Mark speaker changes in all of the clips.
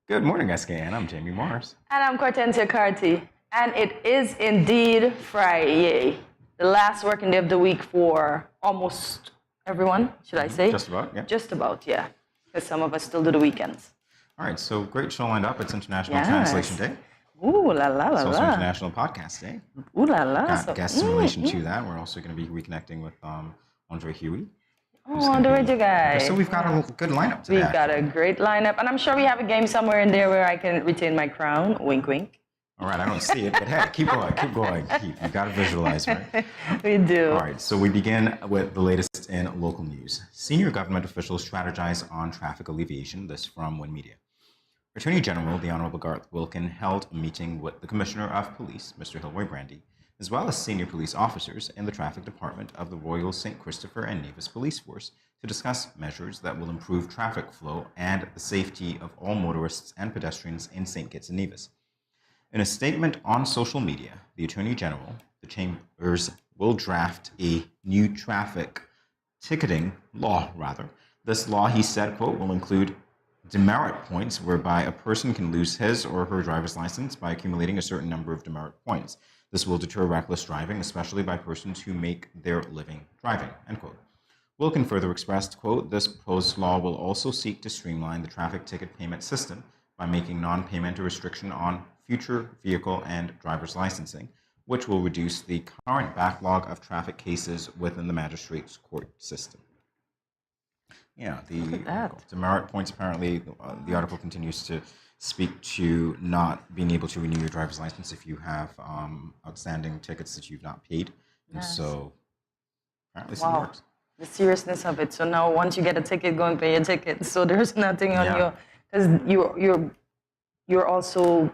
Speaker 1: Good morning, SKN. I'm Jamie Morris.
Speaker 2: And I'm Cortensia Carty. And it is indeed Friday, the last working day of the week for almost everyone, should I say?
Speaker 1: Just about, yeah.
Speaker 2: Just about, yeah. Because some of us still do the weekends.
Speaker 1: All right, so great show lined up. It's International
Speaker 2: Yes.
Speaker 1: Translation Day.
Speaker 2: Ooh la la la
Speaker 1: It's also
Speaker 2: la.
Speaker 1: International Podcast Day.
Speaker 2: Ooh la la.
Speaker 1: Got guests in relation to that. We're also going to be reconnecting with Andre Huey.
Speaker 2: Oh, the radio guy.
Speaker 1: So we've got a good lineup today.
Speaker 2: We've got a great lineup. And I'm sure we have a game somewhere in there where I can retain my crown. Wink, wink.
Speaker 1: All right, I don't see it, but hey, keep going. You got to visualize, right?
Speaker 2: We do.
Speaker 1: All right, so we begin with the latest in local news. Senior government officials strategize on traffic alleviation. This from Win Media. Attorney General, the Honorable Garth Wilkin, held a meeting with the Commissioner of Police, Mr. Hilroy Brandy, as well as senior police officers in the traffic department of the Royal St. Christopher and Nevis Police Force to discuss measures that will improve traffic flow and the safety of all motorists and pedestrians in St. Kitts and Nevis. In a statement on social media, the Attorney General, the Chambers, will draft a new traffic ticketing law, This law, he said, quote, will include demerit points whereby a person can lose his or her driver's license by accumulating a certain number of demerit points. This will deter reckless driving, especially by persons who make their living driving, end quote. Wilkin further expressed, quote, this proposed law will also seek to streamline the traffic ticket payment system by making non-payment a restriction on future vehicle and driver's licensing, which will reduce the current backlog of traffic cases within the magistrate's court system. Yeah, the demerit points, apparently, the article continues to speak to not being able to renew your driver's license if you have outstanding tickets that you've not paid. And so apparently it works.
Speaker 2: The seriousness of it. So now once you get a ticket, go and pay your ticket. So there's nothing on your, because you're also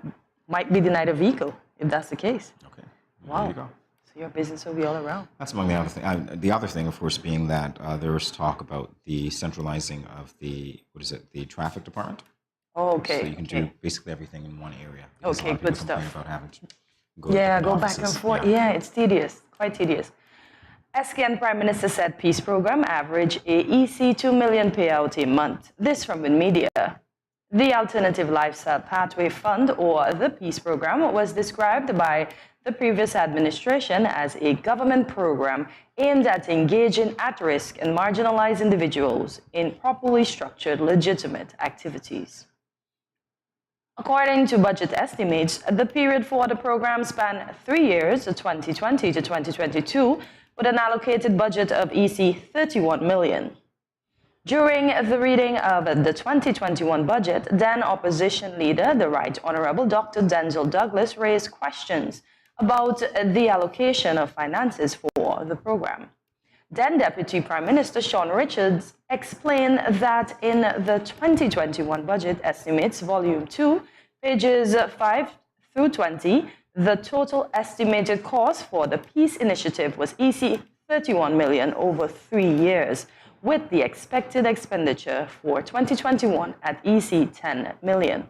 Speaker 2: might be denied a vehicle if that's the case.
Speaker 1: Okay.
Speaker 2: Wow.
Speaker 1: There you go.
Speaker 2: So your business will be all around.
Speaker 1: That's among the other thing. The other thing, of course, being that there was talk about the centralizing of the traffic department.
Speaker 2: Oh, okay.
Speaker 1: So you can do basically everything in one area.
Speaker 2: Okay, good stuff.
Speaker 1: About having to
Speaker 2: go back and forth. Yeah, it's tedious, quite tedious. SKN Prime Minister said peace program average a EC 2 million payout a month. This from Win Media. The Alternative Lifestyle Pathway Fund, or the Peace Program, was described by the previous administration as a government program aimed at engaging at-risk and marginalized individuals in properly structured legitimate activities. According to budget estimates, the period for the program spanned 3 years, 2020 to 2022, with an allocated budget of EC 31 million. During the reading of the 2021 budget, then opposition leader, the Right Honorable Dr. Denzel Douglas, raised questions about the allocation of finances for the program. Then Deputy Prime Minister Sean Richards explained that in the 2021 budget estimates, Volume 2, pages 5 through 20, the total estimated cost for the Peace Initiative was EC 31 million over 3 years, with the expected expenditure for 2021 at EC 10 million.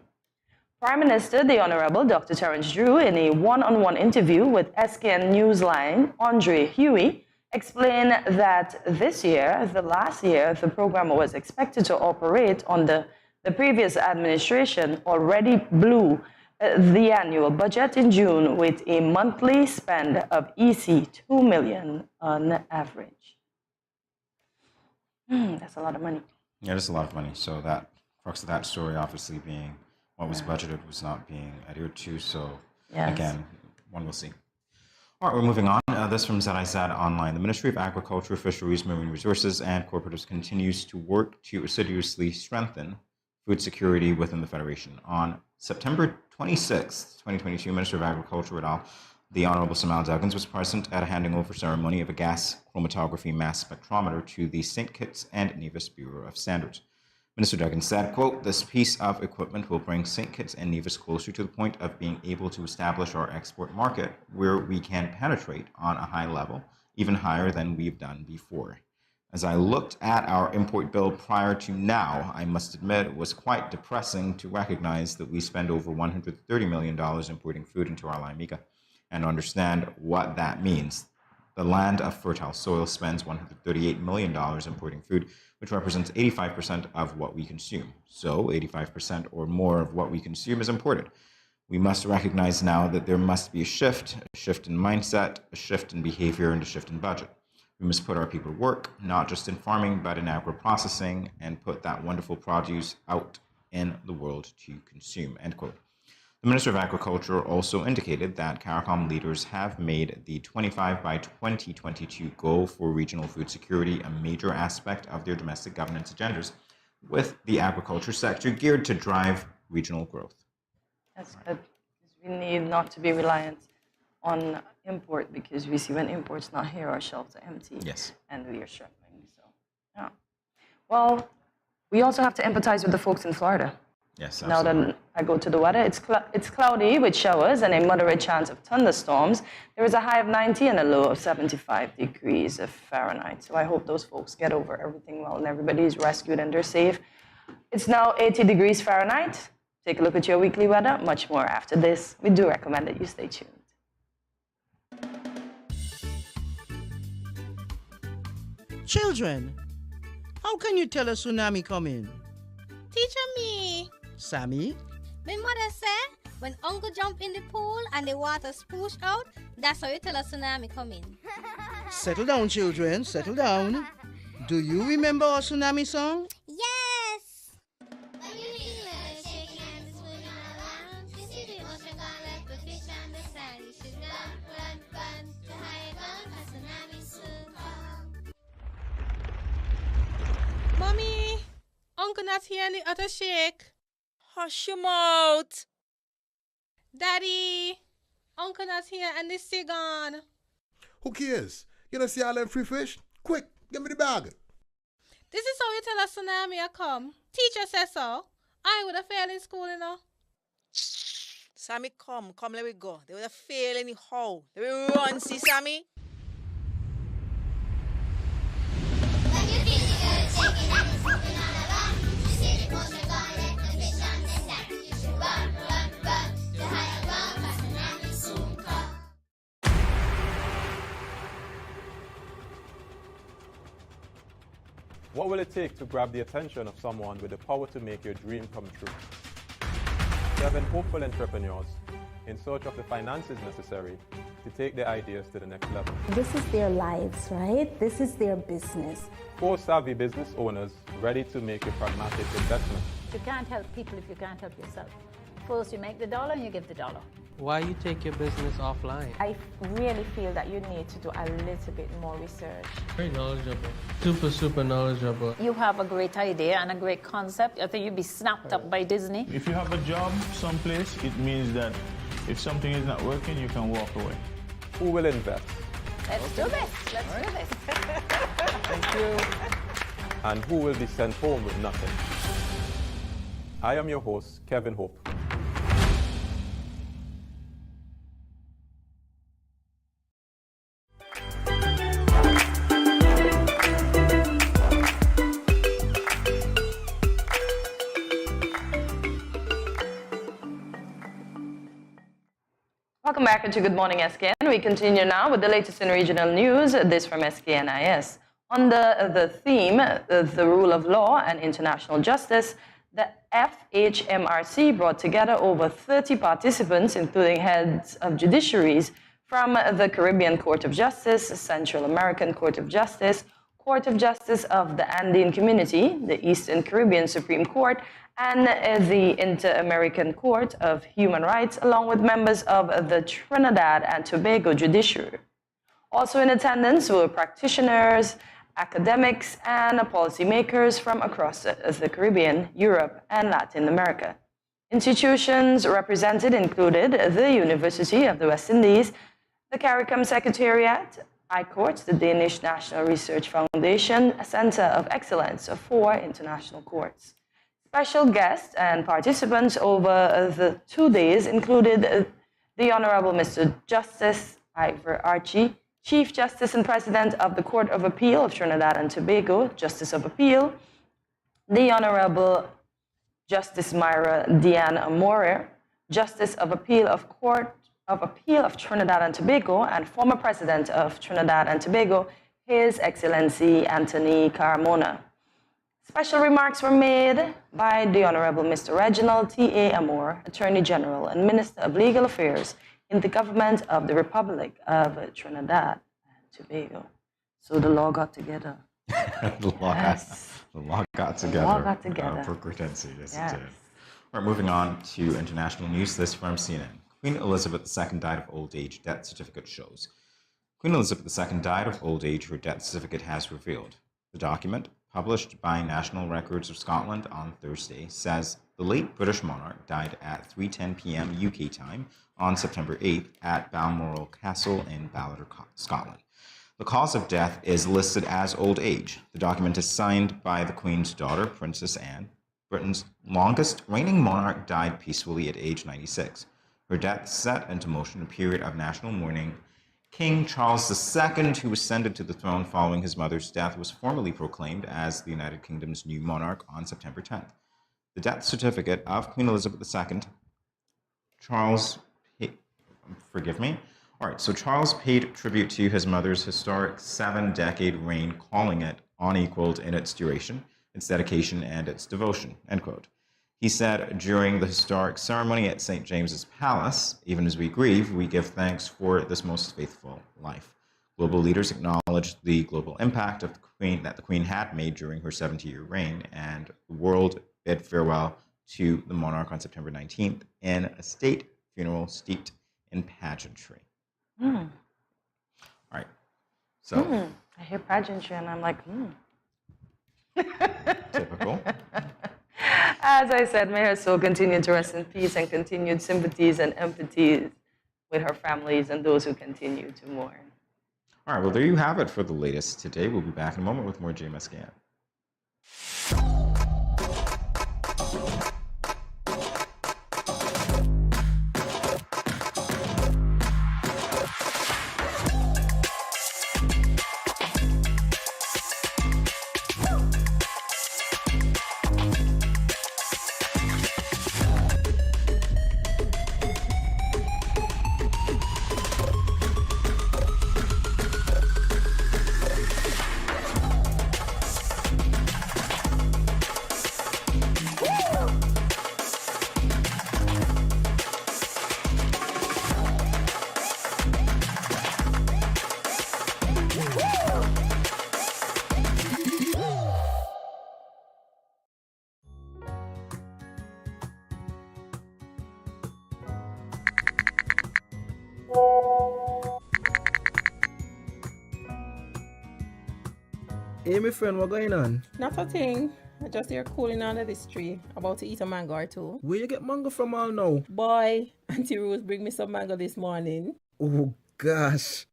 Speaker 2: Prime Minister, the Honorable Dr. Terence Drew, in a one-on-one interview with SKN Newsline, Andre Huey, explained that this year, the last year the program was expected to operate under the previous administration, already blew the annual budget in June with a monthly spend of EC 2 million on average. That's a lot of money.
Speaker 1: Yeah, that's a lot of money. So that crux of that story, obviously, being what was budgeted was not being adhered to. So again, one will see. All right, we're moving on. This from ZIZ Online. The Ministry of Agriculture, Fisheries, Marine Resources, and Cooperatives continues to work to assiduously strengthen food security within the Federation. On September 26, 2022, Minister of Agriculture, the Honorable Samal Duggins, was present at a handing over ceremony of a gas chromatography mass spectrometer to the St. Kitts and Nevis Bureau of Standards. Minister Duggins said, quote, this piece of equipment will bring St. Kitts and Nevis closer to the point of being able to establish our export market where we can penetrate on a high level, even higher than we've done before. As I looked at our import bill prior to now, I must admit it was quite depressing to recognize that we spend over $130 million importing food into our Limiga and understand what that means. The land of fertile soil spends $138 million importing food, which represents 85% of what we consume. So 85% or more of what we consume is imported. We must recognize now that there must be a shift in mindset, a shift in behavior, and a shift in budget. We must put our people to work, not just in farming, but in agro-processing, and put that wonderful produce out in the world to consume, end quote. The Minister of Agriculture also indicated that CARICOM leaders have made the 25 by 2022 goal for regional food security a major aspect of their domestic governance agendas, with the agriculture sector geared to drive regional growth.
Speaker 2: That's good. We need not to be reliant on import, because we see when import's not here, our shelves are empty.
Speaker 1: Yes.
Speaker 2: And we are struggling. So, yeah. Well, we also have to empathize with the folks in Florida.
Speaker 1: Yes,
Speaker 2: Now
Speaker 1: absolutely.
Speaker 2: that I go to the weather, it's cloudy with showers and a moderate chance of thunderstorms. There is a high of 90 and a low of 75 degrees of Fahrenheit. So I hope those folks get over everything well and everybody is rescued and they're safe. It's now 80 degrees Fahrenheit. Take a look at your weekly weather. Much more after this. We do recommend that you stay tuned.
Speaker 3: Children, how can you tell a tsunami coming?
Speaker 4: Teacher me.
Speaker 3: Sammy?
Speaker 4: My mother said when uncle jump in the pool and the water spoosh out, that's how you tell a tsunami coming.
Speaker 3: Settle down, children. Settle down. Do you remember our tsunami song?
Speaker 4: Yes! When you feel it shaking and it's moving around, you see the ocean gone like the fish on the sand. You should run to higher ground, a tsunami soon come. Mommy, uncle not here and the other shake.
Speaker 5: Hush your mouth.
Speaker 4: Daddy, uncle not here and the sea gone.
Speaker 6: Who cares? You don't see all them free fish? Quick, give me the bag.
Speaker 4: This is how you tell a tsunami a come. Teacher says so. I would have failed in school, you know.
Speaker 5: Sammy, come, let me go. They would have failed anyhow. Let me run, see Sammy.
Speaker 7: What will it take to grab the attention of someone with the power to make your dream come true? 7 hopeful entrepreneurs in search of the finances necessary to take their ideas to the next level.
Speaker 8: This is their lives, right? This is their business.
Speaker 7: 4 savvy business owners ready to make a pragmatic investment.
Speaker 9: You can't help people if you can't help yourself. First you make the dollar and you give the dollar.
Speaker 10: Why you take your business offline?
Speaker 11: I really feel that you need to do a little bit more research.
Speaker 10: Very knowledgeable. Super knowledgeable.
Speaker 9: You have a great idea and a great concept. I think you'd be snapped up by Disney.
Speaker 12: If you have a job someplace, it means that if something is not working, you can walk away.
Speaker 7: Who will invest?
Speaker 9: Let's do this. Let's do this.
Speaker 7: Thank you. And who will be sent home with nothing? I am your host, Kevin Hope.
Speaker 2: Welcome back to Good Morning SKN. We continue now with the latest in regional news, this from SKNIS. Under the theme, the rule of law and international justice, the FHMRC brought together over 30 participants, including heads of judiciaries from the Caribbean Court of Justice, Central American Court of Justice, Court of Justice of the Andean Community, the Eastern Caribbean Supreme Court, and the Inter-American Court of Human Rights, along with members of the Trinidad and Tobago Judiciary. Also in attendance were practitioners, academics, and policymakers from across the Caribbean, Europe, and Latin America. Institutions represented included the University of the West Indies, the CARICOM Secretariat, I-Courts, the Danish National Research Foundation, a Center of Excellence for International Courts. Special guests and participants over the 2 days included the Honorable Mr. Justice Ivor Archie, Chief Justice and President of the Court of Appeal of Trinidad and Tobago, Justice of Appeal, the Honorable Justice Myra Diane Moore, Justice of Appeal of Court of Appeal of Trinidad and Tobago and former President of Trinidad and Tobago, His Excellency Anthony Carmona. Special remarks were made by the Honorable Mr. Reginald T.A. Amore, Attorney General and Minister of Legal Affairs in the Government of the Republic of Trinidad and Tobago. So the law got together.
Speaker 1: The law got together. For Cortensi, yes, it did. All right, moving on to international news. This from CNN. Queen Elizabeth II died of old age, death certificate shows. Queen Elizabeth II died of old age, her death certificate has revealed. The document, published by National Records of Scotland on Thursday, says the late British monarch died at 3:10 p.m. UK time on September 8th at Balmoral Castle in Ballard, Scotland. The cause of death is listed as old age. The document is signed by the Queen's daughter, Princess Anne. Britain's longest reigning monarch died peacefully at age 96. Her death set into motion a period of national mourning. King Charles II, who ascended to the throne following his mother's death, was formally proclaimed as the United Kingdom's new monarch on September 10th. The death certificate of Queen Elizabeth II, Charles paid tribute to his mother's historic 7-decade reign, calling it unequaled in its duration, its dedication, and its devotion, end quote. He said during the historic ceremony at St. James's Palace, even as we grieve, we give thanks for this most faithful life. Global leaders acknowledged the global impact of that the Queen had made during her 70-year reign, and the world bid farewell to the monarch on September 19th in a state funeral steeped in pageantry. All right. So
Speaker 2: I hear pageantry and I'm like,
Speaker 1: Typical.
Speaker 2: As I said, may her soul continue to rest in peace and continued sympathies and empathies with her families and those who continue to mourn.
Speaker 1: All right, well, there you have it for the latest today. We'll be back in a moment with more GMS Scan.
Speaker 13: Hey, my friend, what going on?
Speaker 11: Not a thing. I just here cooling under this tree, about to eat a mango or two.
Speaker 13: Where you get mango from all now?
Speaker 11: Boy, Auntie Rose bring me some mango this morning.
Speaker 13: Oh, gosh.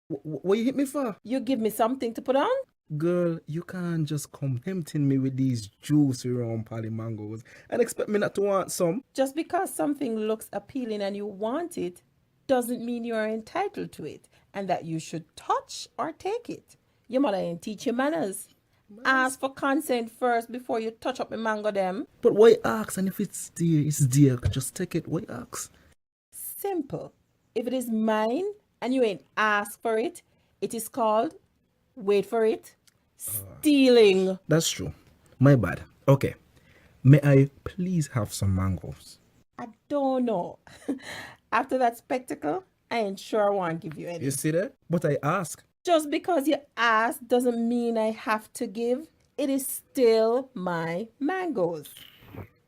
Speaker 13: What you hit me for?
Speaker 11: You give me something to put on?
Speaker 13: Girl, you can't just come tempting me with these juicy round pally mangoes and expect me not to want some.
Speaker 11: Just because something looks appealing and you want it, doesn't mean you are entitled to it and that you should touch or take it. Your mother ain't teach you manners. Ask for consent first before you touch up the mango them.
Speaker 13: But why ask? And if it's dear. Just take it. Why ask?
Speaker 11: Simple. If it is mine and you ain't asked for it, it is called, wait for it, stealing.
Speaker 13: That's true. My bad. Okay. May I please have some mangoes?
Speaker 11: I don't know. After that spectacle, I ain't sure I want to give you any.
Speaker 13: You see that? But I ask.
Speaker 11: Just because you ask doesn't mean I have to give. It is still my mangoes.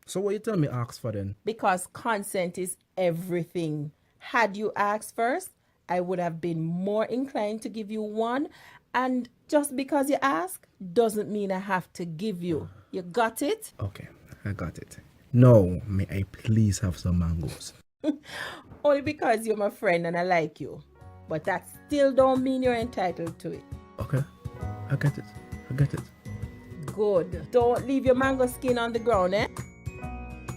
Speaker 13: So what you tell me ask for then?
Speaker 11: Because consent is everything. Had you asked first, I would have been more inclined to give you one. And just because you ask doesn't mean I have to give you. You got it?
Speaker 13: Okay, I got it. Now, may I please have some mangoes?
Speaker 11: Only because you're my friend and I like you. But that still don't mean you're entitled to it.
Speaker 13: Okay, I get it.
Speaker 11: Good. Don't leave your mango skin on the ground, eh?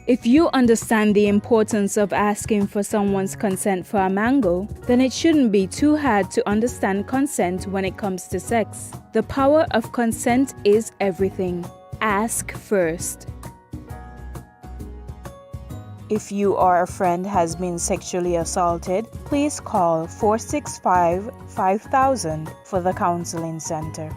Speaker 14: If you understand the importance of asking for someone's consent for a mango, then it shouldn't be too hard to understand consent when it comes to sex. The power of consent is everything. Ask first. If you or a friend has been sexually assaulted, please call 465-5000 for the Counseling Center.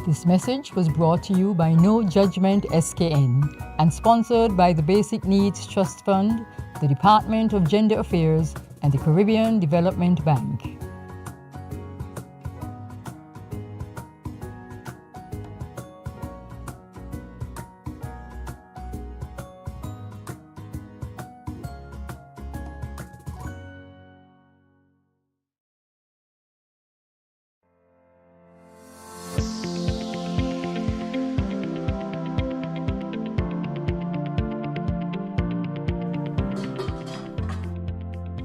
Speaker 15: This message was brought to you by No Judgment SKN and sponsored by the Basic Needs Trust Fund, the Department of Gender Affairs, and the Caribbean Development Bank.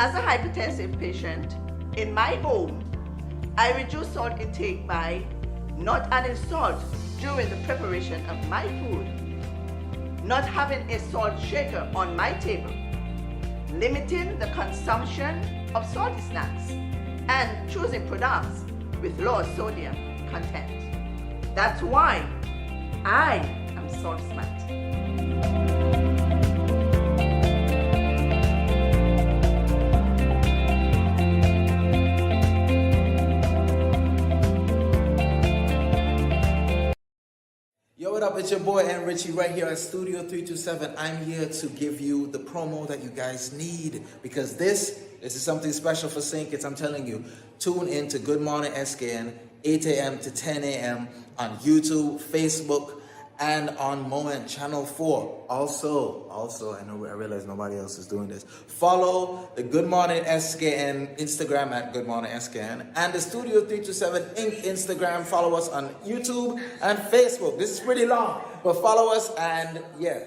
Speaker 16: As a hypertensive patient, in my home, I reduce salt intake by not adding salt during the preparation of my food, not having a salt shaker on my table, limiting the consumption of salty snacks, and choosing products with low sodium content. That's why I am salt smart.
Speaker 17: Yo, what up? It's your boy and Richie right here at Studio 327. I'm here to give you the promo that you guys need because this is something special for St. Kitts. I'm telling you, tune in to Good Morning SKN, 8 a.m. to 10 a.m. on YouTube, Facebook, and on Moment Channel 4. Also, I realize nobody else is doing this. Follow the Good Morning SKN Instagram at Good Morning SKN and the Studio 327 Inc. Instagram. Follow us on YouTube and Facebook. This is pretty long, but follow us and yeah.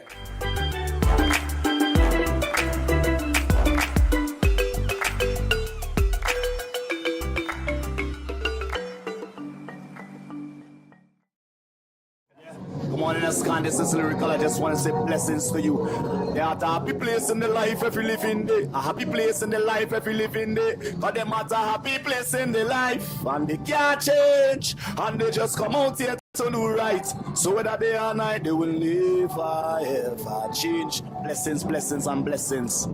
Speaker 18: Good morning, SKN. This is Lyrical. I just want to say blessings to you. There are a happy place in the life if you live in there. A happy place in the life if you live in there. Cause them at a happy place in the life. And they can't change. And they just come out here to do right. So whether day or night, they will never ever change. Blessings, blessings, and blessings.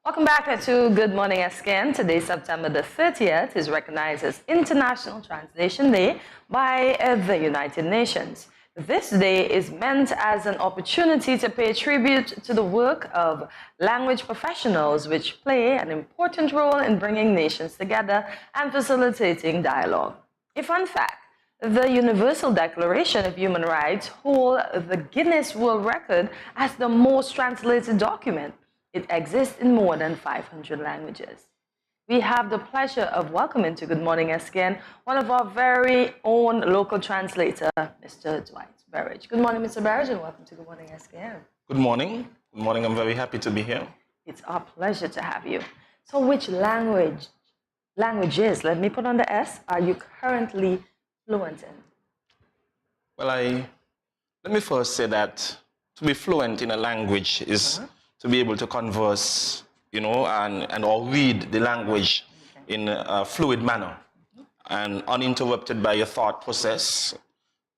Speaker 2: Welcome back to Good Morning SKN. Today, September the 30th, is recognized as International Translation Day by the United Nations. This day is meant as an opportunity to pay tribute to the work of language professionals, which play an important role in bringing nations together and facilitating dialogue. A fun fact: the Universal Declaration of Human Rights holds the Guinness World Record as the most translated document. It exists in more than 500 languages. We have the pleasure of welcoming to Good Morning SKN one of our very own local translator, Mr. Dwight Burridge. Good morning, Mr. Burridge, and welcome to Good Morning SKN.
Speaker 19: Good morning. Good morning. I'm very happy to be here.
Speaker 2: It's our pleasure to have you. So which languages, let me put on the S, are you currently fluent in?
Speaker 19: Well, let me first say that to be fluent in a language is to be able to converse, and or read the language in a fluid manner and uninterrupted by your thought process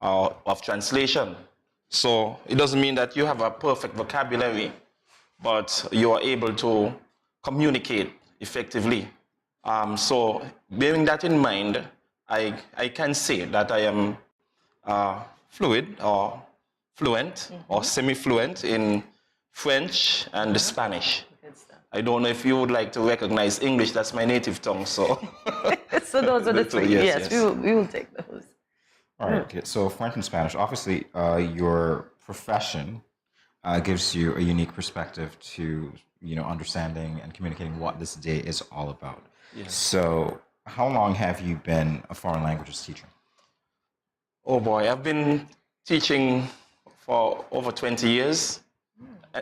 Speaker 19: of translation. So it doesn't mean that you have a perfect vocabulary, but you are able to communicate effectively. So bearing that in mind, I can say that I am fluid or fluent or semi-fluent in French and Spanish. I don't know if you would like to recognize English. That's my native tongue. So,
Speaker 2: so those are the three. Yes. We will take those.
Speaker 1: All right. Okay. So French and Spanish. Obviously, your profession gives you a unique perspective to understanding and communicating what this day is all about.
Speaker 19: Yes.
Speaker 1: So, how long have you been a foreign languages teacher?
Speaker 19: Oh boy, I've been teaching for over 20 years.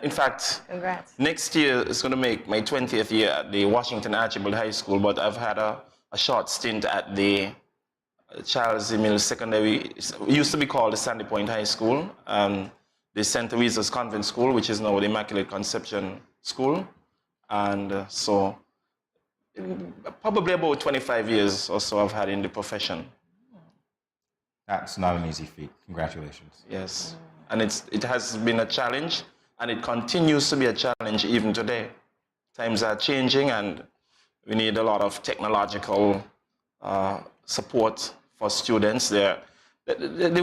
Speaker 19: In fact,
Speaker 2: congrats.
Speaker 19: Next year is going to make my 20th year at the Washington Archibald High School, but I've had a short stint at the Charles Emile Secondary, it used to be called the Sandy Point High School, the St. Teresa's Convent School, which is now the Immaculate Conception School. And so Probably about 25 years or so I've had in the profession.
Speaker 1: That's not an easy feat. Congratulations.
Speaker 19: Yes, and it has been a challenge, and it continues to be a challenge even today. Times are changing, and we need a lot of technological support for students. The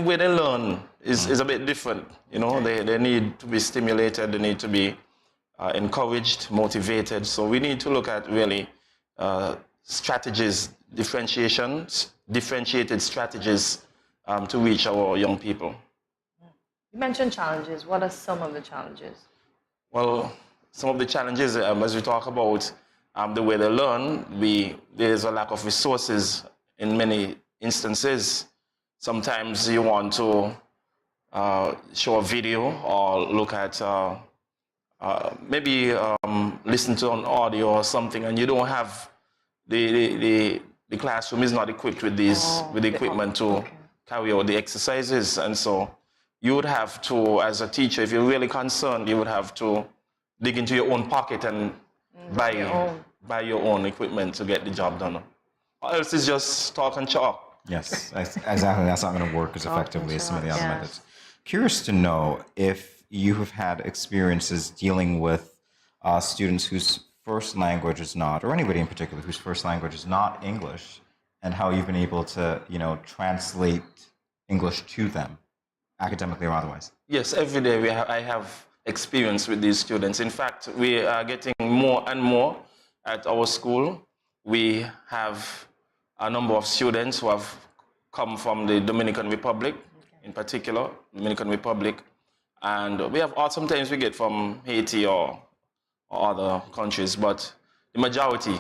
Speaker 19: way they learn is a bit different. You know, they need to be stimulated, they need to be encouraged, motivated. So we need to look at really strategies, differentiated strategies to reach our young people.
Speaker 2: You mentioned challenges. What are some of the challenges?
Speaker 19: Well, some of the challenges, as we talk about the way they learn, there's a lack of resources in many instances. Sometimes you want to show a video or look at maybe listen to an audio or something, and you don't have the classroom is not equipped with with the equipment to carry out the exercises, and so you would have to, as a teacher, if you're really concerned, you would have to dig into your own pocket and buy your own equipment to get the job done. Or else it's just talk and chalk.
Speaker 1: Yes, exactly. That's not going to work as effectively as some of the other methods. Curious to know if you have had experiences dealing with students whose first language is not, or anybody in particular whose first language is not English, and how you've been able to, translate English to them, academically or otherwise.
Speaker 19: Yes, every day I have experience with these students. In fact, we are getting more and more at our school. We have a number of students who have come from the Dominican Republic, in particular, Dominican Republic. And we have, sometimes we get from Haiti or other countries, but the majority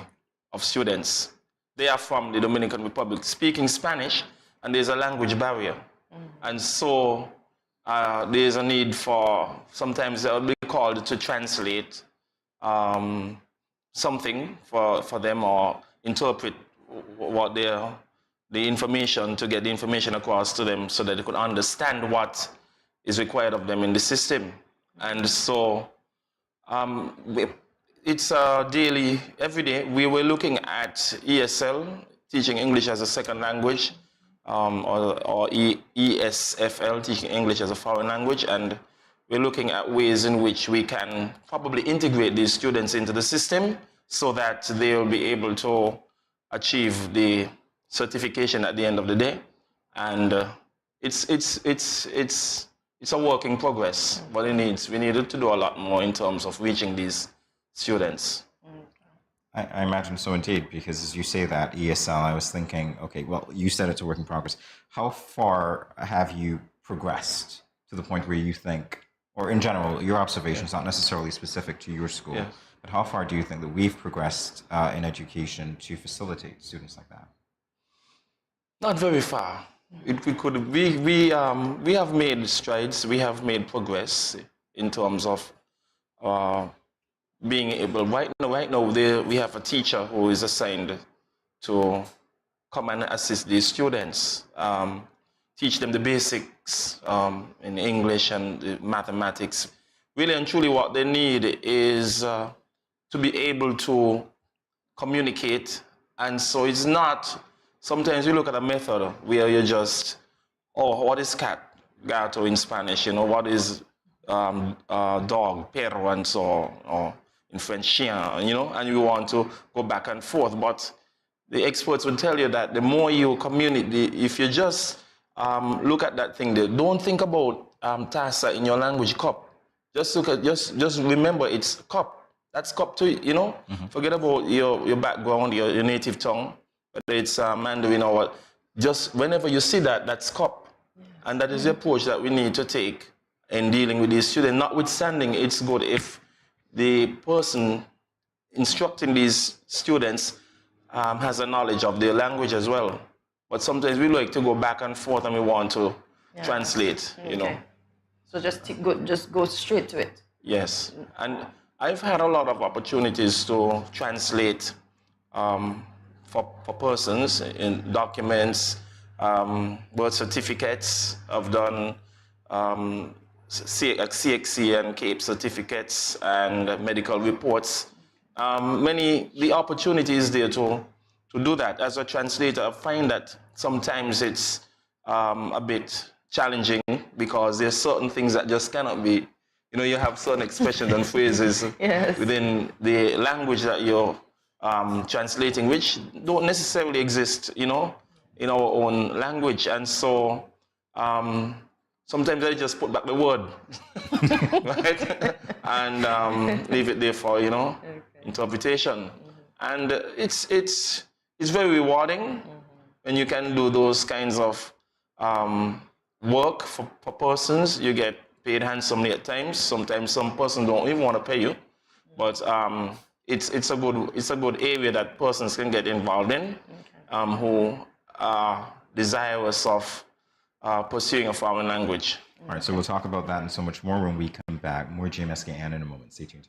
Speaker 19: of students, they are from the Dominican Republic speaking Spanish, and there's a language barrier. And so there's a need for, sometimes they'll be called to translate something for them or interpret what the information, to get the information across to them so that they could understand what is required of them in the system. And so it's daily, every day, we were looking at ESL, teaching English as a second language, or ESFL, teaching English as a foreign language, and we're looking at ways in which we can probably integrate these students into the system so that they'll be able to achieve the certification at the end of the day. And it's a work in progress, but we needed to do a lot more in terms of reaching these students.
Speaker 1: I imagine so indeed, because as you say that, ESL, I was thinking, okay, well, you said it's a work in progress. How far have you progressed to the point where you think, or in general, your observations, not necessarily specific to your school, but how far do you think that we've progressed in education to facilitate students like that?
Speaker 19: Not very far. We have made strides, we have made progress in terms of being able, right now we have a teacher who is assigned to come and assist these students, teach them the basics in English and mathematics. Really and truly what they need is to be able to communicate. And so it's not, sometimes you look at a method where you just, what is cat? Gato in Spanish, what is dog, perro, and so, or in French, chien, and you want to go back and forth. But the experts will tell you that the more you communicate, if you just look at that thing there, don't think about tassa in your language, cup. Just look at, just remember it's cup. That's cup to you, Forget about your background, your native tongue, whether it's Mandarin or what. Just whenever you see that, that's cup. And that is the approach that we need to take in dealing with these students. Notwithstanding, it's good if the person instructing these students has a knowledge of their language as well. But sometimes we like to go back and forth and we want to translate,
Speaker 2: So just go straight to it.
Speaker 19: Yes. And I've had a lot of opportunities to translate for persons in documents, birth certificates. I've done CXC and CAPE certificates and medical reports the opportunity is there to do that. As a translator, I find that sometimes it's a bit challenging because there's certain things that just cannot be, you have certain expressions and phrases within the language that you're translating, which don't necessarily exist, in our own language. And so sometimes I just put back the word, right? And leave it there for, interpretation. And it's very rewarding when you can do those kinds of work for persons. You get paid handsomely at times. Sometimes some persons don't even want to pay you, but it's a good area that persons can get involved in, who are desirous of pursuing a foreign language.
Speaker 1: All right, so we'll talk about that and so much more when we come back. More GMSKN in a moment. Stay tuned.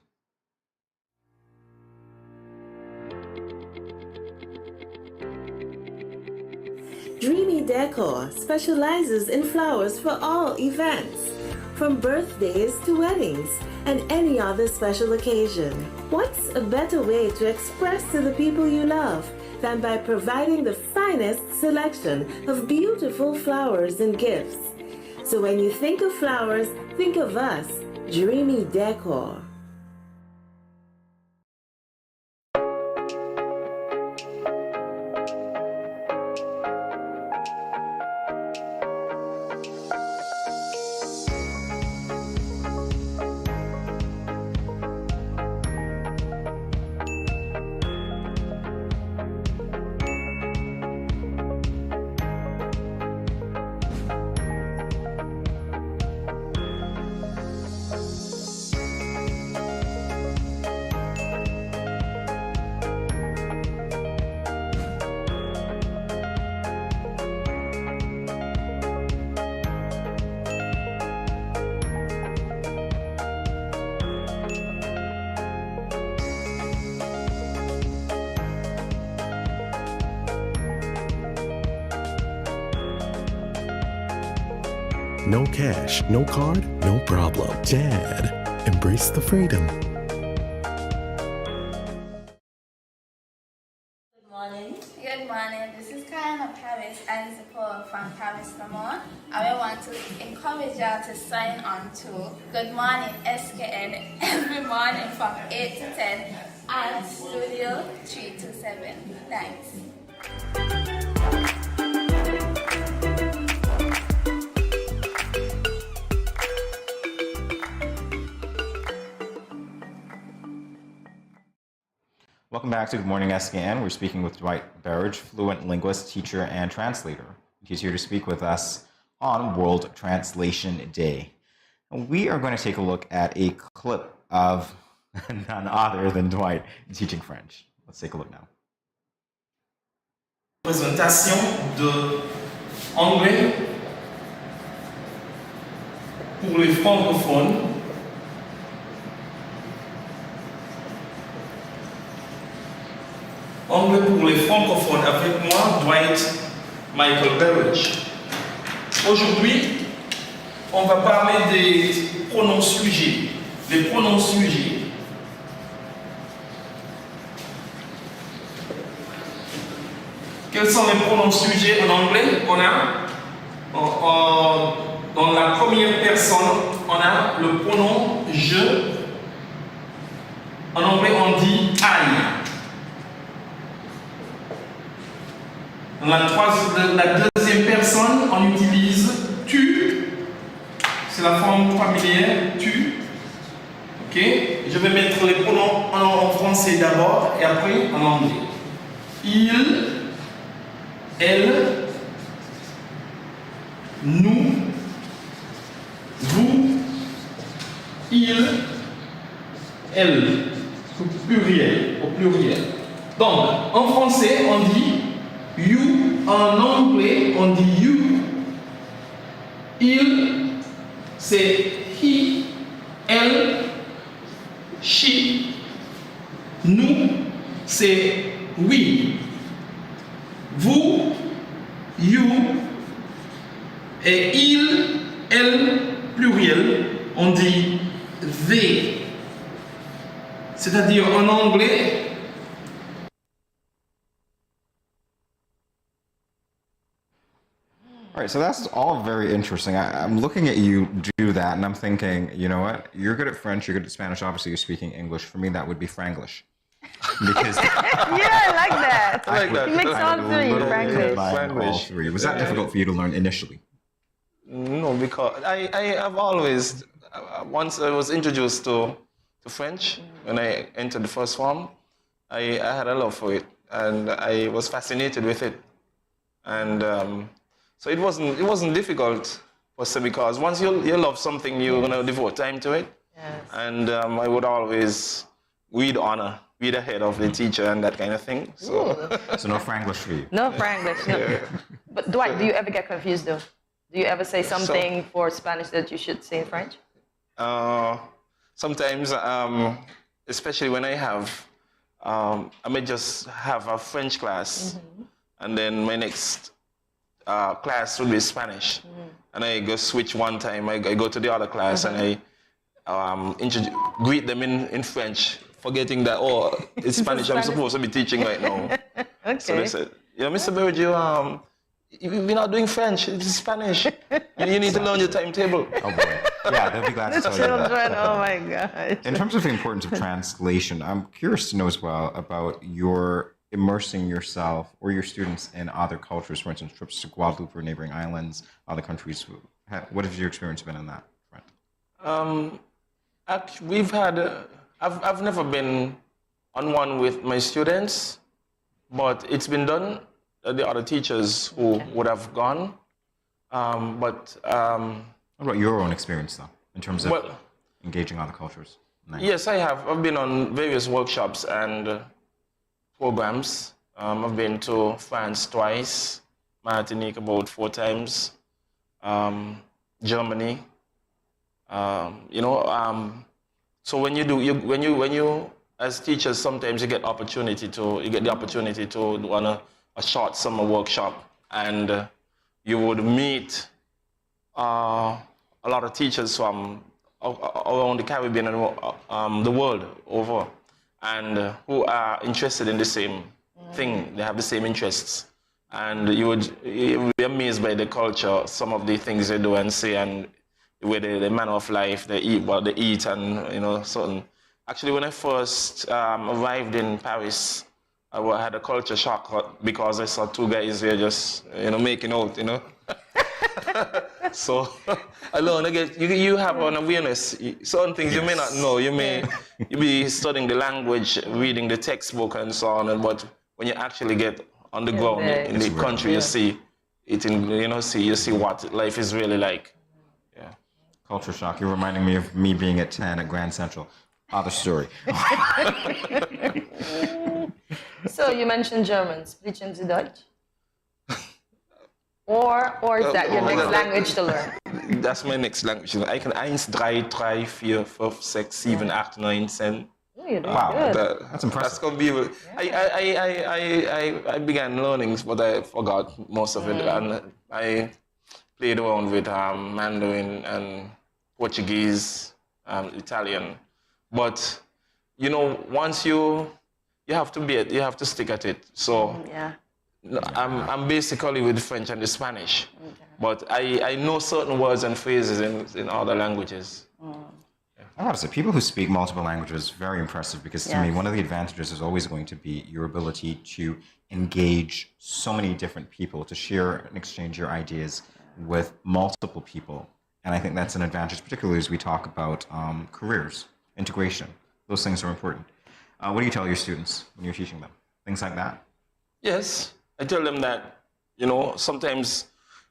Speaker 20: Dreamy Decor specializes in flowers for all events, from birthdays to weddings and any other special occasion. What's a better way to express to the people you love than by providing the finest selection of beautiful flowers and gifts? So when you think of flowers, think of us, Dreamy Decor.
Speaker 21: No cash, no card, no problem. Dad, embrace the freedom.
Speaker 4: Good morning. Good morning. This is Karen of Paris and Zippo from Paris, Vermont. I want to encourage y'all to sign on to Good Morning SKN every morning from 8 to 10 at Studio 327. Thanks.
Speaker 1: Welcome back to Good Morning SKN. We're speaking with Dwight Berridge, fluent linguist, teacher, and translator. He's here to speak with us on World Translation Day. And we are going to take a look at a clip of none other than Dwight teaching French. Let's take a look now.
Speaker 22: Présentation de anglais pour les francophones. Anglais pour les francophones, avec moi, Dwight Michael Berridge. Aujourd'hui, on va parler des pronoms sujets. Les pronoms sujets. Quels sont les pronoms sujets en anglais? On a, dans la première personne, on a le pronom je. En anglais, on dit I. Dans la deuxième personne, on utilise tu. C'est la forme familière, tu. Ok? Je vais mettre les pronoms en français d'abord et après en anglais. Il, elle, nous, vous, il, elle. Au pluriel. Donc, en français, on dit you, en anglais, on dit you. Il, c'est he, elle, she. Nous, c'est we. Vous, you. Et il, elle, pluriel, on dit they. C'est-à-dire en anglais.
Speaker 1: All right, so that's all very interesting. I'm looking at you do that, and I'm thinking, you know what? You're good at French, you're good at Spanish. Obviously, you're speaking English. For me, that would be Franglish. Because
Speaker 2: Yeah, I like that.
Speaker 19: I like that.
Speaker 2: You mix all three, Franglish.
Speaker 1: combine all three. Was that difficult for you to learn initially?
Speaker 19: No, because I have always, once I was introduced to French, when I entered the first form, I had a love for it, and I was fascinated with it. And so it wasn't difficult, per se, because once you love something, you're going to devote time to it.
Speaker 2: Yes.
Speaker 19: And I would always read ahead of the teacher and that kind of thing. So
Speaker 1: no Franglish for you?
Speaker 2: No Franglish, no.
Speaker 19: Yeah.
Speaker 2: But Dwight, do you ever get confused though? Do you ever say something for Spanish that you should say in French?
Speaker 19: Sometimes, especially when I have, I may just have a French class, and then my next class would be Spanish. And I go switch one time, I go to the other class, and I greet them in French, forgetting that, it's Spanish I'm supposed to be teaching right now.
Speaker 2: Okay.
Speaker 19: So they said, Mr. Bergio, we're not doing French, it's Spanish. You need to learn your timetable.
Speaker 1: Oh boy. Yeah, they'll be glad to
Speaker 2: The
Speaker 1: tell you that.
Speaker 2: children, oh my gosh.
Speaker 1: In terms of the importance of translation, I'm curious to know as well about your immersing yourself or your students in other cultures, for instance, trips to Guadeloupe or neighboring islands, other countries. What has your experience been on that front?
Speaker 19: We've had, I've never been on one with my students, but it's been done. The other teachers who would have gone. What
Speaker 1: about your own experience, though, in terms of engaging other cultures? Nice.
Speaker 19: Yes, I have. I've been on various workshops and programs. I've been to France twice, Martinique about 4 times, Germany. So when you as teachers, sometimes you get the opportunity to do a short summer workshop, and you would meet a lot of teachers from around the Caribbean and the world over, and who are interested in the same thing. They have the same interests, and you would be amazed by the culture, some of the things they do and say, and the manner of life they eat, what they eat, and certain. Actually, when I first arrived in Paris, I had a culture shock because I saw 2 guys there just, making out, So I learned again, you have an awareness. Certain things you may not know. You be studying the language, reading the textbook and so on, but when you actually get on the ground in the country, you see it you see what life is really like. Yeah.
Speaker 1: Culture shock. You're reminding me of me being at 10 at Grand Central. Other story.
Speaker 2: So you mentioned German. Sprechen Sie Deutsch? Or is that your next language to learn?
Speaker 19: That's my next language. I can 1, 2, 3, 4, 5, 6, 7, 8, 9, 10.
Speaker 1: Wow, that's impressive.
Speaker 19: That's gonna be. I began learning, but I forgot most of it, and I played around with Mandarin and Portuguese, Italian. But once you have to stick at it. So I'm basically with French and the Spanish, but I know certain words and phrases in other languages.
Speaker 1: I gotta say, people who speak multiple languages, very impressive, because to me, one of the advantages is always going to be your ability to engage so many different people, to share and exchange your ideas with multiple people. And I think that's an advantage, particularly as we talk about careers, integration. Those things are important. What do you tell your students when you're teaching them? Things like that?
Speaker 19: Yes, I tell them that, sometimes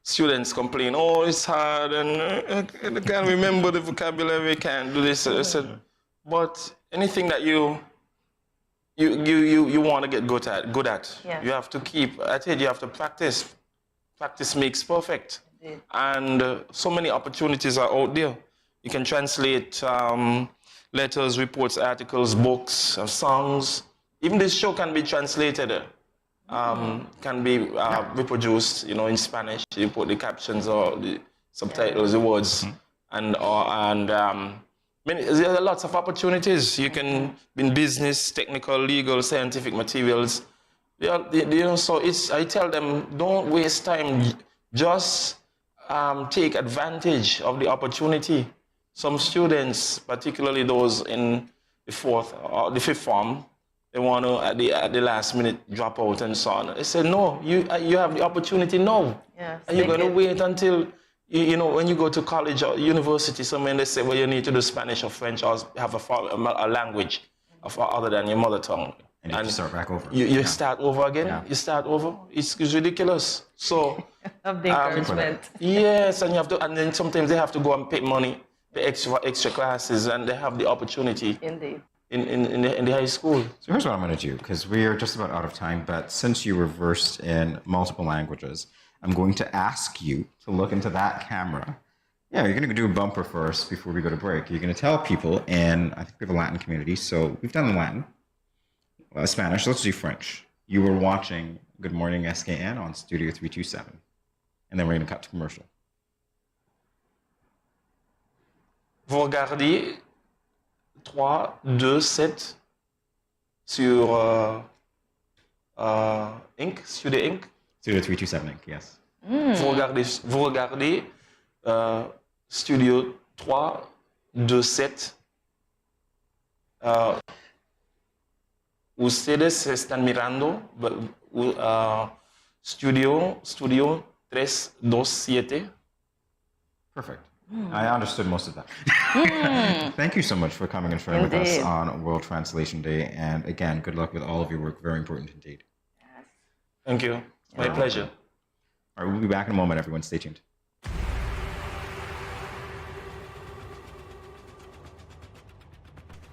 Speaker 19: students complain, it's hard, and I can't remember the vocabulary, can't do this. I said, but anything that you want to get good at, you have to keep at it. You have to practice. Practice makes perfect. And so many opportunities are out there. You can translate letters, reports, articles, books, songs. Even this show can be translated. Can be reproduced, in Spanish. You put the captions or the subtitles, the words, and There are lots of opportunities. You can be in business, technical, legal, scientific materials. So I tell them, don't waste time. Just take advantage of the opportunity. Some students, particularly those in the fourth or the fifth form, they want to at the last minute drop out and so on. I said, no, you have the opportunity now.
Speaker 2: Yes,
Speaker 19: Are you going to wait until when you go to college or university, somewhere they say, well, you need to do Spanish or French or have a language other than your mother tongue.
Speaker 1: And you start back over.
Speaker 19: You start over again. Yeah. You start over. It's ridiculous. So
Speaker 2: of the encouragement.
Speaker 19: Yes, and you have to, and then sometimes they have to go and pay money, the extra classes, and they have the opportunity.
Speaker 2: Indeed.
Speaker 19: In the high school.
Speaker 1: So here's what I'm going to do, because we are just about out of time, but since you were versed in multiple languages, I'm going to ask you to look into that camera. Yeah, you're going to do a bumper first before we go to break. You're going to tell people, and I think we have a Latin community, so we've done Latin, Spanish, let's do French. You were watching Good Morning SKN on Studio 327, and then we're going to cut to commercial.
Speaker 19: Vous regardez 327 sur Inc, Studio Inc.
Speaker 1: Studio 327 Inc, yes.
Speaker 19: Vous regardez Studio 327. Ustedes están mirando Studio 327.
Speaker 1: Perfect. I understood most of that. Thank you so much for coming and sharing with us on World Translation Day. And again, good luck with all of your work. Very important indeed.
Speaker 2: Yes.
Speaker 19: Thank you. My pleasure.
Speaker 1: All right, we'll be back in a moment, everyone. Stay tuned.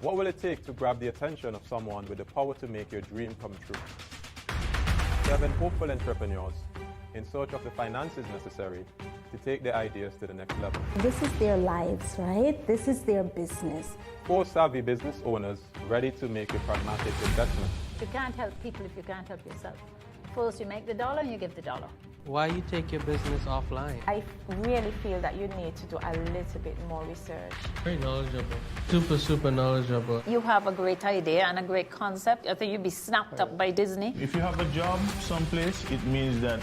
Speaker 7: What will it take to grab the attention of someone with the power to make your dream come true? 7 hopeful entrepreneurs in search of the finances necessary to take their ideas to the next level.
Speaker 8: This is their lives, right? This is their business.
Speaker 7: 4 savvy business owners ready to make a pragmatic investment.
Speaker 9: You can't help people if you can't help yourself. First you make the dollar, you give the dollar.
Speaker 10: Why you take your business offline?
Speaker 3: I really feel that you need to do a little bit more research.
Speaker 10: Very knowledgeable. Super knowledgeable.
Speaker 9: You have a great idea and a great concept. I think you'd be snapped up by Disney.
Speaker 12: If you have a job someplace, it means that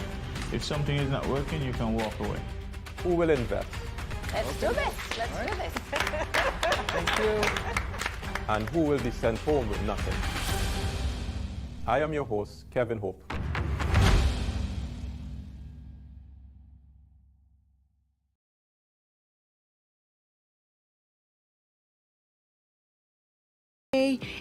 Speaker 12: if something is not working, you can walk away.
Speaker 7: Who will invest?
Speaker 9: Let's do this. Let's do this.
Speaker 7: Thank you. And who will be sent home with nothing? I am your host, Kevin Hope.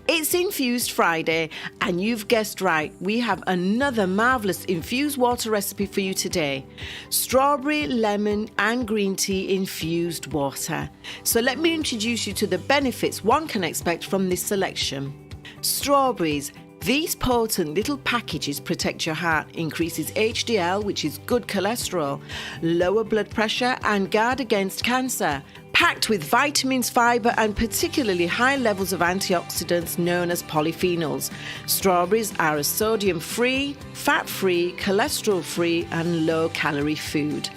Speaker 6: It's Infused Friday, and you've guessed right, we have another marvelous infused water recipe for you today. Strawberry, lemon and green tea infused water. So let me introduce you to the benefits one can expect from this selection. Strawberries. These potent little packages protect your heart, increases HDL, which is good cholesterol, lower blood pressure and guard against cancer. Packed with vitamins, fiber and particularly high levels of antioxidants known as polyphenols. Strawberries are a sodium-free, fat-free, cholesterol-free and low-calorie food.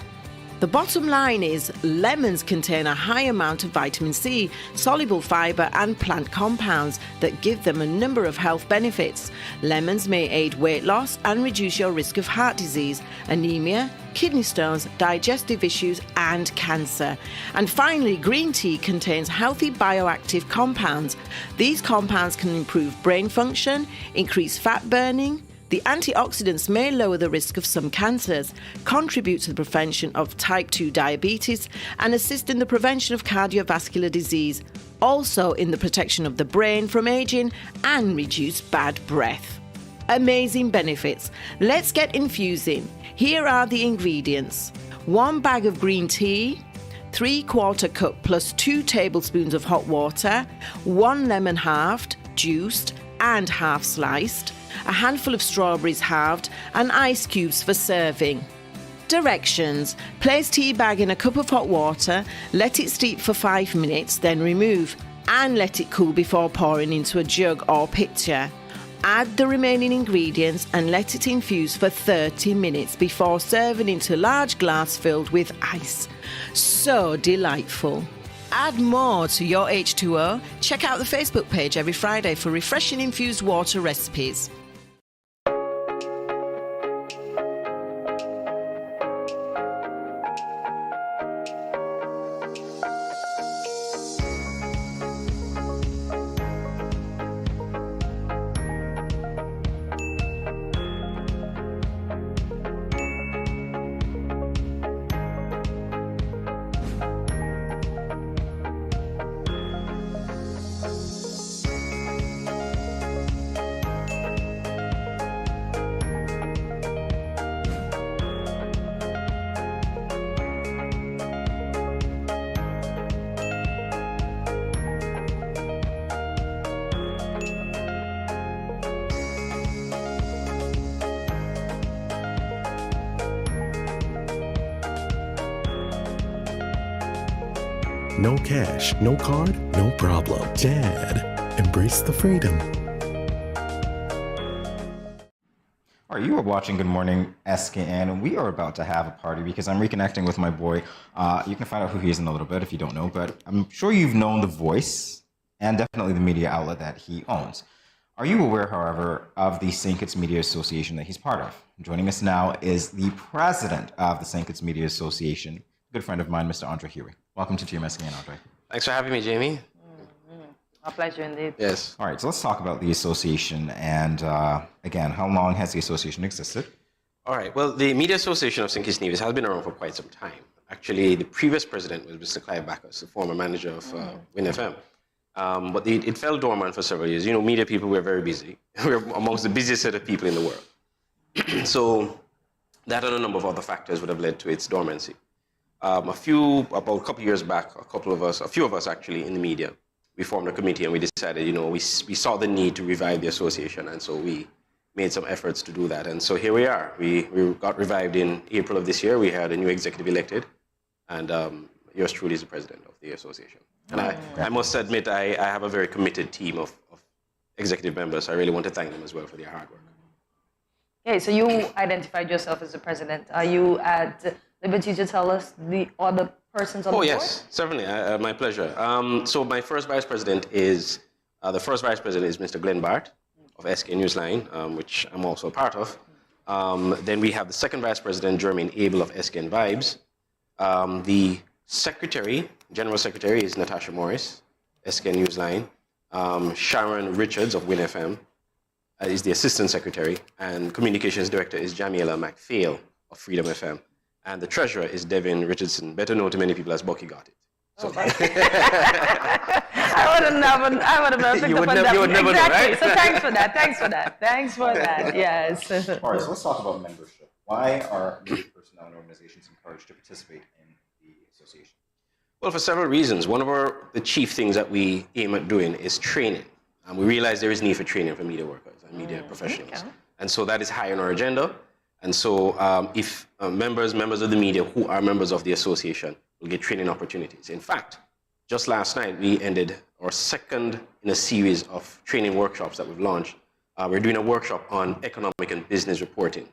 Speaker 6: The bottom line is lemons contain a high amount of vitamin C, soluble fiber and plant compounds that give them a number of health benefits. Lemons may aid weight loss and reduce your risk of heart disease, anemia, kidney stones, digestive issues and cancer. And finally, green tea contains healthy bioactive compounds. These compounds can improve brain function, increase fat burning. The antioxidants may lower the risk of some cancers, contribute to the prevention of type 2 diabetes, and assist in the prevention of cardiovascular disease, also in the protection of the brain from aging and reduce bad breath. Amazing benefits. Let's get infusing. Here are the ingredients. 1 bag of green tea, 3/4 cup plus 2 tablespoons of hot water, 1 lemon halved, juiced and half sliced, a handful of strawberries halved, and ice cubes for serving. Directions. Place tea bag in a cup of hot water, let it steep for 5 minutes, then remove, and let it cool before pouring into a jug or pitcher. Add the remaining ingredients and let it infuse for 30 minutes before serving into a large glass filled with ice. So delightful. add more to your H2O, check out the Facebook page every Friday for refreshing infused water recipes.
Speaker 21: No cash, no card, no problem. Dad, embrace the freedom.
Speaker 1: All right, you are watching Good Morning SKN, and we are about to have a party because I'm reconnecting with my boy. You can find out who he is in a little bit if you don't know, but I'm sure you've known the voice and definitely the media outlet that he owns. Are you aware, however, of the St. Kitts Media Association that he's part of? Joining us now is the president of the St. Kitts Media Association, a good friend of mine, Mr. Andre Huey. Welcome to GMSKN, Andre.
Speaker 5: Thanks for having me, Jamie.
Speaker 2: A pleasure indeed.
Speaker 5: Yes.
Speaker 1: All right, so let's talk about the association. And again, how long has the association existed?
Speaker 5: All right. Well, the Media Association of St. Kitts Nevis has been around for quite some time. Actually, the previous president was Mr. Clive Backus, the former manager of WinFM. But it fell dormant for several years. You know, media people, we're very busy. We're amongst the busiest set of people in the world. So that and a number of other factors would have led to its dormancy. About a couple years back, a few of us actually in the media, we formed a committee and we decided, you know, we saw the need to revive the association, and so we made some efforts to do that. And so here we are. We got revived in April of this year. We had a new executive elected, and yours truly is the president of the association. And I must admit, I have a very committed team of executive members. I really want to thank them as well for their hard work.
Speaker 2: Okay, so you identified yourself as the president. Are you at liberty to tell us the other persons on the board?
Speaker 5: Oh, yes, certainly. My pleasure. So my first vice president is, Mr. Glenn Bart of SK Newsline, which I'm also a part of. Then we have the second vice president, Jermaine Abel of SKN Vibes. The secretary, general secretary, is Natasha Morris, SKN Newsline. Sharon Richards of WinFM is the assistant secretary, and communications director is Jamiela McPhail of Freedom FM. And the treasurer is Devin Richardson, better known to many people as Bucky Got It. So.
Speaker 2: I would have never picked up on that.
Speaker 5: You would never
Speaker 2: exactly.
Speaker 5: know, right?
Speaker 2: So thanks for that. Yes.
Speaker 1: All right, so let's talk about membership. Why are media personnel and organizations encouraged to participate in the association?
Speaker 5: Well, for several reasons. One of the chief things that we aim at doing is training. And we realize there is need for training for media workers and media professionals. Okay. And so that is high on our agenda. And so if members of the media who are members of the association will get training opportunities. In fact, just last night, we ended our second in a series of training workshops that we've launched. We're doing a workshop on economic and business reporting.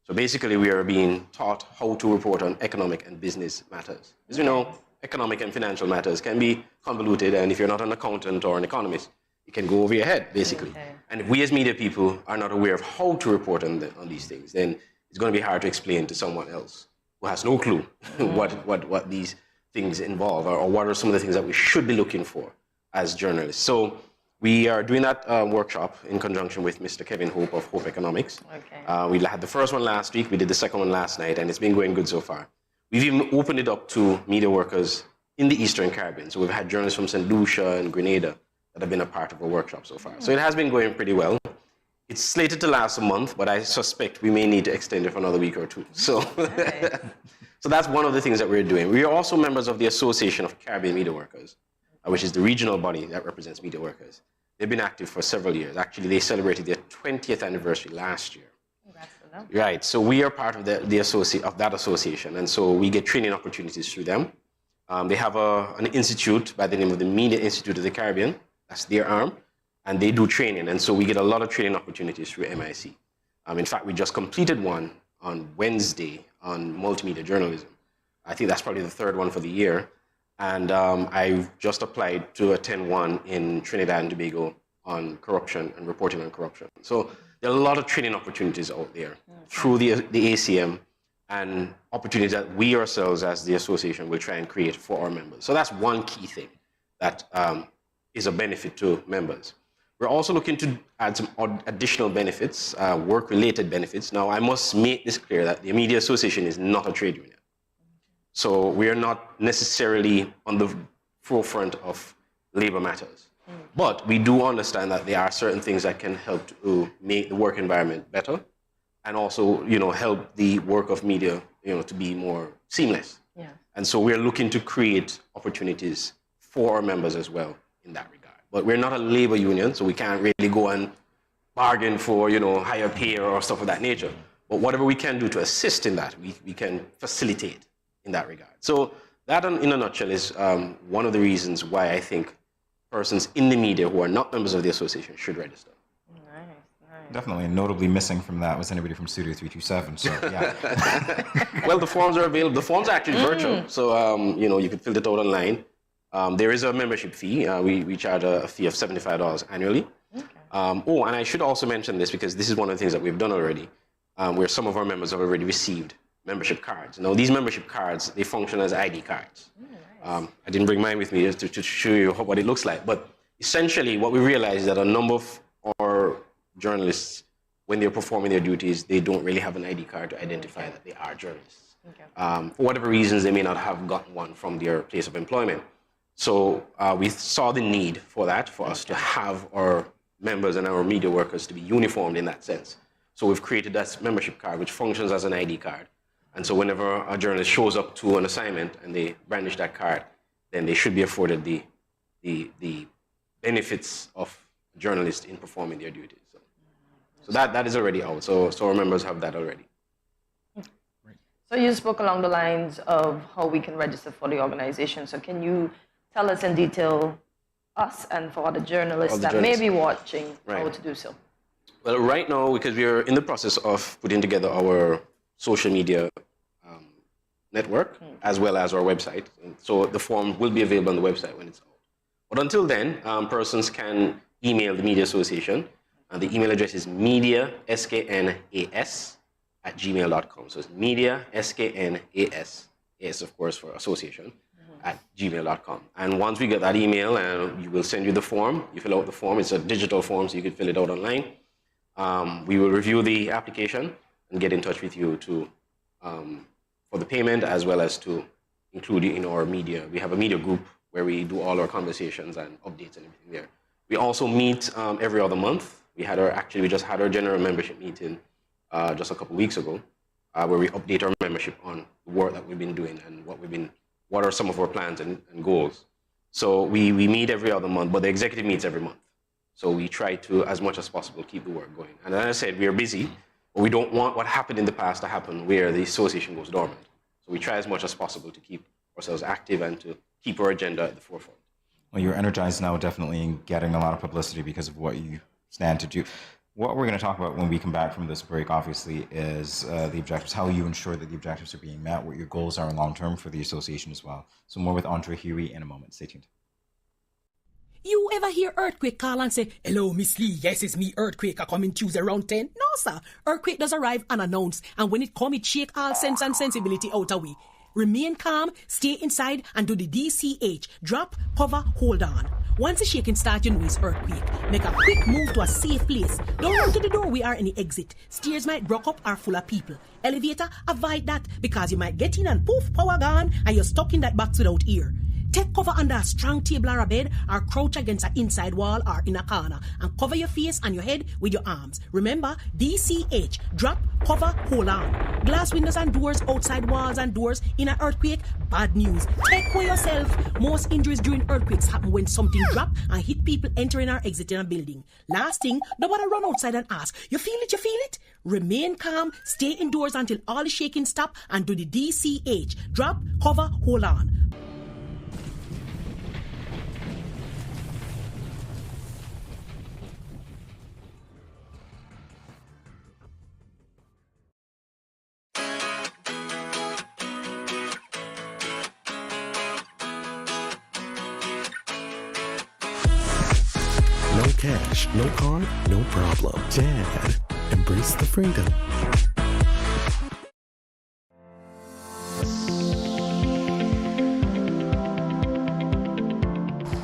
Speaker 5: So basically, we are being taught how to report on economic and business matters. As you know, economic and financial matters can be convoluted, and if you're not an accountant or an economist, it can go over your head, basically. Okay. And if we as media people are not aware of how to report on these things, then it's going to be hard to explain to someone else who has no clue what these things involve, or what are some of the things that we should be looking for as journalists. So we are doing that workshop in conjunction with Mr. Kevin Hope of Hope Economics. Okay. We had the first one last week, we did the second one last night, and it's been going good so far. We've even opened it up to media workers in the Eastern Caribbean. So we've had journalists from St. Lucia and Grenada that have been a part of our workshop so far. So it has been going pretty well. It's slated to last a month, but I suspect we may need to extend it for another week or two. So, so that's one of the things that we're doing. We are also members of the Association of Caribbean Media Workers, which is the regional body that represents media workers. They've been active for several years. Actually, they celebrated their 20th anniversary last year.
Speaker 2: Congrats to them.
Speaker 5: Right, so we are part of that association, and so we get training opportunities through them. They have an institute by the name of the Media Institute of the Caribbean. That's their arm. And they do training. And so we get a lot of training opportunities through MIC. In fact, we just completed one on Wednesday on multimedia journalism. I think that's probably the third one for the year. And I just applied to attend one in Trinidad and Tobago on corruption and reporting on corruption. So there are a lot of training opportunities out there through the ACM and opportunities that we ourselves as the association will try and create for our members. So that's one key thing that is a benefit to members. We're also looking to add some additional benefits, work-related benefits. Now, I must make this clear that the Media Association is not a trade union. So we are not necessarily on the forefront of labor matters. But we do understand that there are certain things that can help to make the work environment better and also, help the work of media, to be more seamless.
Speaker 2: Yeah.
Speaker 5: And so we're looking to create opportunities for our members as well in that regard. But we're not a labor union, so we can't really go and bargain for, higher pay or stuff of that nature. But whatever we can do to assist in that, we can facilitate in that regard. So that, in a nutshell, is one of the reasons why I think persons in the media who are not members of the association should register.
Speaker 1: Definitely, and notably missing from that was anybody from Studio 327. So yeah.
Speaker 5: Well, the forms are available. The forms are actually virtual, so you can fill it out online. There is a membership fee. We charge a fee of $75 annually. Okay. And I should also mention this because this is one of the things that we've done already, where some of our members have already received membership cards. Now, these membership cards, they function as ID cards. Nice. I didn't bring mine with me to show you what it looks like, but essentially what we realized is that a number of our journalists, when they're performing their duties, they don't really have an ID card to identify that they are journalists. Okay. For whatever reasons, they may not have gotten one from their place of employment. So we saw the need for that, for us to have our members and our media workers to be uniformed in that sense. So we've created that membership card, which functions as an ID card. And so whenever a journalist shows up to an assignment and they brandish that card, then they should be afforded the benefits of a journalist in performing their duties. So that is already out. So our members have that already.
Speaker 2: So you spoke along the lines of how we can register for the organization. So can you tell us in detail, us and for other journalists that may be watching, how to do so?
Speaker 5: Well, right now, because we are in the process of putting together our social media network, as well as our website. And so the form will be available on the website when it's out. But until then, persons can email the Media Association. And the email address is mediasknas@gmail.com. So it's mediasknas, AS of course for association, @gmail.com. And once we get that email, you will send you the form. You fill out the form. It's a digital form, so you can fill it out online. We will review the application and get in touch with you for the payment, as well as to include you in our media. We have a media group where we do all our conversations and updates and everything there. We also meet every other month. We just had our general membership meeting just a couple weeks ago, where we update our membership on the work that we've been doing and what are some of our plans and goals. So we meet every other month, but the executive meets every month. So we try to, as much as possible, keep the work going. And as I said, we are busy, but we don't want what happened in the past to happen where the association goes dormant. So we try as much as possible to keep ourselves active and to keep our agenda at the forefront.
Speaker 1: Well, you're energized now, definitely, in getting a lot of publicity because of what you stand to do. What we're going to talk about when we come back from this break, obviously, is the objectives, how you ensure that the objectives are being met, what your goals are long-term for the association as well. So more with Andre Huey in a moment. Stay tuned.
Speaker 11: You ever hear Earthquake call and say, "Hello, Miss Lee, yes, it's me, Earthquake, I coming Tuesday around 10? No, sir. Earthquake does arrive unannounced, and when it come, it shake all sense and sensibility out of we. Remain calm, stay inside, and do the DCH. Drop, cover, hold on. Once the shaking starts, you know it's earthquake. Make a quick move to a safe place. Don't run to the door, we are in the exit. Stairs might block up or full of people. Elevator, avoid that, because you might get in and poof, power gone, and you're stuck in that box without ear. Take cover under a strong table or a bed, or crouch against an inside wall or in a corner, and cover your face and your head with your arms. Remember, DCH, drop, cover, hold on. Glass windows and doors, outside walls and doors in an earthquake, bad news. Take care yourself. Most injuries during earthquakes happen when something drop and hit people entering or exiting a building. Last thing, nobody run outside and ask, you feel it, you feel it? Remain calm, stay indoors until all the shaking stop, and do the DCH, drop, cover, hold on.
Speaker 21: cash, no card, no problem. Dad, embrace the freedom.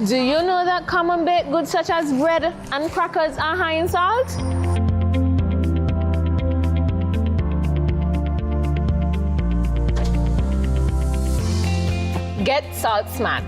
Speaker 13: Do you know that common baked goods such as bread and crackers are high in salt? Get salt smart.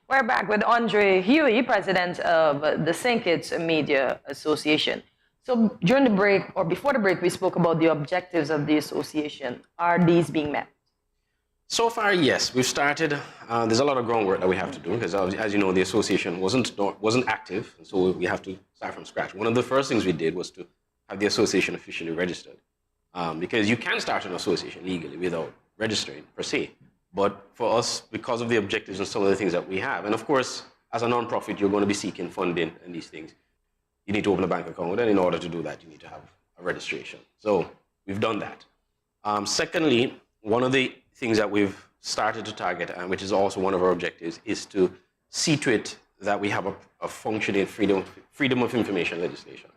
Speaker 2: We're back with Andre Huey, president of the St. Kitts Media Association. So during the break, or before the break, we spoke about the objectives of the association. Are these being met?
Speaker 5: So far, yes. We've started. There's a lot of groundwork that we have to do because, as you know, the association wasn't active, so we have to start from scratch. One of the first things we did was to have the association officially registered, because you can start an association legally without registering per se. But for us, because of the objectives and some of the things that we have, and of course, as a non-profit, you're going to be seeking funding and these things. You need to open a bank account, and in order to do that, you need to have a registration. So we've done that. Secondly, one of the things that we've started to target, and which is also one of our objectives, is to see to it that we have a functioning freedom of information legislation.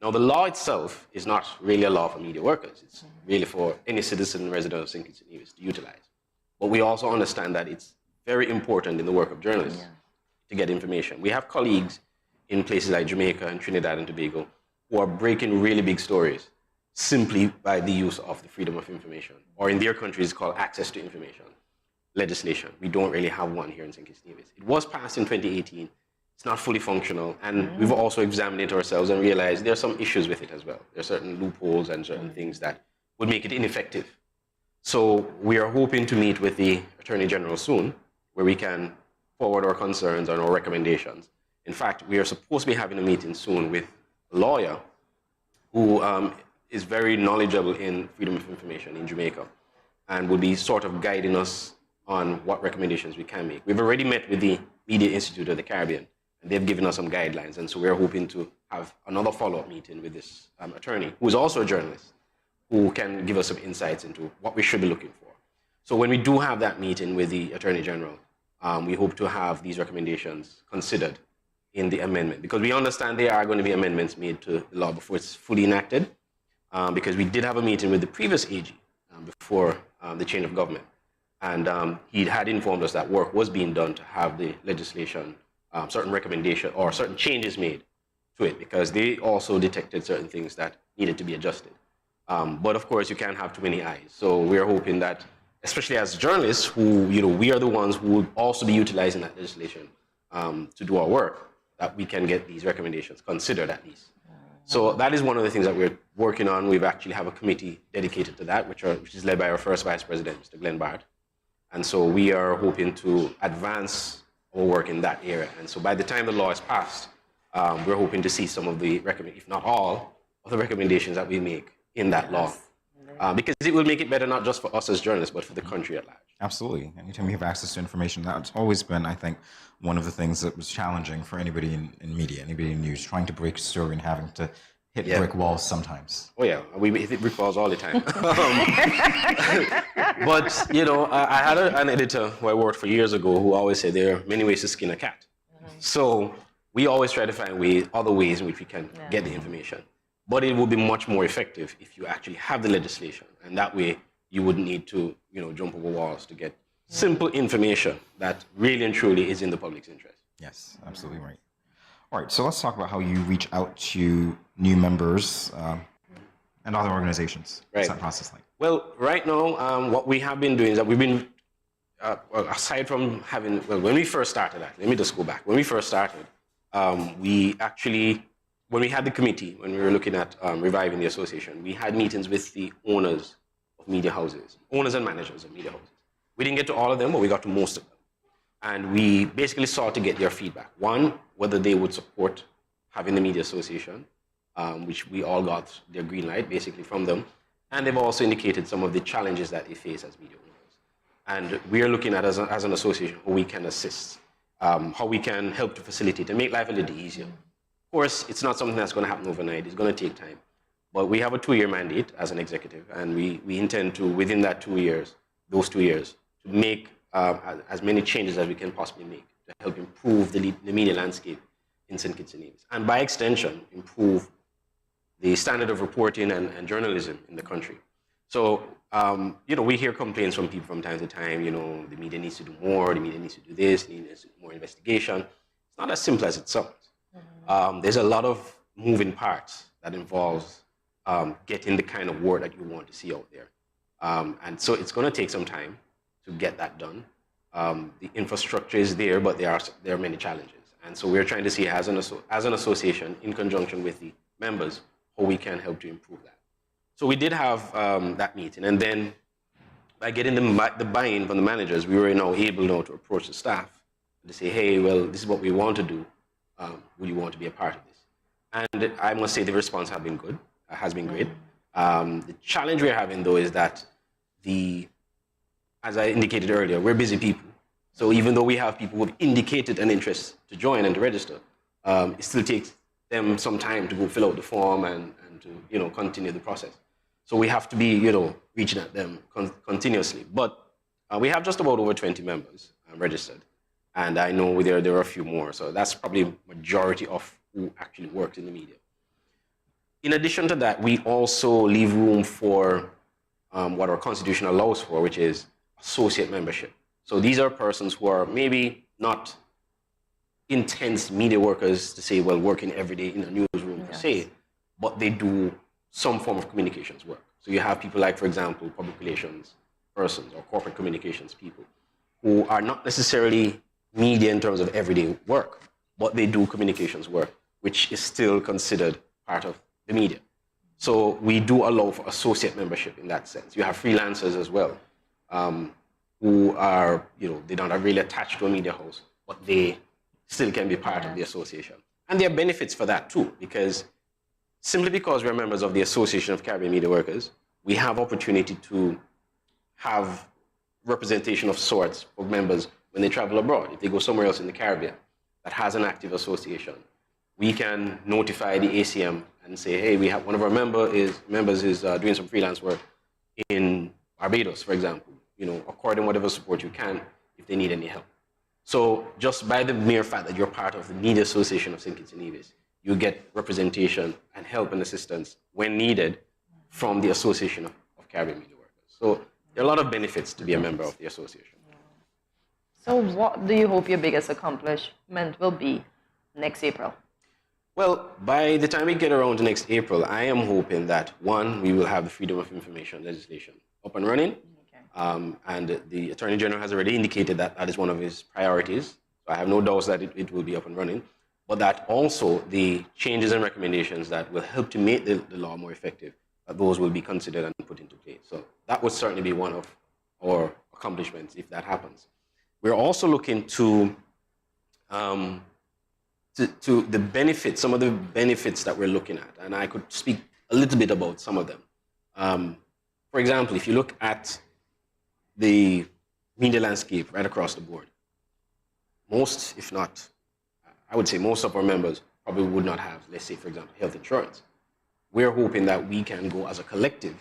Speaker 5: Now, the law itself is not really a law for media workers. It's really for any citizen resident of St. Kitts and Nevis to utilize. But we also understand that it's very important in the work of journalists to get information. We have colleagues in places like Jamaica and Trinidad and Tobago who are breaking really big stories simply by the use of the freedom of information, or in their countries it's called access to information legislation. We don't really have one here in St. Kitts and Nevis. It was passed in 2018. It's not fully functional, and we've also examined it ourselves and realized there are some issues with it as well. There are certain loopholes and certain things that would make it ineffective. So we are hoping to meet with the Attorney General soon, where we can forward our concerns and our recommendations. In fact, we are supposed to be having a meeting soon with a lawyer who is very knowledgeable in freedom of information in Jamaica and will be sort of guiding us on what recommendations we can make. We've already met with the Media Institute of the Caribbean, and they've given us some guidelines, and so we're hoping to have another follow-up meeting with this attorney, who is also a journalist, who can give us some insights into what we should be looking for. So when we do have that meeting with the Attorney General, we hope to have these recommendations considered in the amendment, because we understand there are going to be amendments made to the law before it's fully enacted, because we did have a meeting with the previous AG before the change of government, and he had informed us that work was being done to have the legislation, certain recommendation or certain changes made to it, because they also detected certain things that needed to be adjusted. But of course, you can't have too many eyes. So we are hoping that, especially as journalists, who we are the ones who will also be utilizing that legislation to do our work, that we can get these recommendations considered at least. So that is one of the things that we're working on. We've actually have a committee dedicated to that, which is led by our first Vice President, Mr. Glenn Bart. And so we are hoping to advance our work in that area. And so by the time the law is passed, we're hoping to see some of the, if not all, of the recommendations that we make in that law. Because it will make it better not just for us as journalists, but for the country at large.
Speaker 1: Absolutely. Anytime you have access to information, that's always been, I think, one of the things that was challenging for anybody in media, anybody in news, trying to break a story and having to hit brick walls sometimes.
Speaker 5: Oh yeah, we hit brick walls all the time. But, I had an editor who I worked for years ago who always said there are many ways to skin a cat. So we always try to find other ways in which we can get the information. But it would be much more effective if you actually have the legislation, and that way you wouldn't need to, jump over walls to get simple information that really and truly is in the public's interest.
Speaker 1: Yes, absolutely right. All right, so let's talk about how you reach out to new members and other organizations. What's that process like?
Speaker 5: Well, right now, what we have been doing is that we've been, aside from having, when we first started, let me just go back. When we first started, we actually, when we had the committee, when we were looking at reviving the association, we had meetings with the owners of media houses, owners and managers of media houses. We didn't get to all of them, but we got to most of them. And we basically sought to get their feedback. One, whether they would support having the media association, which we all got their green light basically from them. And they've also indicated some of the challenges that they face as media owners. And we are looking at, as an association, how we can assist, how we can help to facilitate and make life a little easier. Of course, it's not something that's going to happen overnight. It's going to take time. But we have a 2-year mandate as an executive, and we intend to, within that 2 years, those 2 years, to make as many changes as we can possibly make to help improve the media landscape in St. Kitts and Nevis, and by extension, improve the standard of reporting and journalism in the country. So, we hear complaints from people from time to time, the media needs to do more, the media needs to do this, the media needs to do more investigation. It's not as simple as it sounds. There's a lot of moving parts that involves getting the kind of work that you want to see out there. And so it's going to take some time to get that done. The infrastructure is there, but there are many challenges. And so we're trying to see as an association, in conjunction with the members, how we can help to improve that. So we did have that meeting, and then by getting the buy-in from the managers, we were now able to approach the staff to say, hey, well, this is what we want to do. Would you want to be a part of this? And I must say the response has been good, has been great. The challenge we're having, though, is that as I indicated earlier, we're busy people. So even though we have people who have indicated an interest to join and to register, it still takes them some time to go fill out the form and to continue the process. So we have to be reaching at them continuously. But we have just about over 20 members registered, and I know there are a few more. So that's probably majority of who actually works in the media. In addition to that, we also leave room for what our constitution allows for, which is associate membership. So these are persons who are maybe not intense media workers to say, well, working every day in a newsroom per se, but they do some form of communications work. So you have people like, for example, public relations persons or corporate communications people who are not necessarily media in terms of everyday work, but they do communications work, which is still considered part of the media. So we do allow for associate membership in that sense. You have freelancers as well, who are, they don't really attached to a media house, but they still can be part of the association. And there are benefits for that too, because simply because we're members of the Association of Caribbean Media Workers, we have opportunity to have representation of sorts for members when they travel abroad. If they go somewhere else in the Caribbean that has an active association, we can notify the ACM and say, hey, we have one of our members is doing some freelance work in Barbados, for example, according whatever support you can if they need any help. So just by the mere fact that you're part of the Media Association of St. Kitts and Nevis, you get representation and help and assistance when needed from the Association of Caribbean Media Workers. So there are a lot of benefits to be a member of the association.
Speaker 2: So what do you hope your biggest accomplishment will be next April?
Speaker 5: Well, by the time we get around to next April, I am hoping that, one, we will have the Freedom of Information legislation up and running. And the Attorney General has already indicated that that is one of his priorities. So I have no doubts that it will be up and running. But that also the changes and recommendations that will help to make the law more effective, those will be considered and put into place. So that would certainly be one of our accomplishments if that happens. We're also looking to the benefits, some of the benefits that we're looking at, and I could speak a little bit about some of them. For example, if you look at the media landscape right across the board, most, if not, I would say most of our members probably would not have, let's say, for example, health insurance. We're hoping that we can go as a collective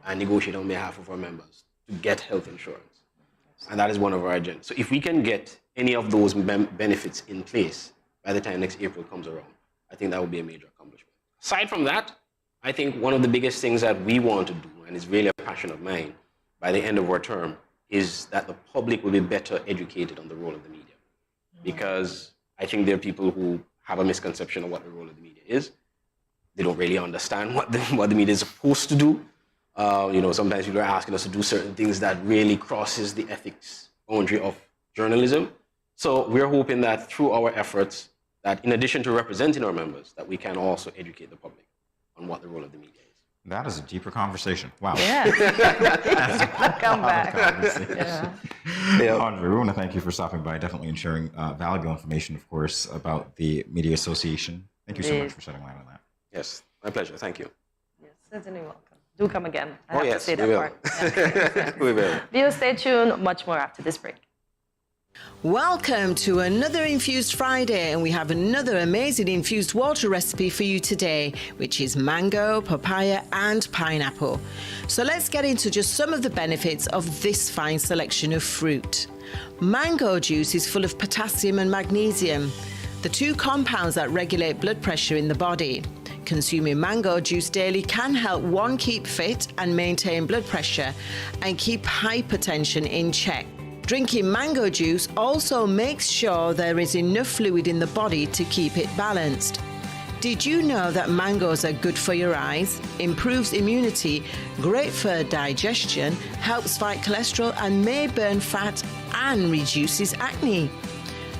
Speaker 5: and negotiate on behalf of our members to get health insurance. And that is one of our agendas. So if we can get any of those benefits in place by the time next April comes around, I think that would be a major accomplishment. Aside from that, I think one of the biggest things that we want to do, and it's really a passion of mine, by the end of our term, is that the public will be better educated on the role of the media. Because I think there are people who have a misconception of what the role of the media is. They don't really understand what the media is supposed to do. Sometimes people are asking us to do certain things that really crosses the ethics boundary of journalism. So we're hoping that through our efforts, that in addition to representing our members, that we can also educate the public on what the role of the media is.
Speaker 1: That is a deeper conversation. Wow.
Speaker 2: Yeah. Come back.
Speaker 1: Yeah. Andre, we want to thank you for stopping by, definitely, and sharing valuable information, of course, about the Media Association. Thank you so much for shedding light on that.
Speaker 5: Yes, my pleasure. Thank you.
Speaker 2: Yes, certainly welcome. Do come again. I have
Speaker 5: yes,
Speaker 2: to say that
Speaker 5: we will.
Speaker 2: part.
Speaker 5: We will.
Speaker 2: Viewers, stay tuned. Much more after this break.
Speaker 6: Welcome to another Infused Friday, and we have another amazing infused water recipe for you today, which is mango, papaya and pineapple. So let's get into just some of the benefits of this fine selection of fruit. Mango juice is full of potassium and magnesium, the two compounds that regulate blood pressure in the body. Consuming mango juice daily can help one keep fit and maintain blood pressure and keep hypertension in check. Drinking mango juice also makes sure there is enough fluid in the body to keep it balanced. Did you know that mangoes are good for your eyes, improves immunity, great for digestion, helps fight cholesterol and may burn fat and reduces acne?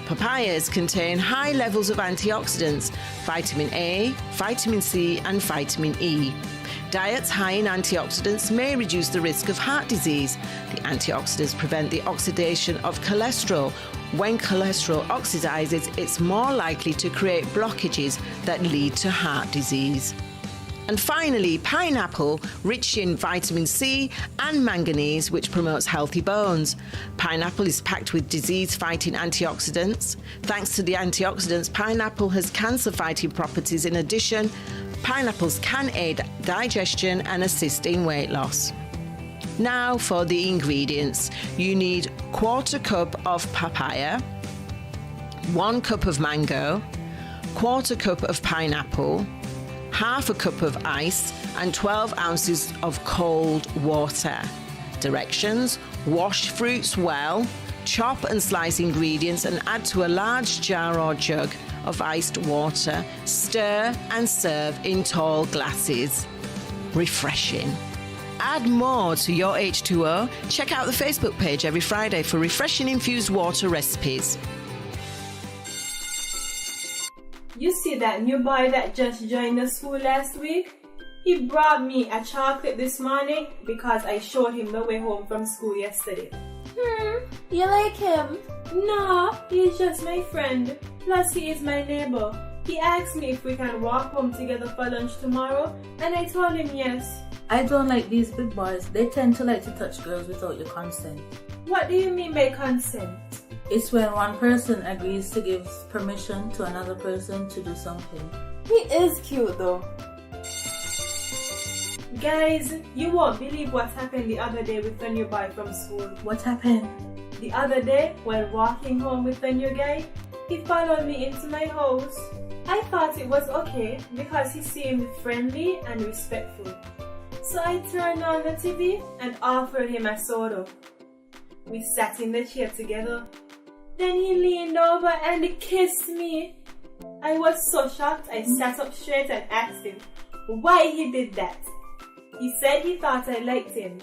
Speaker 6: Papayas contain high levels of antioxidants, vitamin A, vitamin C and vitamin E. Diets high in antioxidants may reduce the risk of heart disease. The antioxidants prevent the oxidation of cholesterol. When cholesterol oxidizes, it's more likely to create blockages that lead to heart disease. And finally, pineapple, rich in vitamin C and manganese, which promotes healthy bones. Pineapple is packed with disease-fighting antioxidants. Thanks to the antioxidants, pineapple has cancer-fighting properties. In addition, pineapples can aid digestion and assist in weight loss. Now for the ingredients. You need 1/4 cup of papaya, 1 cup of mango, 1/4 cup of pineapple, 1/2 cup of ice and 12 ounces of cold water. Directions: wash fruits well, chop and slice ingredients and add to a large jar or jug of iced water. Stir and serve in tall glasses. Refreshing. Add more to your H2O. Check out the Facebook page every Friday for refreshing infused water recipes.
Speaker 14: You see that new boy that just joined the school last week? He brought me a chocolate this morning because I showed him the way home from school yesterday.
Speaker 13: You like him?
Speaker 14: No, he's just my friend. Plus, he is my neighbor. He asked me if we can walk home together for lunch tomorrow, and I told him yes.
Speaker 15: I don't like these big boys. They tend to like to touch girls without your consent.
Speaker 14: What do you mean by consent?
Speaker 15: It's when one person agrees to give permission to another person to do something.
Speaker 13: He is cute though.
Speaker 14: Guys, you won't believe what happened the other day with the new boy from school.
Speaker 15: What happened?
Speaker 14: The other day, while walking home with the new guy, he followed me into my house. I thought it was okay because he seemed friendly and respectful. So I turned on the TV and offered him a soda. We sat in the chair together. Then he leaned over and kissed me. I was so shocked I sat up straight and asked him why he did that. He said he thought I liked him.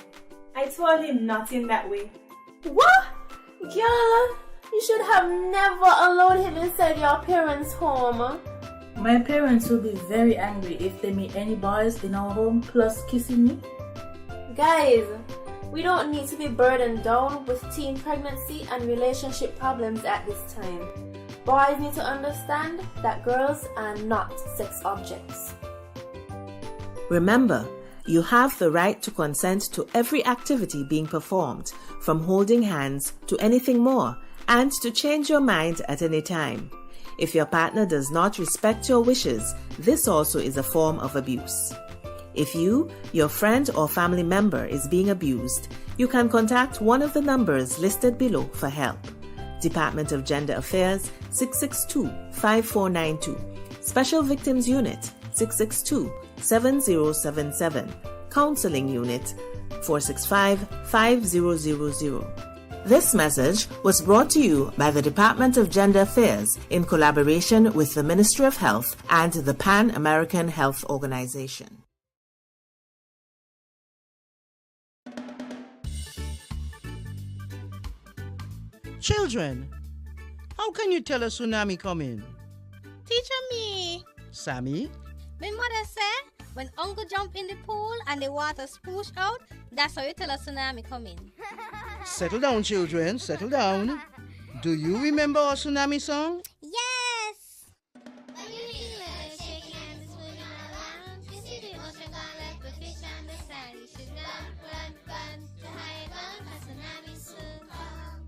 Speaker 14: I told him not in that way.
Speaker 13: What? Girl, you should have never allowed him inside your parents' home.
Speaker 15: My parents will be very angry if they meet any boys in our home plus kissing me.
Speaker 13: Guys, we don't need to be burdened down with teen pregnancy and relationship problems at this time. Boys need to understand that girls are not sex objects.
Speaker 6: Remember, you have the right to consent to every activity being performed, from holding hands to anything more, and to change your mind at any time. If your partner does not respect your wishes, this also is a form of abuse. If you, your friend or family member is being abused, you can contact one of the numbers listed below for help. Department of Gender Affairs 662-5492, Special Victims Unit 662-7077, Counseling Unit 465-5000. This message was brought to you by the Department of Gender Affairs in collaboration with the Ministry of Health and the Pan American Health Organization.
Speaker 23: Children, how can you tell a tsunami coming?
Speaker 24: Teacher me.
Speaker 23: Sammy?
Speaker 24: My mother said when uncle jump in the pool and the water spoosh out, that's how you tell a tsunami coming.
Speaker 23: Settle down, children, settle down. Do you remember our tsunami song?
Speaker 24: Yes!
Speaker 4: When you feel like shaking and swimming around, you see the ocean gone like a fish on the sand. You should run, run, run. The higher gone, a tsunami soon come.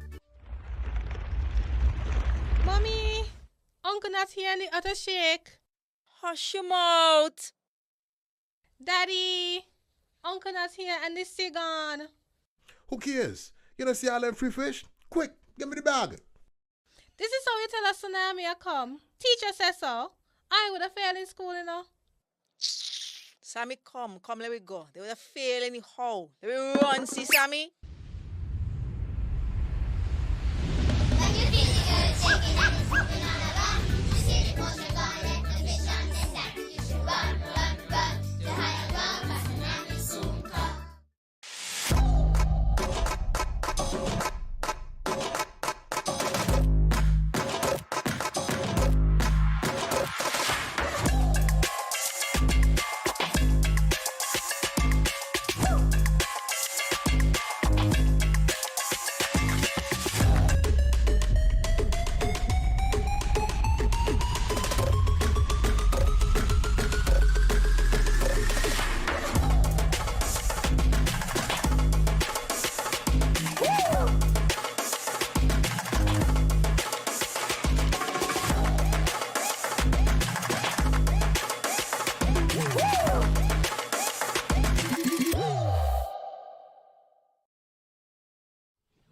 Speaker 16: Uncle not here in the other shake.
Speaker 17: Hush your mouth.
Speaker 16: Daddy, Uncle not here and the sea gone.
Speaker 18: Who cares? You don't see all them free fish? Quick, give me the bag.
Speaker 16: This is how you tell us tsunami a come. Teacher says so. I would have failed in school, you know.
Speaker 17: Sammy, come, let me go. They would have failed anyhow. Let me run, see Sammy.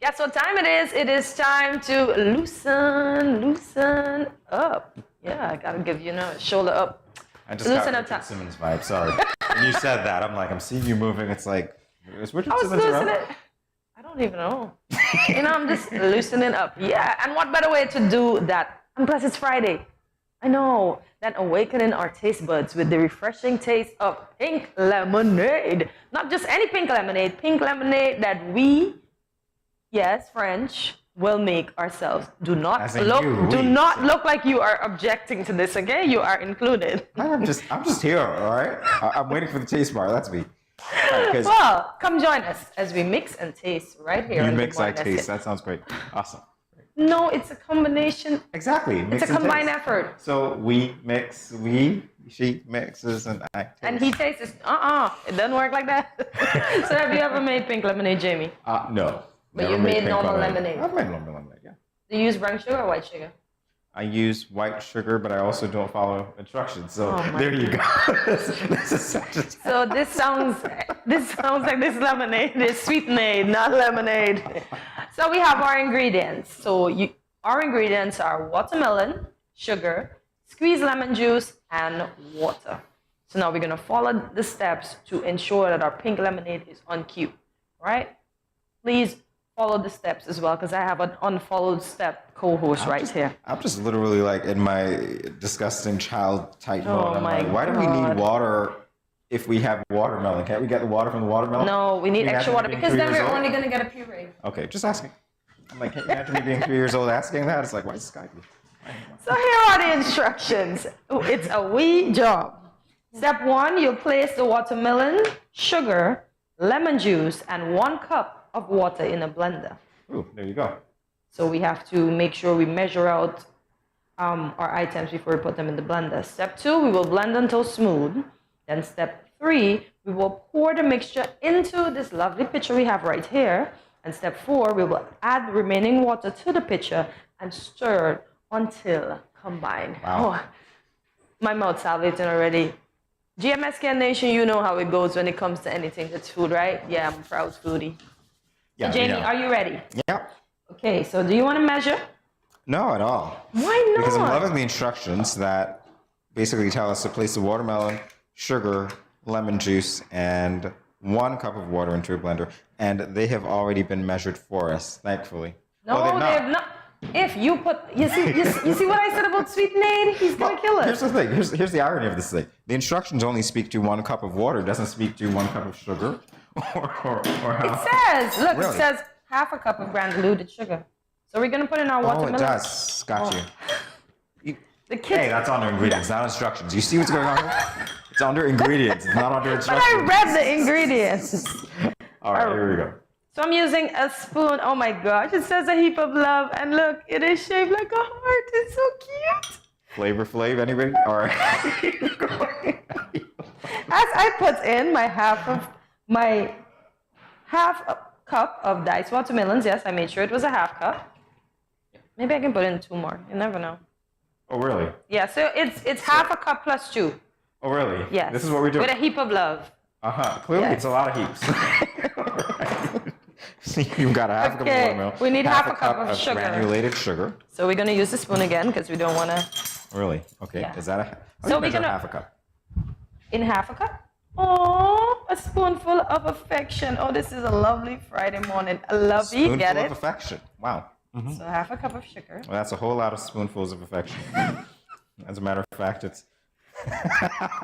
Speaker 2: Guess what time it is? It is time to loosen up. Yeah, I gotta give you a shoulder up.
Speaker 1: I just
Speaker 2: loosen
Speaker 1: got
Speaker 2: up time.
Speaker 1: Richard Simmons vibe, sorry. When you said that, I'm like, I'm seeing you moving. It's like, is Richard
Speaker 2: I was
Speaker 1: Simmons around?
Speaker 2: loosening. I don't even know. I'm just loosening up. Yeah, and what better way to do that? And plus, it's Friday. I know, than awakening our taste buds with the refreshing taste of pink lemonade. Not just any pink lemonade that we, yes, French, will make ourselves. Do not look like you are objecting to this, okay? You are included.
Speaker 1: I'm just here, all right? I'm waiting for the taste bar. That's me. Right,
Speaker 2: well, come join us as we mix and taste right here.
Speaker 1: You mix, I taste. That sounds great. Awesome.
Speaker 2: No, it's a combination.
Speaker 1: Exactly.
Speaker 2: It's a combined effort.
Speaker 1: So we mix, she mixes, and I taste.
Speaker 2: And he tastes. It doesn't work like that. So have you ever made pink lemonade, Jamie?
Speaker 1: No.
Speaker 2: But you made normal lemonade.
Speaker 1: I've made normal lemonade, yeah.
Speaker 2: Do you use brown sugar or white sugar?
Speaker 1: I use white sugar, but I also don't follow instructions. So there you go.
Speaker 2: So this sounds like this lemonade is sweetenade, not lemonade. So we have our ingredients. Our ingredients are watermelon, sugar, squeezed lemon juice, and water. So now we're gonna follow the steps to ensure that our pink lemonade is on cue. Right? Please follow the steps as well, because I have an unfollowed step co-host here.
Speaker 1: I'm just literally like in my disgusting child type mode. I'm like, why do we need water if we have watermelon? Can't we get the water from the watermelon?
Speaker 2: No, we need extra water because then we're only going to get a puree.
Speaker 1: Okay, just asking. I'm like, can't you imagine me being 3 years old asking that? It's like, why is this guy?
Speaker 2: So here are the instructions. It's a wee job. Step 1, you'll place the watermelon, sugar, lemon juice, and 1 cup of water in a blender.
Speaker 1: Ooh, there you go.
Speaker 2: So we have to make sure we measure out our items before we put them in the blender. Step 2, we will blend until smooth. Then step 3, we will pour the mixture into this lovely pitcher we have right here. And step 4, we will add the remaining water to the pitcher and stir until combined.
Speaker 1: Wow.
Speaker 2: Oh, my mouth's salivating already. GMSK Nation, you know how it goes when it comes to anything that's food, right? Yeah, I'm a proud foodie.
Speaker 1: Yeah,
Speaker 2: so Jamie, are you ready?
Speaker 1: Yeah.
Speaker 2: Okay, so do you want to measure?
Speaker 1: No, at all.
Speaker 2: Why not?
Speaker 1: Because I'm loving the instructions that basically tell us to place the watermelon, sugar, lemon juice, and 1 cup of water into a blender. And they have already been measured for us, thankfully.
Speaker 2: No, they have not. If you put, you see what I said about sweetenade? He's going to kill us.
Speaker 1: Here's the thing. Here's the irony of this thing. The instructions only speak to 1 cup of water. It doesn't speak to 1 cup of sugar or how.
Speaker 2: It says, look, really? It says half a cup of granulated sugar. So we're going to put in our watermelon.
Speaker 1: Oh, it does. Got you. Hey, that's under ingredients, not instructions. You see what's going on here? It's under ingredients. It's not under instructions.
Speaker 2: But I read the ingredients.
Speaker 1: All right, here we go.
Speaker 2: So I'm using a spoon. Oh my gosh, it says a heap of love. And look, it is shaped like a heart. It's so cute.
Speaker 1: Flavor Flav, anybody? All right.
Speaker 2: As I put in my half cup of diced watermelons. Yes, I made sure it was a half cup. Maybe I can put in 2 more. You never know.
Speaker 1: Oh, really?
Speaker 2: Yeah, so it's half a cup plus 2.
Speaker 1: Oh, really?
Speaker 2: Yes.
Speaker 1: This is what we do.
Speaker 2: With a heap of love.
Speaker 1: Clearly,
Speaker 2: Yes.
Speaker 1: it's a lot of heaps. So you've got a half a cup of watermelon.
Speaker 2: We need half a cup of sugar.
Speaker 1: Granulated sugar.
Speaker 2: So we're gonna use the spoon again because we don't wanna.
Speaker 1: Really? Okay.
Speaker 2: Yeah.
Speaker 1: Is that a? How
Speaker 2: So
Speaker 1: do you
Speaker 2: we're
Speaker 1: measure
Speaker 2: gonna-
Speaker 1: half a cup?
Speaker 2: In half a cup. Oh, a spoonful of affection. Oh, this is a lovely Friday morning. I love you.
Speaker 1: Spoonful
Speaker 2: Get
Speaker 1: of
Speaker 2: it?
Speaker 1: affection. Wow. Mhm.
Speaker 2: So half a cup of sugar.
Speaker 1: Well, that's a whole lot of spoonfuls of affection. As a matter of fact, it's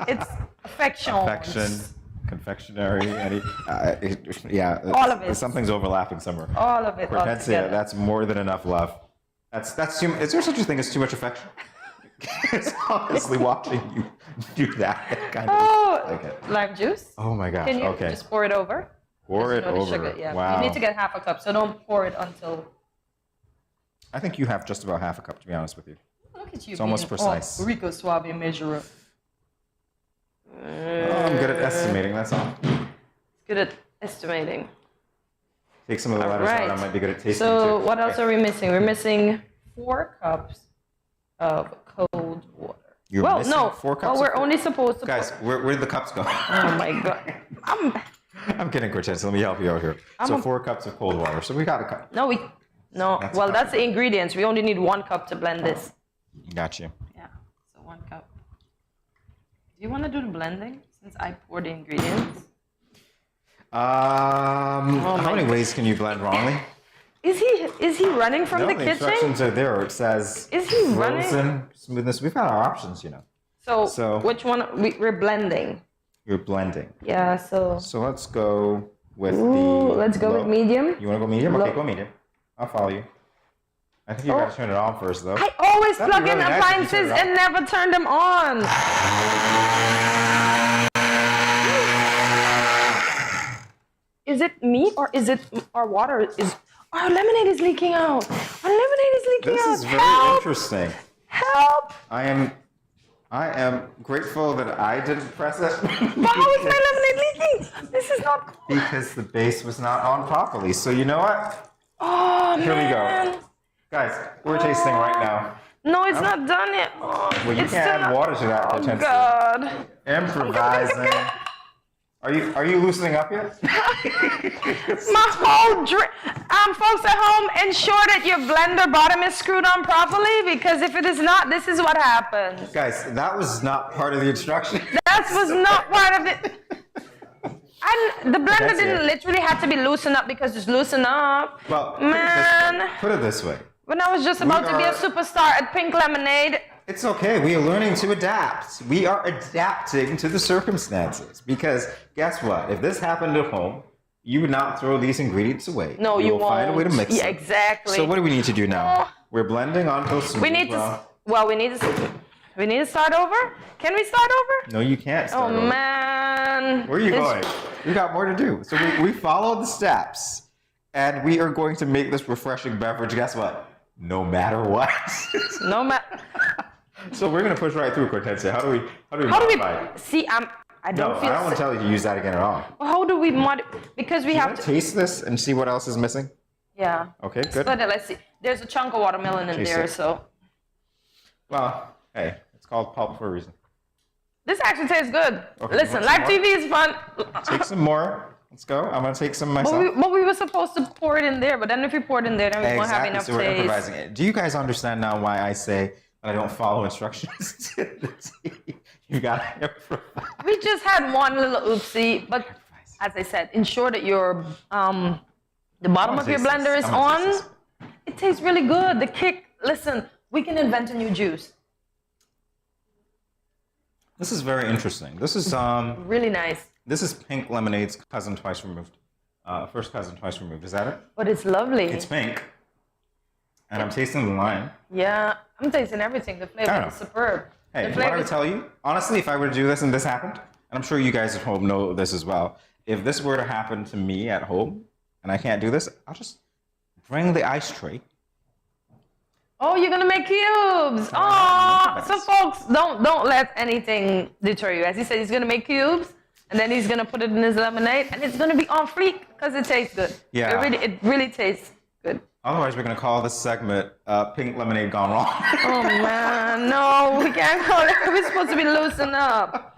Speaker 2: It's affection.
Speaker 1: affection, confectionery,
Speaker 2: All of it.
Speaker 1: Something's overlapping somewhere.
Speaker 2: All of it all
Speaker 1: Hortensia,
Speaker 2: together.
Speaker 1: that's more than enough love. That's too. Is there such a thing as too much affection? It's honestly watching you do that kind of like it.
Speaker 2: Lime juice.
Speaker 1: Oh my gosh.
Speaker 2: Can you
Speaker 1: Okay.
Speaker 2: just pour it over?
Speaker 1: Pour it
Speaker 2: You know, the
Speaker 1: over.
Speaker 2: sugar, yeah.
Speaker 1: Wow.
Speaker 2: You need to get half a cup, so don't pour it until.
Speaker 1: I think you have just about half a cup, to be honest with you.
Speaker 2: Look at you.
Speaker 1: It's almost
Speaker 2: being
Speaker 1: precise.
Speaker 2: all Rico Suave measurer.
Speaker 1: Oh, I'm good at estimating. That's all.
Speaker 2: Good at estimating.
Speaker 1: Take some of the
Speaker 2: All
Speaker 1: letters
Speaker 2: right.
Speaker 1: out. I might be good at tasting
Speaker 2: So
Speaker 1: too.
Speaker 2: what else are we missing? We're missing 4 cups of cold water.
Speaker 1: You're
Speaker 2: well,
Speaker 1: missing
Speaker 2: no.
Speaker 1: 4 cups.
Speaker 2: Well,
Speaker 1: of
Speaker 2: we're
Speaker 1: food?
Speaker 2: only supposed to.
Speaker 1: Guys, where did the cups go?
Speaker 2: Oh my god.
Speaker 1: I'm kidding, Cortez. Let me help you out here. So 4 cups of cold water. So we got a cup.
Speaker 2: No, that's the ingredients. We only need 1 cup to blend this.
Speaker 1: Got you.
Speaker 2: Yeah. So 1 cup. Do you want to do the blending since I pour the ingredients?
Speaker 1: How many ways can you blend wrongly?
Speaker 2: Is he running from
Speaker 1: No,
Speaker 2: the
Speaker 1: the
Speaker 2: kitchen?
Speaker 1: instructions are there. It says
Speaker 2: Is he running?
Speaker 1: frozen smoothness. We've got our options, you know.
Speaker 2: So which one we're blending?
Speaker 1: You're blending.
Speaker 2: Yeah. So
Speaker 1: let's go with
Speaker 2: let's go
Speaker 1: low.
Speaker 2: with medium.
Speaker 1: You want to go medium? Okay,
Speaker 2: Low.
Speaker 1: go medium. I'll follow you. I think you
Speaker 2: Oh.
Speaker 1: gotta turn it on first, though.
Speaker 2: I always
Speaker 1: That'd be
Speaker 2: plug in
Speaker 1: really nice if you
Speaker 2: appliances
Speaker 1: turned it on.
Speaker 2: and never turn them on. Is it me or is it our water? Our lemonade is leaking out. Our lemonade is leaking
Speaker 1: This
Speaker 2: out.
Speaker 1: is very
Speaker 2: Help!
Speaker 1: interesting.
Speaker 2: Help!
Speaker 1: I am grateful that I didn't press it.
Speaker 2: But how is my lemonade leaking? This is not cool.
Speaker 1: Because the base was not on properly. So you know what?
Speaker 2: Oh,
Speaker 1: Here
Speaker 2: man.
Speaker 1: we go. Guys, we're tasting right now.
Speaker 2: No, it's not done yet. Oh,
Speaker 1: Well, you
Speaker 2: it's
Speaker 1: can't
Speaker 2: still
Speaker 1: add water to that,
Speaker 2: Oh,
Speaker 1: potentially.
Speaker 2: God.
Speaker 1: Improvising. Are you loosening up yet?
Speaker 2: My whole drink. Folks at home, ensure that your blender bottom is screwed on properly because if it is not, this is what happens.
Speaker 1: Guys, that was not part of the instruction.
Speaker 2: That was not part of it. And the blender
Speaker 1: That's
Speaker 2: didn't
Speaker 1: it.
Speaker 2: literally have to be loosened up because it's loosened up.
Speaker 1: Well,
Speaker 2: Man.
Speaker 1: put it this way.
Speaker 2: When I was just about to be a superstar at Pink Lemonade,
Speaker 1: It's okay. We are learning to adapt. We are adapting to the circumstances. Because guess what? If this happened at home, you would not throw these ingredients away.
Speaker 2: no, you
Speaker 1: will
Speaker 2: won't.
Speaker 1: find a way to mix
Speaker 2: Yeah,
Speaker 1: them.
Speaker 2: exactly.
Speaker 1: So what do we need to do now? We're blending onto smooth.
Speaker 2: We need to. Well, we need to start over. Can we start over?
Speaker 1: No, you can't start
Speaker 2: Oh
Speaker 1: over.
Speaker 2: man.
Speaker 1: Where are you
Speaker 2: This-
Speaker 1: going? We got more to do. So we follow the steps, and we are going to make this refreshing beverage. Guess what? No matter what.
Speaker 2: No matter.
Speaker 1: So we're gonna push right through, Cortez. How do we modify it?
Speaker 2: See? I don't
Speaker 1: No,
Speaker 2: feel.
Speaker 1: I don't want to tell you to use that again at all.
Speaker 2: How do we because we
Speaker 1: Do you
Speaker 2: have
Speaker 1: want
Speaker 2: to.
Speaker 1: to taste this and see what else is missing?
Speaker 2: Yeah.
Speaker 1: Okay, good.
Speaker 2: Split it. Let's see. There's a chunk of watermelon in
Speaker 1: Taste
Speaker 2: there,
Speaker 1: it.
Speaker 2: so
Speaker 1: Well, hey, it's called pulp for a reason.
Speaker 2: this actually tastes good.
Speaker 1: Okay,
Speaker 2: Listen,
Speaker 1: you want
Speaker 2: live
Speaker 1: some
Speaker 2: TV is fun.
Speaker 1: Take some more. Let's go. I'm gonna take some myself.
Speaker 2: But we were supposed to pour it in there, but then if we pour it in there, then we won't have
Speaker 1: Exactly.
Speaker 2: enough
Speaker 1: So we're
Speaker 2: taste.
Speaker 1: improvising it. Do you guys understand now why I say that I don't follow instructions to the T? You gotta improvise.
Speaker 2: We just had one little oopsie, but as I said, ensure that your the bottom of your blender is on. It tastes really good. The kick. Listen, we can invent a new juice.
Speaker 1: This is very interesting. This is
Speaker 2: Really nice.
Speaker 1: This is Pink Lemonade's cousin twice removed. First cousin twice removed. Is that it?
Speaker 2: But it's lovely.
Speaker 1: It's pink. And I'm tasting the lime.
Speaker 2: Yeah, I'm tasting everything. The
Speaker 1: I
Speaker 2: flavor
Speaker 1: don't
Speaker 2: is superb.
Speaker 1: Hey,
Speaker 2: the
Speaker 1: what I
Speaker 2: flavor
Speaker 1: would tell you, honestly, if I were to do this and this happened, and I'm sure you guys at home know this as well, if this were to happen to me at home and I can't do this, I'll just bring the ice tray.
Speaker 2: Oh, you're gonna make cubes. Oh, so folks, don't let anything deter you. As he said, he's gonna make cubes, and then he's gonna put it in his lemonade, and it's gonna be on fleek because it tastes good.
Speaker 1: Yeah.
Speaker 2: It really tastes good.
Speaker 1: Otherwise, we're going to call this segment Pink Lemonade Gone Wrong.
Speaker 2: Oh, man, no, we can't call it. We're supposed to be loosen up.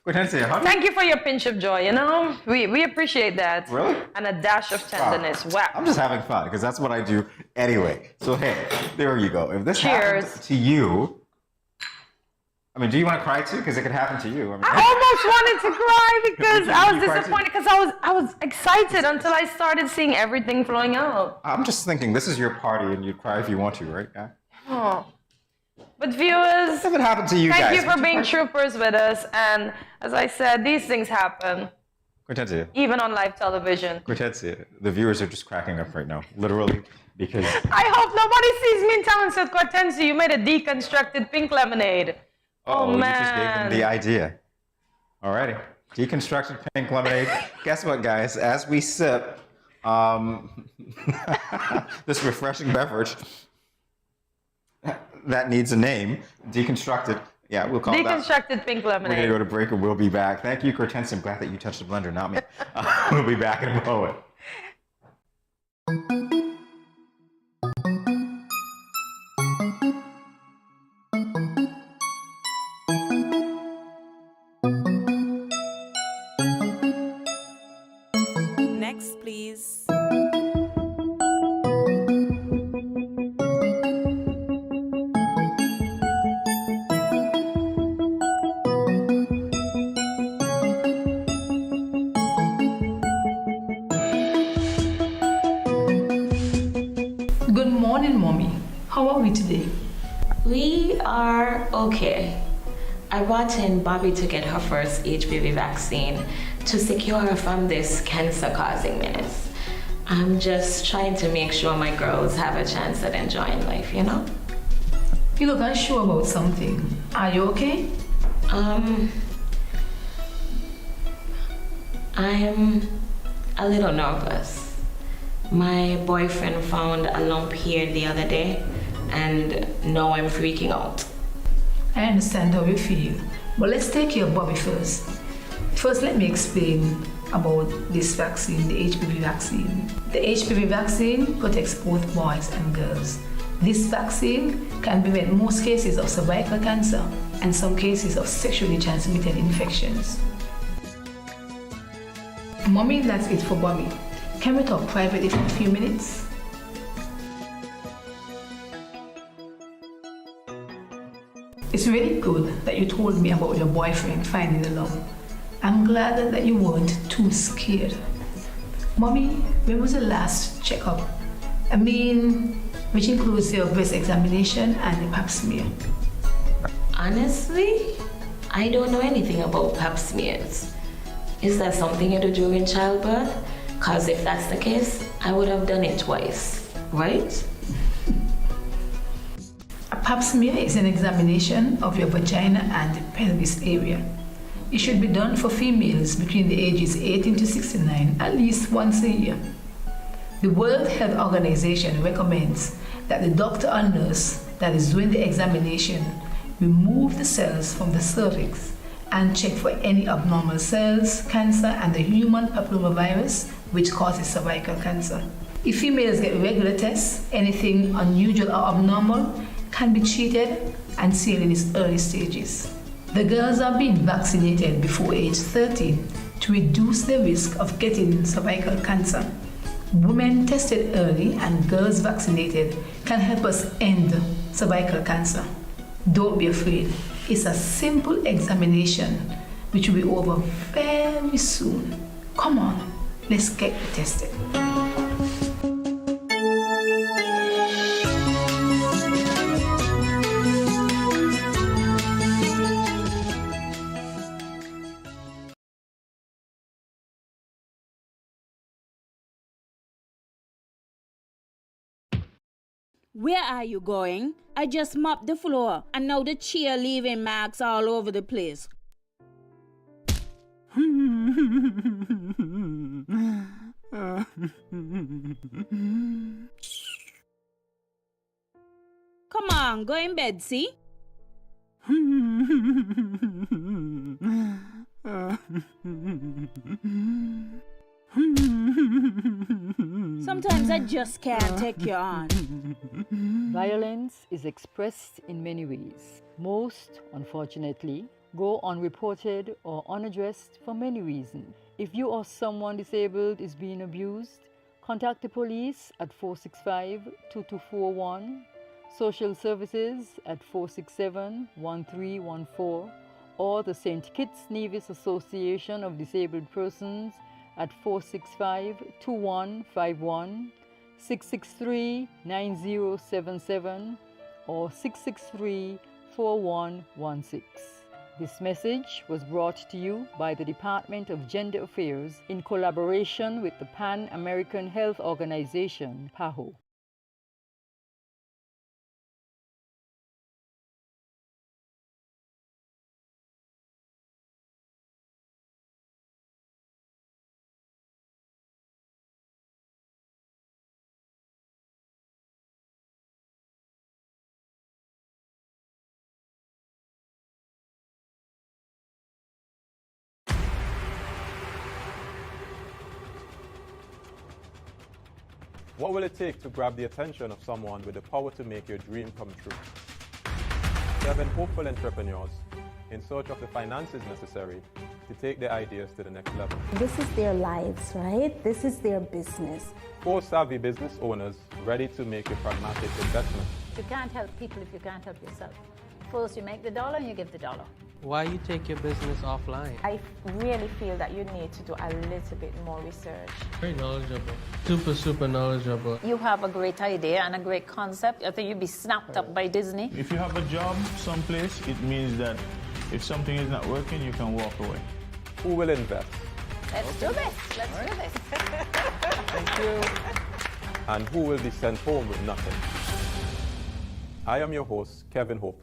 Speaker 2: Thank you for your pinch of joy, you know? We appreciate that.
Speaker 1: Really?
Speaker 2: And a dash of tenderness. Wow.
Speaker 1: I'm just having fun because that's what I do anyway. So, hey, there you go. If this
Speaker 2: Cheers.
Speaker 1: happens to you, I mean, do you want to cry too? Because it could happen to you.
Speaker 2: I almost wanted to cry because I was disappointed because I was excited until I started seeing everything flowing out.
Speaker 1: I'm just thinking, this is your party and you'd cry if you want to, right? Yeah.
Speaker 2: Oh. But viewers,
Speaker 1: if it happened to you
Speaker 2: thank
Speaker 1: guys,
Speaker 2: you for being troopers with us. And as I said, these things happen. Even on live television.
Speaker 1: The viewers are just cracking up right now, literally, because...
Speaker 2: I hope nobody sees me in town and says, Cortensia, you made a deconstructed pink lemonade. Oh, man.
Speaker 1: You just gave them the idea. Alrighty. Deconstructed pink lemonade. Guess what, guys? As we sip this refreshing beverage that needs a name, deconstructed. Yeah, we'll call it that.
Speaker 2: Deconstructed pink lemonade.
Speaker 1: We're going to go to break and we'll be back. Thank you, Cortensia. I'm glad that you touched the blender, not me. We'll be back in a moment.
Speaker 8: Next, please.
Speaker 11: Good morning, Mommy. How are we today?
Speaker 19: We are okay. I brought in Bobby to get her first HPV vaccine to secure her from this cancer-causing menace. I'm just trying to make sure my girls have a chance at enjoying life, you know?
Speaker 11: You look unsure about something. Are you okay?
Speaker 19: I'm a little nervous. My boyfriend found a lump here the other day, and now I'm freaking out.
Speaker 11: I understand how you feel, but let's take care of Bobby first. First, let me explain about this vaccine, the HPV vaccine. The HPV vaccine protects both boys and girls. This vaccine can prevent most cases of cervical cancer and some cases of sexually transmitted infections. Mommy, that's it for Bobby. Can we talk privately for a few minutes? It's really good that you told me about your boyfriend finding the lump. I'm glad that you weren't too scared. Mommy, when was the last checkup? I mean, which includes your breast examination and the pap smear.
Speaker 19: Honestly, I don't know anything about pap smears. Is that something you do during childbirth? Because if that's the case, I would have done it twice, right?
Speaker 11: A pap smear is an examination of your vagina and the pelvis area. It should be done for females between the ages 18 to 69 at least once a year. The World Health Organization recommends that the doctor or nurse that is doing the examination remove the cells from the cervix and check for any abnormal cells, cancer, and the human papillomavirus, which causes cervical cancer. If females get regular tests, anything unusual or abnormal can be treated and seen in its early stages. The girls are being vaccinated before age 13 to reduce the risk of getting cervical cancer. Women tested early and girls vaccinated can help us end cervical cancer. Don't be afraid. It's a simple examination which will be over very soon. Come on, let's get tested.
Speaker 20: Where are you going? I just mopped the floor and now the chair leaving marks all over the place. Come on, go in bed, see? Sometimes I just can't take you on.
Speaker 3: Violence is expressed in many ways. Most, unfortunately, go unreported or unaddressed for many reasons. If you or someone disabled is being abused, contact the police at 465-2241, social services at 467-1314, or the St. Kitts Nevis Association of Disabled Persons at 465-2151, 663-9077, or 663-4116. This message was brought to you by the Department of Gender Affairs in collaboration with the Pan American Health Organization, PAHO.
Speaker 7: What will it take to grab the attention of someone with the power to make your dream come true? 7 hopeful entrepreneurs in search of the finances necessary to take their ideas to the next level.
Speaker 10: This is their lives, right? This is their business.
Speaker 7: 4 savvy business owners ready to make a pragmatic investment.
Speaker 9: You can't help people if you can't help yourself. First you make the dollar and you give the dollar.
Speaker 12: Why you take your business offline?
Speaker 22: I really feel that you need to do a little bit more research.
Speaker 12: Very knowledgeable. Super knowledgeable.
Speaker 9: You have a great idea and a great concept. I think you'd be snapped up by Disney.
Speaker 25: If you have a job someplace, it means that if something is not working, you can walk away.
Speaker 7: Who will invest?
Speaker 24: Let's do this. Let's do this.
Speaker 7: Thank you. And who will be sent home with nothing? I am your host, Kevin Hope.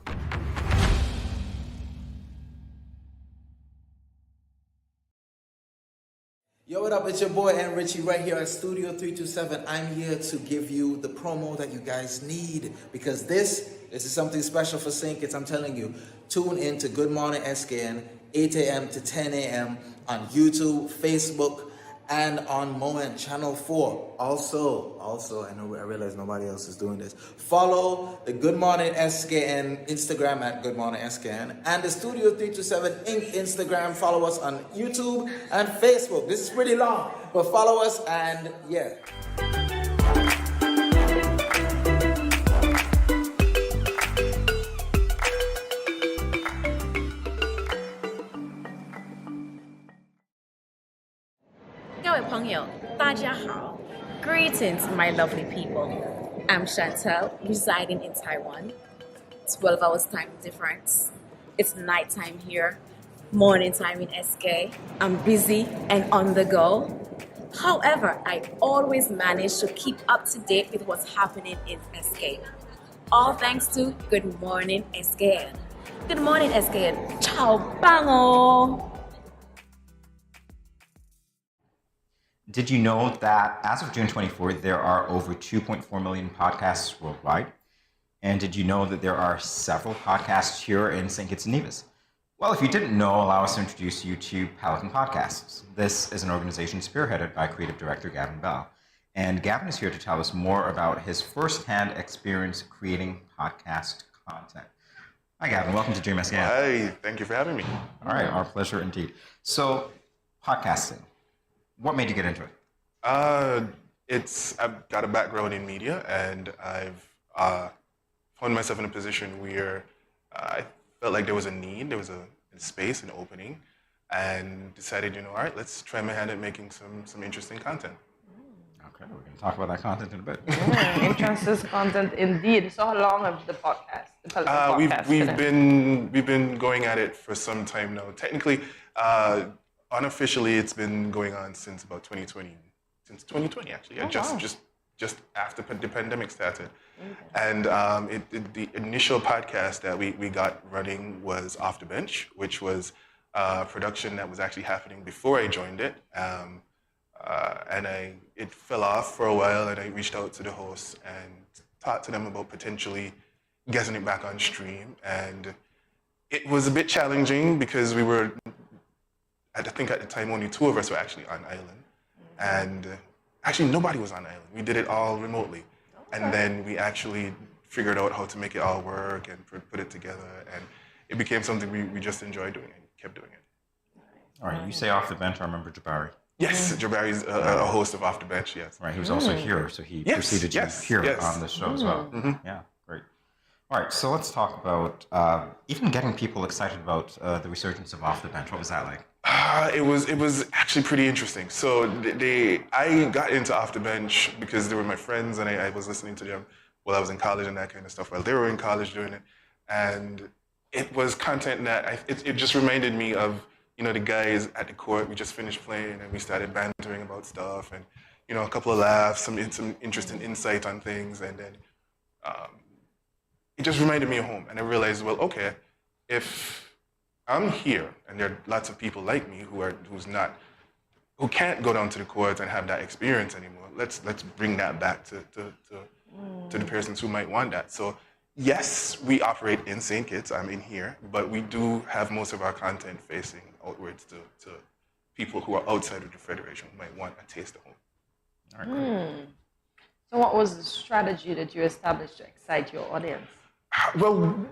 Speaker 26: Yo, what up? It's your boy, N. Richie, right here at Studio 327. I'm here to give you the promo that you guys need because this is something special for St. Kitts. I'm telling you, tune in to Good Morning SKN, 8 a.m. to 10 a.m. on YouTube, Facebook, and on Moment Channel 4. Also, I realize nobody else is doing this. Follow the Good Morning SKN Instagram at Good Morning SKN and the Studio 327 Inc. Instagram. Follow us on YouTube and Facebook. This is pretty long, but follow us and yeah.
Speaker 27: Greetings, my lovely people. I'm Chantel, residing in Taiwan. 12 hours time difference. It's nighttime here, morning time in SK. I'm busy and on the go. However, I always manage to keep up to date with what's happening in SK. All thanks to Good Morning SKN. Good morning SKN. Ciao, bango!
Speaker 1: Did you know that as of June 24th, there are over 2.4 million podcasts worldwide? And did you know that there are several podcasts here in St. Kitts and Nevis? Well, if you didn't know, allow us to introduce you to Pelican Podcasts. This is an organization spearheaded by creative director Gavin Bell. And Gavin is here to tell us more about his firsthand experience creating podcast content. Hi, Gavin. Welcome to Dream SKN.
Speaker 28: Hi. Thank you for having me.
Speaker 1: All right. Our pleasure indeed. So, podcasting. What made you get into it?
Speaker 28: I've got a background in media, and I've found myself in a position where I felt like there was a need, there was a space, an opening, and decided, all right, let's try my hand at making some interesting content.
Speaker 1: Okay, we're going to talk about that content in a bit.
Speaker 2: Interesting content indeed. So how long have the podcast, the Pelican podcast
Speaker 28: we've been going at it for some time now. Technically, unofficially, it's been going on since about 2020. Since 2020, actually. Just after the pandemic started. Okay. And the initial podcast that we got running was Off the Bench, which was a production that was actually happening before I joined it. And it fell off for a while, and I reached out to the hosts and talked to them about potentially getting it back on stream. And it was a bit challenging because we were, I think at the time only 2 of us were actually on island. And actually, nobody was on the island. We did it all remotely. And then we actually figured out how to make it all work and put it together. And it became something we just enjoyed doing and kept doing it.
Speaker 1: All right, you say Off the Bench, I remember Jabari.
Speaker 28: Yes, Jabari's a host of Off the Bench, yes.
Speaker 1: Right, he was also here, so he preceded you here on the show as well. Yeah, great. All right, so let's talk about even getting people excited about the resurgence of Off the Bench. What was that like?
Speaker 28: It was actually pretty interesting. So I got into Off the Bench because they were my friends, and I was listening to them while I was in college and that kind of stuff, while they were in college doing it. And it was content that it just reminded me of, you know, the guys at the court. We just finished playing and we started bantering about stuff, and, you know, a couple of laughs, some interesting insight on things, and then it just reminded me of home. And I realized, well, okay, if I'm here and there are lots of people like me who can't go down to the court and have that experience anymore, let's bring that back to the persons who might want that. So yes, we operate in St. Kitts. I'm in here, but we do have most of our content facing outwards to people who are outside of the Federation who might want a taste of home.
Speaker 1: All right, great.
Speaker 2: So what was the strategy that you established to excite your audience?
Speaker 28: Well,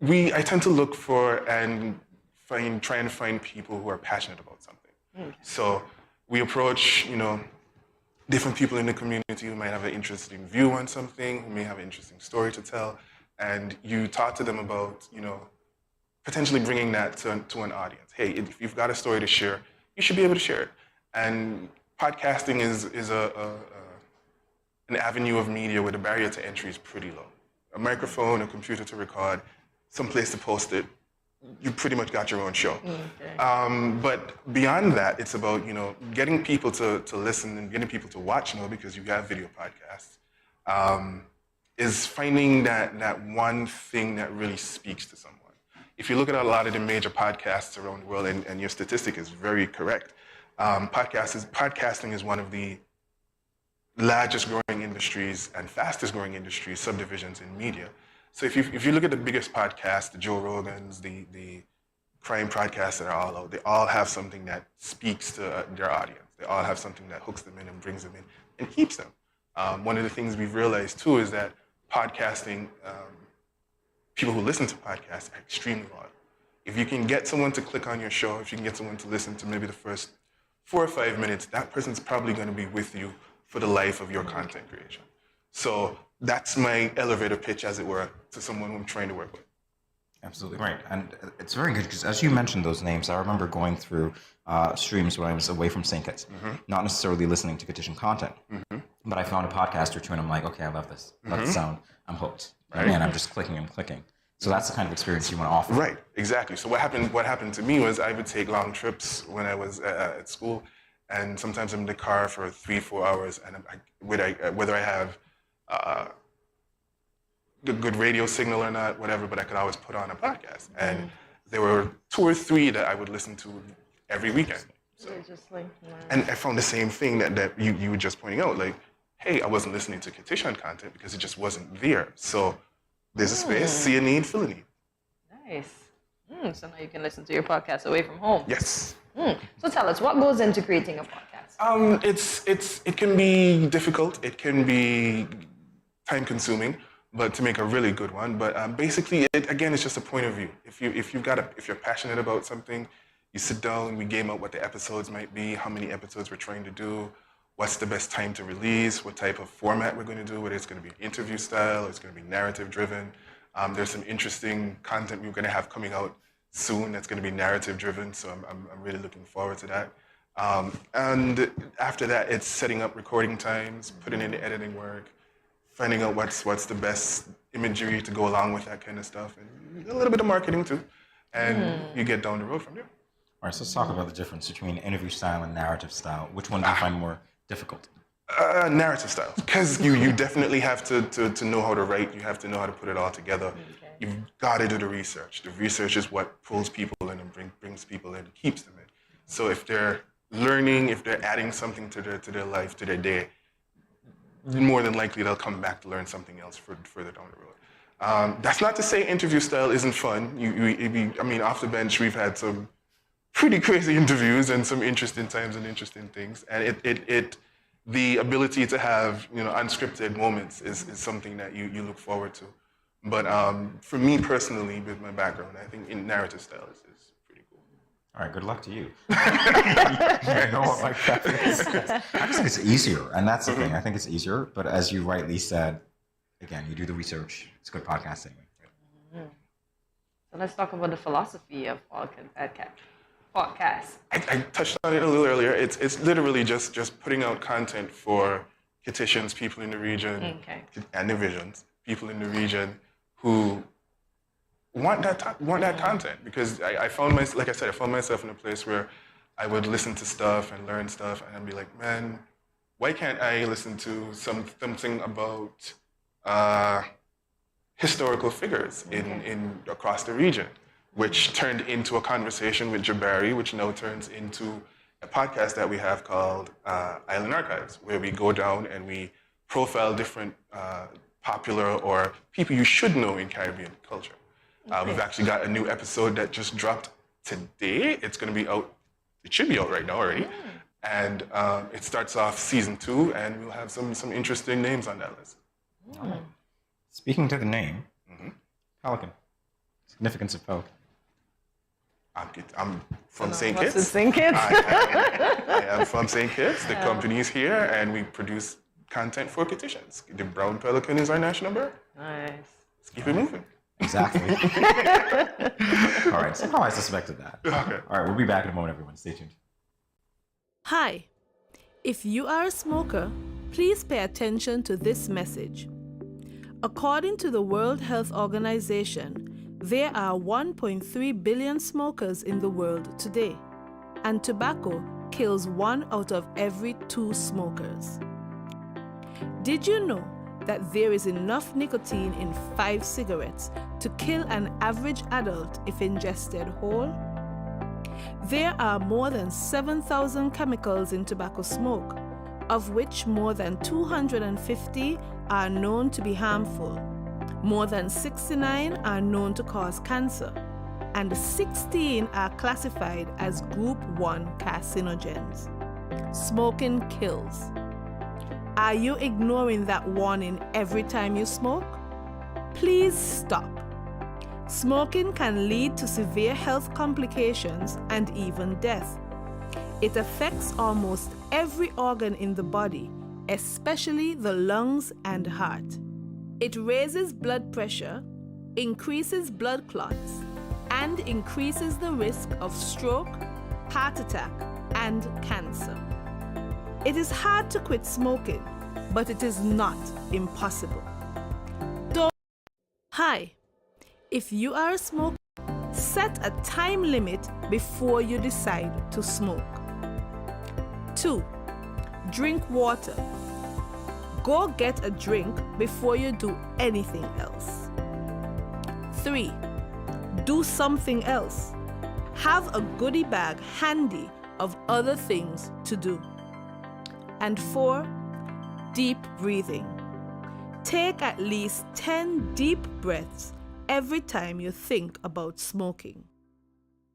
Speaker 28: I tend to look for and try and find people who are passionate about something.
Speaker 2: Okay.
Speaker 28: So we approach, you know, different people in the community who might have an interesting view on something, who may have an interesting story to tell, and you talk to them about, you know, potentially bringing that to an audience. Hey, if you've got a story to share, you should be able to share it. And podcasting is an avenue of media where the barrier to entry is pretty low. A microphone, a computer to record, some place to post it, you pretty much got your own show.
Speaker 2: Okay.
Speaker 28: But beyond that, it's about, you know, getting people to listen and getting people to watch now, because you have video podcasts, is finding that one thing that really speaks to someone. If you look at a lot of the major podcasts around the world, and your statistic is very correct, podcasting is one of the largest growing industries and fastest growing industries, subdivisions in media. So if you look at the biggest podcasts, the Joe Rogans, the crime podcasts that are all out, they all have something that speaks to their audience. They all have something that hooks them in and brings them in and keeps them. One of the things we've realized too is that podcasting, people who listen to podcasts are extremely loyal. If you can get someone to click on your show, if you can get someone to listen to maybe the first 4 or 5 minutes, that person's probably going to be with you for the life of your content creation. So that's my elevator pitch, as it were, to someone who I'm trying to work with.
Speaker 1: Absolutely right. And it's very good because as you mentioned those names, I remember going through streams when I was away from St. Kitts, not necessarily listening to Kittian content, but I found a podcast or two and I'm like, okay, I love this. I love the sound. I'm hooked. Right? And I'm just clicking and clicking. So that's the kind of experience you want to offer.
Speaker 28: Right, exactly. So what happened to me was I would take long trips when I was at school, and sometimes I'm in the car for 3-4 hours, and whether I have the good radio signal or not, whatever, but I could always put on a podcast. And there were 2 or 3 that I would listen to every weekend. So, and I found the same thing that you were just pointing out, like, hey, I wasn't listening to Kittian content because it just wasn't there. So there's a space, see a need, fill a need.
Speaker 2: Nice. So now you can listen to your podcast away from home.
Speaker 28: Yes.
Speaker 2: So tell us, what goes into creating a podcast?
Speaker 28: It can be difficult. It can be time-consuming, but to make a really good one. But basically, it's just a point of view. If you're passionate about something, you sit down, we game out what the episodes might be, how many episodes we're trying to do, what's the best time to release, what type of format we're going to do, whether it's going to be interview style, or it's going to be narrative-driven. There's some interesting content we're going to have coming out soon that's going to be narrative-driven, so I'm really looking forward to that. And after that, it's setting up recording times, putting in the editing work, finding out what's the best imagery to go along with that kind of stuff, and a little bit of marketing too, and you get down the road from there.
Speaker 1: All right, so let's talk about the difference between interview style and narrative style. Which one do you find more difficult?
Speaker 28: Narrative style, because you definitely have to know how to write. You have to know how to put it all together. Okay. You've got to do the research. The research is what pulls people in and brings people in and keeps them in. So if they're learning, if they're adding something to their life, to their day, more than likely they'll come back to learn something else further down the road. That's not to say interview style isn't fun. Off the bench, we've had some pretty crazy interviews and some interesting times and interesting things. And the ability to have, you know, unscripted moments is something that you look forward to. But for me personally, with my background, I think in narrative style is pretty cool.
Speaker 1: All right, good luck to you. I know what my preference is. I just think it's easier, and that's the thing. I think it's easier, but as you rightly said, again, you do the research. It's good podcasting.
Speaker 2: So let's talk about the philosophy of podcast.
Speaker 28: I touched on it a little earlier. It's literally just putting out content for Kittitians, people in the region, and divisions, people in the region who want that content. Because I found myself in a place where I would listen to stuff and learn stuff, and I'd be like, man, why can't I listen to something about historical figures in across the region? Which turned into a conversation with Jabari, which now turns into a podcast that we have called Island Archives, where we go down and we profile different popular or people you should know in Caribbean culture. We've actually got a new episode that just dropped today. It's going to be out. It should be out right now already. And it starts off season 2, and we'll have some interesting names on that list.
Speaker 1: Speaking to the name, Pelican. Significance of Pelican.
Speaker 28: I'm from St. Kitts.
Speaker 2: St. Kitts?
Speaker 28: I am from St. Kitts. The company is here, and we produce content for Kittitians. The brown pelican is our national bird.
Speaker 2: Nice.
Speaker 28: Let's keep it moving.
Speaker 1: Exactly. All right, somehow I suspected that.
Speaker 28: Okay.
Speaker 1: All right, we'll be back in a moment, everyone. Stay tuned.
Speaker 4: Hi. If you are a smoker, please pay attention to this message. According to the World Health Organization, there are 1.3 billion smokers in the world today, and tobacco kills 1 out of every 2 smokers. Did you know that there is enough nicotine in 5 cigarettes to kill an average adult if ingested whole? There are more than 7,000 chemicals in tobacco smoke, of which more than 250 are known to be harmful. More than 69 are known to cause cancer, and 16 are classified as Group 1 carcinogens. Smoking kills. Are you ignoring that warning every time you smoke? Please stop. Smoking can lead to severe health complications and even death. It affects almost every organ in the body, especially the lungs and heart. It raises blood pressure, increases blood clots, and increases the risk of stroke, heart attack, and cancer. It is hard to quit smoking, but it is not impossible. Hi, if you are a smoker, set a time limit before you decide to smoke. 2. Drink water. Go get a drink before you do anything else. 3. Do something else. Have a goodie bag handy of other things to do. And 4. Deep breathing. Take at least 10 deep breaths every time you think about smoking.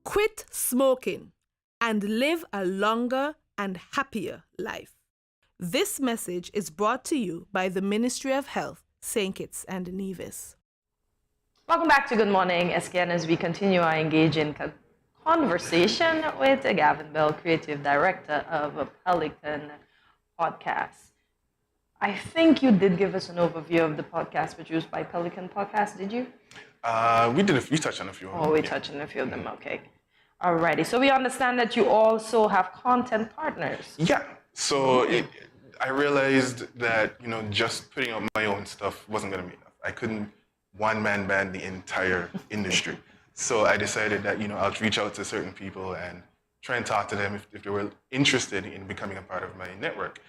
Speaker 4: Quit smoking and live a longer and happier life. This message is brought to you by the Ministry of Health, St. Kitts and Nevis.
Speaker 2: Welcome back to Good Morning SKN as we continue our engaging conversation with Gavin Bell, Creative Director of Pelican Podcast. I think you did give us an overview of the podcast produced by Pelican Podcast, did you?
Speaker 28: We touched on a few of them.
Speaker 2: Oh, we touched on a few of them, okay. Alrighty, so we understand that you also have content partners.
Speaker 28: Yeah, so I realized that, you know, just putting out my own stuff wasn't going to be enough. I couldn't one-man band the entire industry. So I decided that, you know, I'll reach out to certain people and try and talk to them if they were interested in becoming a part of my network.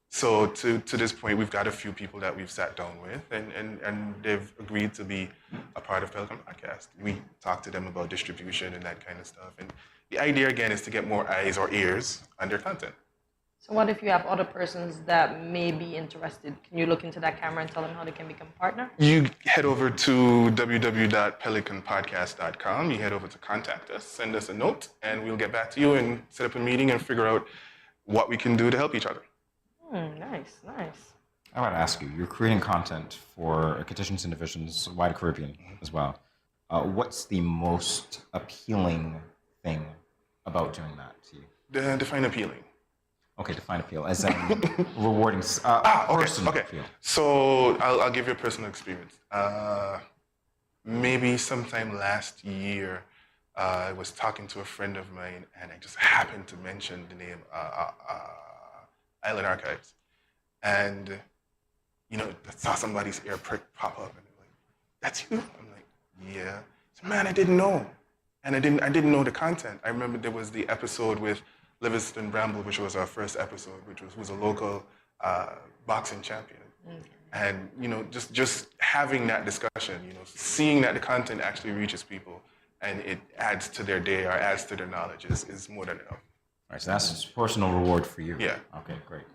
Speaker 28: So to this point, we've got a few people that we've sat down with, and they've agreed to be a part of Pelican Podcast. We talk to them about distribution and that kind of stuff. And the idea, again, is to get more eyes or ears on their content.
Speaker 2: So what if you have other persons that may be interested? Can you look into that camera and tell them how they can become a partner?
Speaker 28: You head over to www.pelicanpodcast.com. You head over to contact us, send us a note, and we'll get back to you and set up a meeting and figure out what we can do to help each other.
Speaker 2: Nice, nice.
Speaker 1: I want to ask you, you're creating content for Kittitions and Divisions, wider Caribbean as well. What's the most appealing thing about doing that to you?
Speaker 28: Define appealing.
Speaker 1: Okay, define appeal as in rewarding personal appeal.
Speaker 28: So I'll give you a personal experience. Maybe sometime last year, I was talking to a friend of mine, and I just happened to mention the name Island Archives, and I saw somebody's ear prick pop up, and they're like, "That's you?" I'm like, "Yeah." So, man, I didn't know, and I didn't know the content. I remember there was the episode with Livingston Bramble, which was our first episode, who's a local boxing champion. And just having that discussion, seeing that the content actually reaches people and it adds to their day or adds to their knowledge is more than enough.
Speaker 1: All right, so that's a personal reward for you.
Speaker 28: Yeah.
Speaker 1: Okay, great.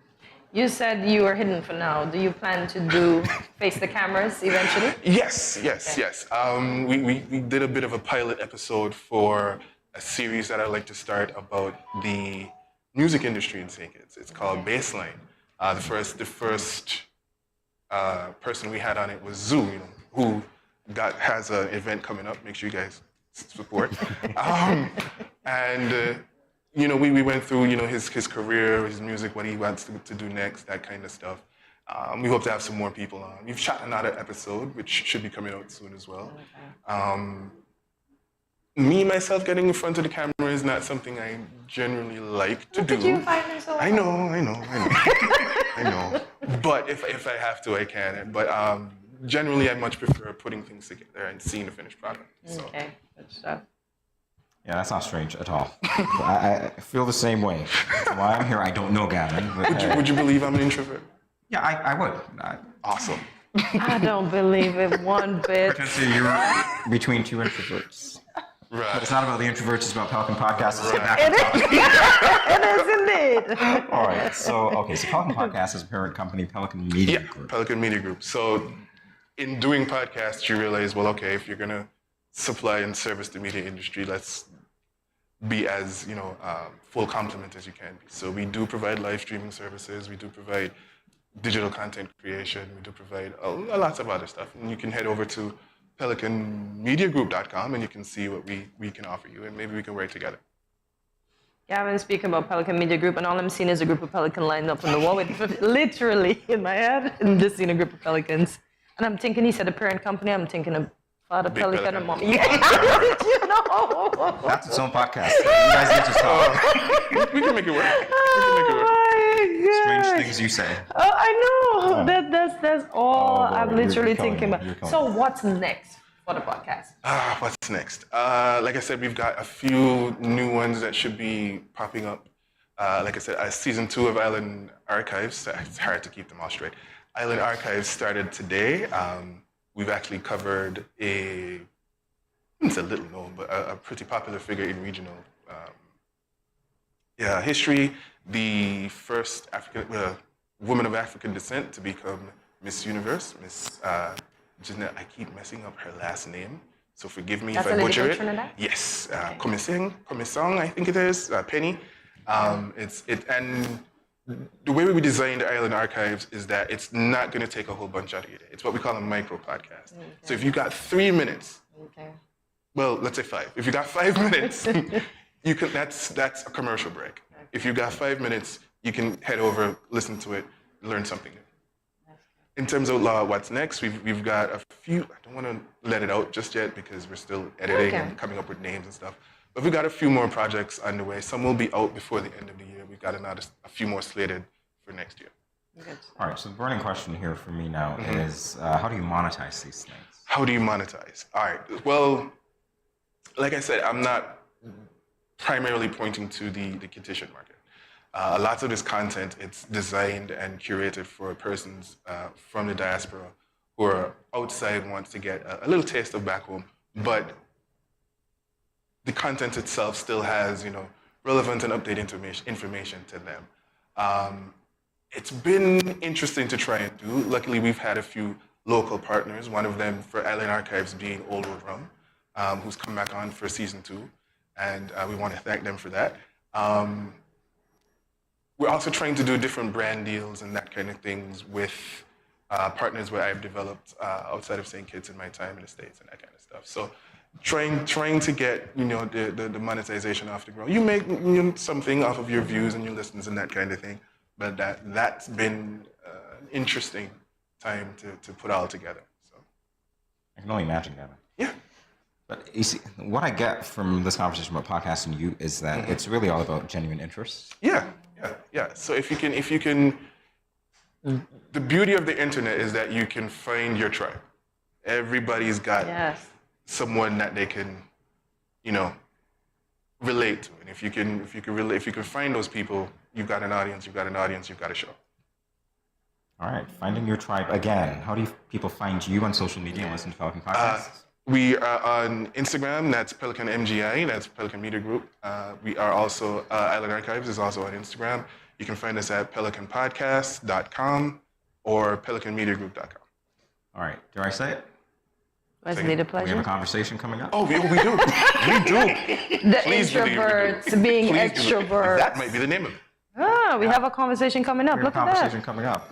Speaker 2: You said you were hidden for now. Do you plan to face the cameras eventually?
Speaker 28: Yes. We did a bit of a pilot episode for a series that I'd like to start about the music industry in St. Kitts. It's called Baseline. The first person we had on it was Zoo, who has an event coming up. Make sure you guys support. We went through his career, his music, what he wants to do next, that kind of stuff. We hope to have some more people on. We've shot another episode, which should be coming out soon as well. Me, myself, getting in front of the camera is not something I generally like to do.
Speaker 2: Did you find him so
Speaker 28: I know. But if I have to, I can. But generally, I much prefer putting things together and seeing the finished product. So.
Speaker 2: Okay, good stuff.
Speaker 1: Yeah, that's not strange at all. I feel the same way. That's why I'm here. I don't know Gavin. But,
Speaker 28: would you believe I'm an introvert?
Speaker 1: Yeah, I would.
Speaker 28: Awesome.
Speaker 2: I don't believe it one bit.
Speaker 1: Potentially, you're between two introverts.
Speaker 28: Right.
Speaker 1: But it's not about the introverts, it's about Pelican Podcast. Let's get back
Speaker 2: It
Speaker 1: to topic.
Speaker 2: It is indeed.
Speaker 1: All right, so Pelican Podcast is a parent company, Pelican Media Group.
Speaker 28: Pelican Media Group. So in doing podcasts, you realize, well, okay, if you're going to supply and service the media industry, let's be as, full complement as you can be. So we do provide live streaming services, we do provide digital content creation, we do provide lots of other stuff. And you can head over to pelicanmediagroup.com and you can see what we can offer you, and maybe we can work together.
Speaker 2: Yeah, I've been speaking about Pelican Media Group, and all I'm seeing is a group of pelicans lined up on the wall, with literally in my head, and just seeing a group of pelicans. And I'm thinking, he said a parent company, I'm thinking of Father
Speaker 28: Big
Speaker 2: Pelican and Mom.
Speaker 28: Pelican.
Speaker 1: That's its own podcast. You guys need to talk.
Speaker 28: We can make it work.
Speaker 2: Oh
Speaker 1: Strange things you say.
Speaker 2: Oh, I know. That's all I'm literally thinking about. So what's next for the podcast?
Speaker 28: What's next? Like I said, we've got a few new ones that should be popping up. Like I said, season 2 of Island Archives. It's hard to keep them all straight. Island Archives started today. We've actually covered it's a little known, but a pretty popular figure in regional history. The first woman of African descent to become Miss Universe, Miss Jeanette. I keep messing up her last name, so forgive me if I butcher it.
Speaker 2: Trinidad?
Speaker 28: Yes, Commisong, I think it is, Penny. And the way we designed the Island Archives is that it's not going to take a whole bunch out of your day. It's what we call a micro podcast. Okay. So if you got 3 minutes, well, let's say 5. If you got 5 minutes, you can. That's a commercial break. Okay. If you got 5 minutes, you can head over, listen to it, learn something new. In terms of what's next, we've got a few. I don't want to let it out just yet because we're still editing and coming up with names and stuff. But we've got a few more projects underway. Some will be out before the end of the year. We've got a few more slated for next year.
Speaker 1: All right, so the burning question here for me now is, how do you monetize these things?
Speaker 28: How do you monetize? All right, well, like I said, I'm not primarily pointing to the Kittition market. Lots of this content, it's designed and curated for persons from the diaspora who are outside, want to get a little taste of back home, but the content itself still has, relevant and updated information to them. It's been interesting to try and do. Luckily, we've had a few local partners, one of them for Island Archives being Old Road Rum, who's come back on for season 2, and we want to thank them for that. We're also trying to do different brand deals and that kind of things with partners where I've developed outside of St. Kitts in my time in the States and that kind of stuff. So trying to get the monetization off the ground. You make something off of your views and your listens and that kind of thing, but that's been an interesting time to put all together. So
Speaker 1: I can only imagine, Gavin. Yeah. But you see, what I get from this conversation about podcasting you is that it's really all about genuine interest.
Speaker 28: Yeah. So if you can, the beauty of the internet is that you can find your tribe. Everybody's got someone that they can, relate to. And if you can find those people, you've got an audience, you've got a show.
Speaker 1: All right, finding your tribe again. How do people find you on social media and listen to Pelican podcasts?
Speaker 28: We are on Instagram, that's Pelican MGI, that's Pelican Media Group. We are also, Island Archives is also on Instagram. You can find us at pelicanpodcast.com or pelicanmediagroup.com.
Speaker 1: All right, dare I say it?
Speaker 2: Was it a pleasure?
Speaker 1: We have a conversation coming up.
Speaker 28: Oh, we do. We do.
Speaker 2: The introverts being extroverts.
Speaker 28: That might be the name of it.
Speaker 2: We have a conversation coming up. Look at that.
Speaker 1: Conversation coming up.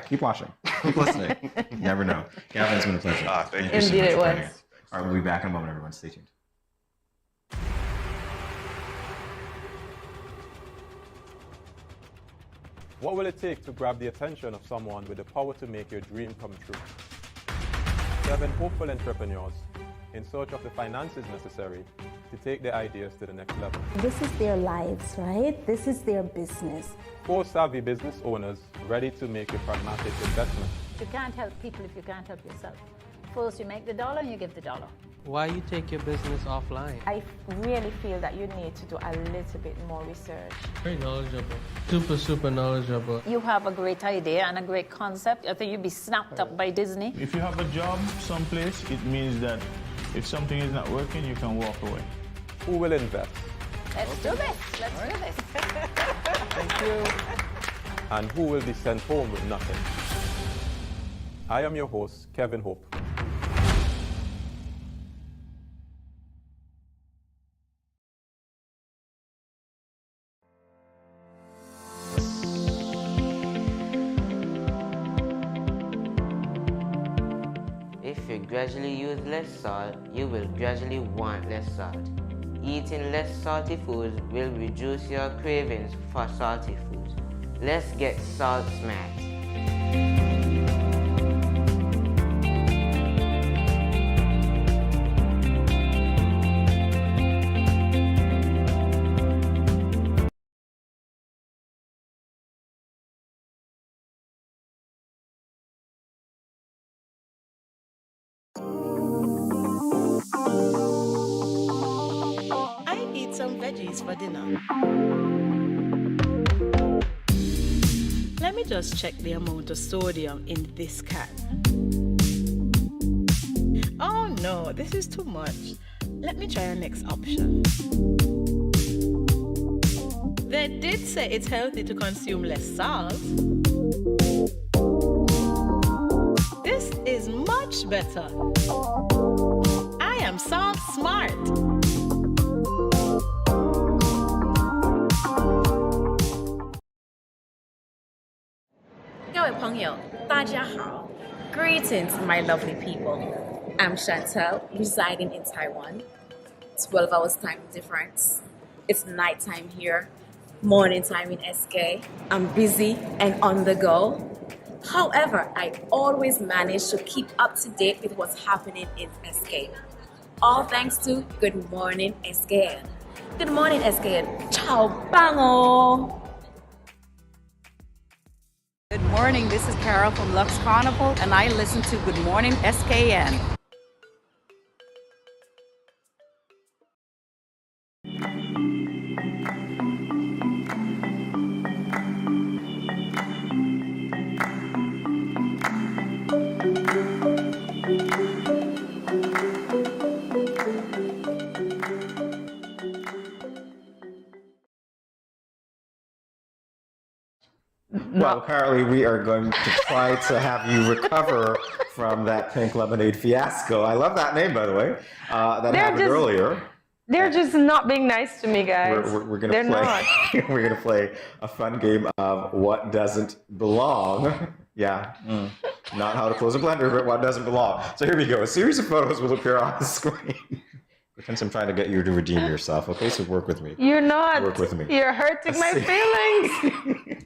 Speaker 1: Keep watching. Keep listening. You never know. Gavin, it's been a pleasure.
Speaker 28: Thank you.
Speaker 2: Indeed it was.
Speaker 1: All right, we'll be back in a moment, everyone. Stay tuned.
Speaker 7: What will it take to grab the attention of someone with the power to make your dream come true? 7 hopeful entrepreneurs in search of the finances necessary to take their ideas to the next level.
Speaker 10: This is their lives, right? This is their business.
Speaker 7: 4 savvy business owners ready to make a pragmatic investment.
Speaker 9: You can't help people if you can't help yourself. First you make the dollar and you give the dollar.
Speaker 12: Why you take your business offline?
Speaker 22: I really feel that you need to do a little bit more research.
Speaker 12: Very knowledgeable. Super knowledgeable.
Speaker 9: You have a great idea and a great concept. I think you'd be snapped up by Disney.
Speaker 25: If you have a job someplace, it means that if something is not working, you can walk away.
Speaker 7: Who will invest?
Speaker 9: Let's do this. Let's do this.
Speaker 7: Thank you. And who will be sent home with nothing? I am your host, Kevin Hope.
Speaker 5: If you gradually use less salt, you will gradually want less salt. Eating less salty foods will reduce your cravings for salty foods. Let's get salt smart.
Speaker 6: Veggies for dinner. Let me just check the amount of sodium in this can. Oh no, this is too much. Let me try our next option. They did say it's healthy to consume less salt. This is much better. I am salt smart.
Speaker 27: Greetings, my lovely people. I'm Chantel, residing in Taiwan. 12 hours time difference. It's nighttime here, morning time in SK. I'm busy and on the go. However, I always manage to keep up to date with what's happening in SK. All thanks to Good Morning SKN. Good morning SKN. Ciao, bango!
Speaker 13: Good morning, this is Carol from Lux Carnival, and I listen to Good Morning SKN.
Speaker 1: Well, apparently we are going to try to have you recover from that pink lemonade fiasco. I love that name, by the way. That happened earlier.
Speaker 2: They're just not being nice to me, guys.
Speaker 1: We're gonna play. We're gonna play a fun game of what doesn't belong. Yeah, not how to close a blender, but what doesn't belong. So here we go. A series of photos will appear on the screen. Pretend I'm trying to get you to redeem yourself. Okay, so work with me.
Speaker 2: You're not.
Speaker 1: Work with me.
Speaker 2: You're hurting my feelings.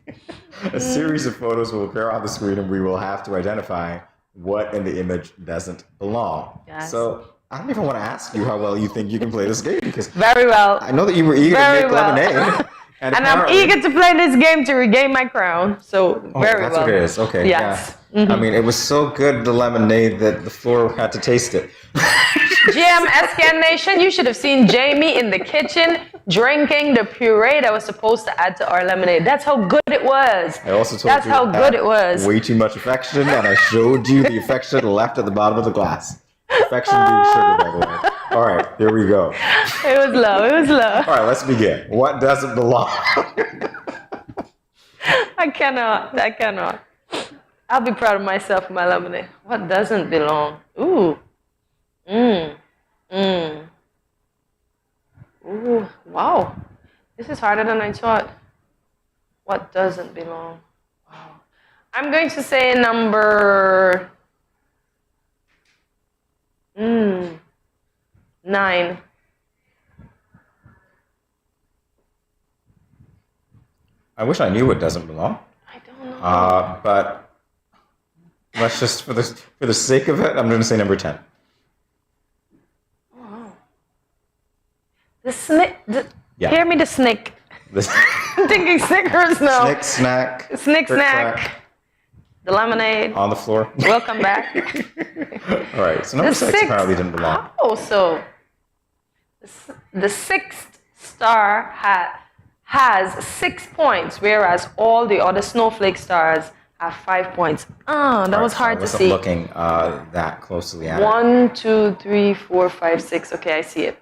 Speaker 1: A series of photos will appear on the screen, and we will have to identify what in the image doesn't belong.
Speaker 2: Yes.
Speaker 1: So I don't even want to ask you how well you think you can play this game because
Speaker 2: very well.
Speaker 1: I know that you were eager to make lemonade.
Speaker 2: And I'm eager to play this game to regain my crown. So very
Speaker 1: that's
Speaker 2: well.
Speaker 1: what it is. Okay.
Speaker 2: Yes.
Speaker 1: Yeah. I mean, it was so good, the lemonade, that the floor had to taste it.
Speaker 2: GM SKN Nation, you should have seen Jamie in the kitchen drinking the puree that was supposed to add to our lemonade. That's how good it was.
Speaker 1: I also told
Speaker 2: That's
Speaker 1: you
Speaker 2: how good it was.
Speaker 1: Way too much affection, and I showed you the affection left at the bottom of the glass. Affection being sugar, by the way. All right, here we go.
Speaker 2: It was low. It was low.
Speaker 1: All right, let's begin. What doesn't belong?
Speaker 2: I cannot. I'll be proud of myself for my lemonade. What doesn't belong? Ooh. Ooh, wow. This is harder than I thought. What doesn't belong? Wow. I'm going to say number 9.
Speaker 1: I wish I knew what doesn't belong.
Speaker 2: I don't know.
Speaker 1: But let's just, for the sake of it, I'm going to say number 10.
Speaker 2: Wow. The snake.
Speaker 1: Yeah.
Speaker 2: Hear me, the snake. I'm thinking Snickers now.
Speaker 1: Snick, snack.
Speaker 2: Snick,
Speaker 1: crick,
Speaker 2: snack.
Speaker 1: crack.
Speaker 2: The lemonade.
Speaker 1: On the floor.
Speaker 2: Welcome back.
Speaker 1: All right, so number 6 apparently didn't belong.
Speaker 2: Oh, so the 6th star has 6 points, whereas all the other snowflake stars have 5 points. Oh, that was hard to see.
Speaker 1: I wasn't looking that closely at it.
Speaker 2: 1, 2, 3, 4, 5, 6. Okay, I see it.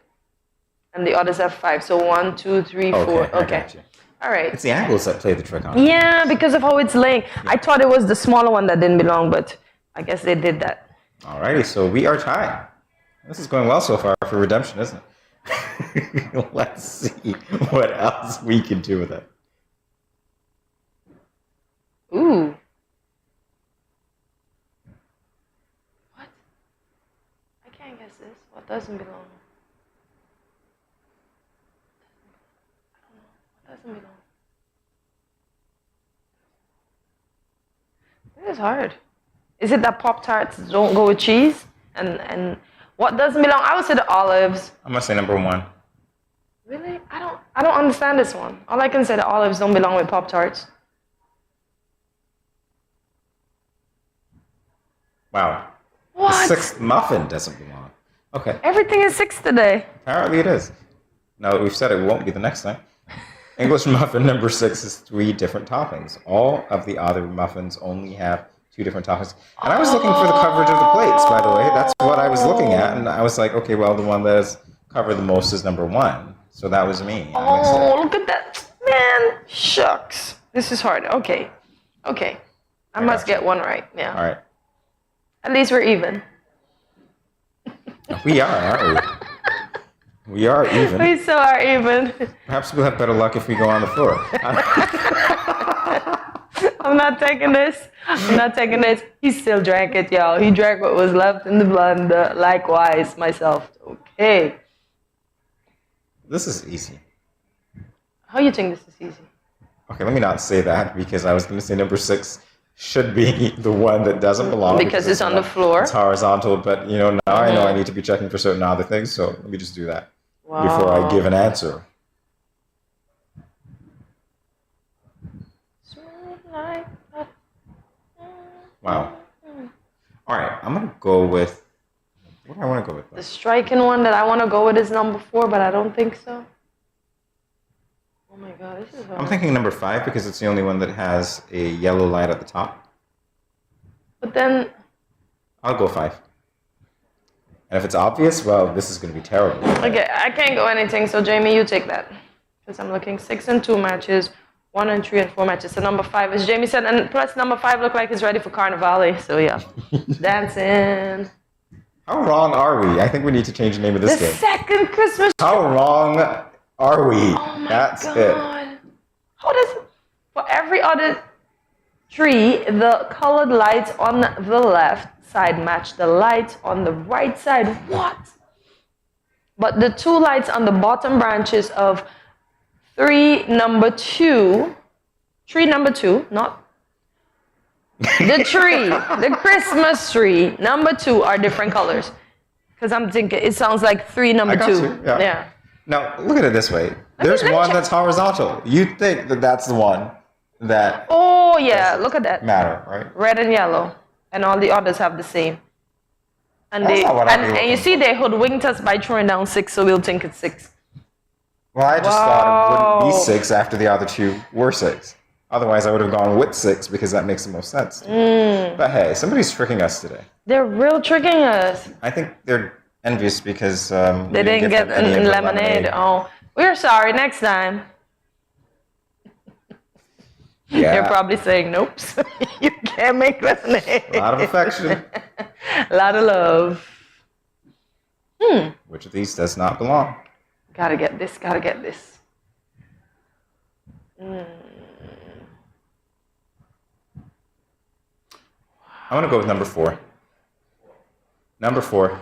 Speaker 2: And the others have 5. So 1, 2, 3, 4.
Speaker 1: Okay, I
Speaker 2: Okay.
Speaker 1: got you.
Speaker 2: All right.
Speaker 1: It's the angles that play the trick on it.
Speaker 2: Yeah, because of how it's laying. Yeah. I thought it was the smaller one that didn't belong, but I guess they did that.
Speaker 1: All righty, so we are tied. This is going well so far for redemption, isn't it? Let's see what else we can do with it.
Speaker 2: Ooh. What? I can't guess this. What doesn't belong? Doesn't belong. It is hard. Is it that Pop-Tarts don't go with cheese? And what doesn't belong? I would say the olives.
Speaker 1: I'm gonna say number 1.
Speaker 2: Really? I don't understand this one. All I can say, the olives don't belong with Pop-Tarts.
Speaker 1: Wow.
Speaker 2: What?
Speaker 1: The 6th muffin doesn't belong. Okay.
Speaker 2: Everything is 6 today.
Speaker 1: Apparently it is. Now that we've said it, won't be the next time. English muffin number 6 is 3 different toppings. All of the other muffins only have 2 different toppings. And I was looking for the coverage of the plates, by the way. That's what I was looking at. And I was like, okay, well, the one that is covered the most is number 1. So that was me.
Speaker 2: Oh, look at that. Man, shucks. This is hard. Okay. I must get one right. Yeah.
Speaker 1: All right.
Speaker 2: At least we're even.
Speaker 1: We are, aren't we? We are even.
Speaker 2: We so are even.
Speaker 1: Perhaps we'll have better luck if we go on the floor.
Speaker 2: I'm not taking this. He still drank it, y'all. He drank what was left in the blender. Likewise, myself. Okay.
Speaker 1: This is easy.
Speaker 2: How you think this is easy?
Speaker 1: Okay, let me not say that because I was going to say number 6 should be the one that doesn't belong.
Speaker 2: Because it's on the floor.
Speaker 1: It's horizontal, but now I know I need to be checking for certain other things, so let me just do that before I give an answer. Wow. All right, I'm going to go with, what do I want to go with?
Speaker 2: The striking one that I want to go with is number 4, but I don't think so. Oh my God, this is hard.
Speaker 1: I'm thinking number 5 because it's the only one that has a yellow light at the top.
Speaker 2: But then...
Speaker 1: I'll go 5. And if it's obvious, well, this is going to be terrible.
Speaker 2: Okay, I can't go anything, so Jamie, you take that. Because I'm looking 6 and 2 matches. 1 and 3 and 4 matches. So number 5, as Jamie said, and plus number 5 look like it's ready for Carnivale. So yeah, dancing.
Speaker 1: How wrong are we? I think we need to change the name of this
Speaker 2: The
Speaker 1: game.
Speaker 2: second Christmas.
Speaker 1: How wrong are we?
Speaker 2: Oh my
Speaker 1: That's
Speaker 2: God.
Speaker 1: it.
Speaker 2: How does for every other tree, the colored lights on the left side match the lights on the right side? What? But the 2 lights on the bottom branches of tree number 2, not the tree, the Christmas tree number 2 are different colors. Because I'm thinking it sounds like 3 number 2.
Speaker 1: You. Yeah. Now look at it this way. There's one that's horizontal. You'd think that that's the one that.
Speaker 2: Oh yeah, look at that.
Speaker 1: Matter, right?
Speaker 2: Red and yellow, and all the others have the same. And
Speaker 1: That's
Speaker 2: they
Speaker 1: not what I'd be
Speaker 2: and you
Speaker 1: looking
Speaker 2: see they hoodwinked us by throwing down 6, so we'll think it's 6.
Speaker 1: Well, I just thought it wouldn't be 6 after the other 2 were 6. Otherwise, I would have gone with 6 because that makes the most sense. But hey, somebody's tricking us today.
Speaker 2: They're real tricking us.
Speaker 1: I think they're envious because
Speaker 2: They didn't get
Speaker 1: any of the
Speaker 2: lemonade. Oh, we're sorry. Next time.
Speaker 1: Yeah.
Speaker 2: They're probably saying, nope, you can't make lemonade.
Speaker 1: A lot of affection.
Speaker 2: A lot of love.
Speaker 1: Which of these does not belong?
Speaker 2: Gotta get this, gotta get this.
Speaker 1: I want to go with number 4. Number 4.